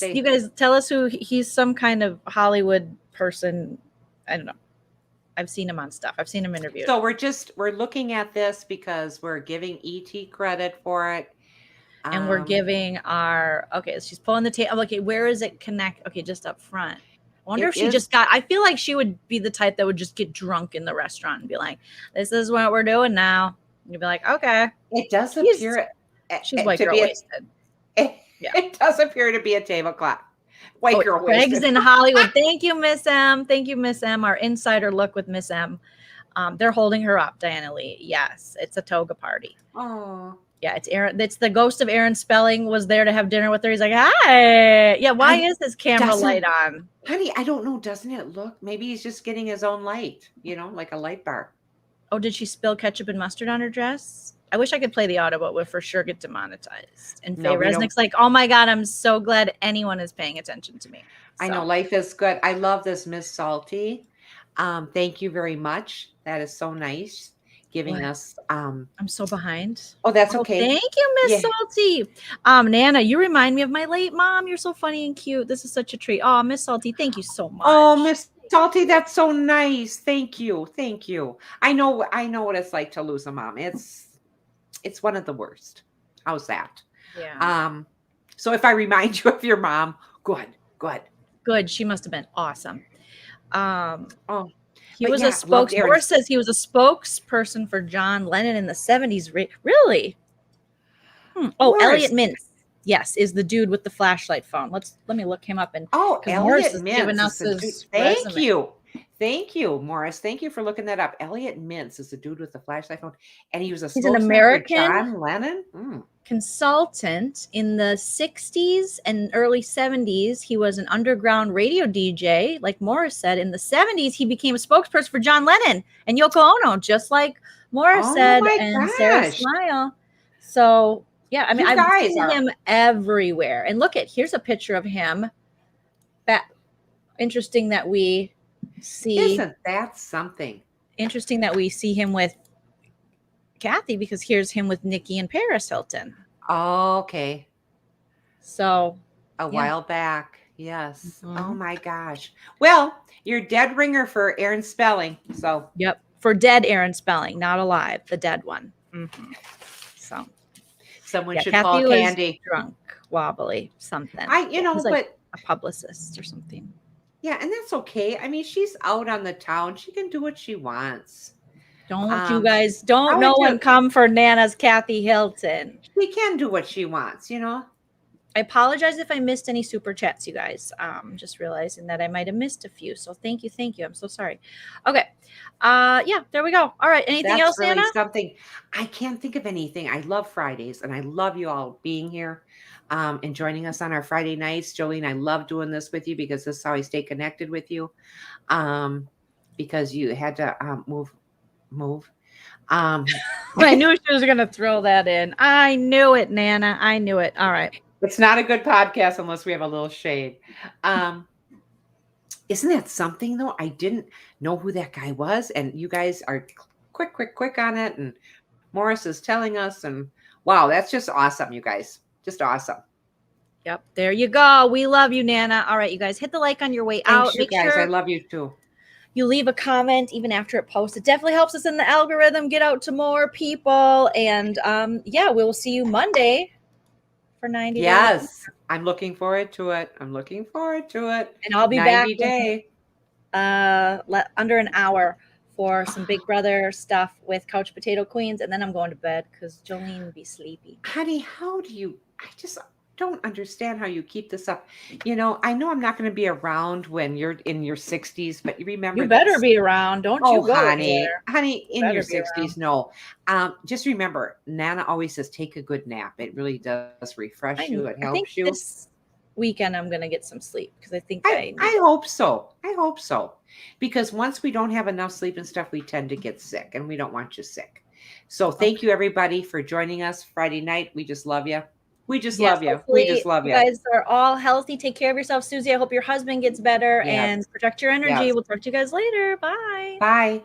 You guys tell us who he's. Some kind of Hollywood person. I don't know. I've seen him on stuff. I've seen him interviewed. So we're looking at this because we're giving ET credit for it. And we're giving okay, she's pulling the tape. Okay, where is it connect? Okay, just up front. I wonder if she I feel like she would be the type that would just get drunk in the restaurant and be like, this is what we're doing now. And you'd be like, okay. It does appear she's white girl wasted. Yeah. It does appear to be a tablecloth. White girl wasted. Greg's in Hollywood. Thank you, Miss M. Thank you, Miss M. Our insider look with Miss M. They're holding her up, Diana Lee. Yes, it's a toga party. Oh. Yeah, it's Aaron. It's the ghost of Aaron Spelling was there to have dinner with her. He's like, hi. Yeah, why is his camera light on? Honey, I don't know. Doesn't it look? Maybe he's just getting his own light, like a light bar. Oh, did she spill ketchup and mustard on her dress? I wish I could play the audio, but would for sure get demonetized. And Faye Resnick's like, oh my God, I'm so glad anyone is paying attention to me. So. I know life is good. I love this, Miss Salty. Thank you very much. That is so nice. Giving us I'm so behind. Oh, that's okay. Thank you, Miss Salty. Nana, you remind me of my late mom. You're so funny and cute. This is such a treat. Oh, Miss Salty, thank you so much. Oh, Miss Salty, that's so nice. Thank you. Thank you. I know what it's like to lose a mom. It's one of the worst. How's that? Yeah. So if I remind you of your mom, good. She must have been awesome. He But was a spokesperson. Says he was a spokesperson for John Lennon in the 70s. Really? Oh, Elliot Mintz. Yes, is the dude with the flashlight phone. Let me look him up. And Elliot Mintz. Thank you, Morris. Thank you for looking that up. Elliot Mintz is the dude with the flashlight phone, and he's an American for John Lennon consultant in the 60s and early 70s. He was an underground radio DJ, like Morris said. In the 70s, he became a spokesperson for John Lennon and Yoko Ono, just like Morris said, and Sarah Smile. So yeah, I mean, I've seen him everywhere. And here's a picture of him. Interesting that we see. Isn't that something? Interesting that we see him with Kathy, because here's him with Nikki and Paris Hilton. Oh, okay. So a while back. Yes. Mm-hmm. Oh my gosh. Well, you're dead ringer for Aaron Spelling. So yep. For dead Aaron Spelling, not alive, the dead one. Mm-hmm. So someone should Kathy call Candy. Drunk, wobbly, something. But a publicist or something. Yeah, and that's okay. I mean, she's out on the town. She can do what she wants. Don't you guys, no one come for Nana's Kathy Hilton. She can do what she wants, I apologize if I missed any super chats, you guys. Just realizing that I might have missed a few. So thank you. I'm so sorry. Okay. Yeah, there we go. All right. Anything else, really Nana? Something. I can't think of anything. I love Fridays, and I love you all being here. and joining us on our Friday nights. Joleen, I love doing this with you because this is how I stay connected with you. Because you had to move. I knew she was going to throw that in. I knew it, Nana. I knew it. All right. It's not a good podcast unless we have a little shade. Isn't that something though? I didn't know who that guy was, and you guys are quick on it, and Morris is telling us, and wow, that's just awesome, you guys. Just awesome. Yep, there you go. We love you, Nana. All right, you guys, hit the like on your way out. Thanks, you guys. I love you too. You leave a comment even after it posts. It definitely helps us in the algorithm get out to more people. And yeah, we will see you Monday for 90 days. Yes, I'm looking forward to it. I'm looking forward to it. And I'll be back day. Under an hour for some Big Brother stuff with Couch Potato Queens, and then I'm going to bed because Joleen will be sleepy. Honey, how do you? I just don't understand how you keep this up. You know, I know I'm not going to be around when you're in your 60s, but you remember. You better be around. Don't you go honey, there. Honey, in your 60s, no. Just remember, Nana always says, take a good nap. It really does refresh you. It helps you. This weekend I'm going to get some sleep because I think I hope so. I hope so. Because once we don't have enough sleep and stuff, we tend to get sick, and we don't want you sick. So thank you, everybody, for joining us Friday night. We just love you. We just love you. We just love you. You guys are all healthy. Take care of yourself, Susie. I hope your husband gets better and protect your energy. We'll talk to you guys later. Bye. Bye.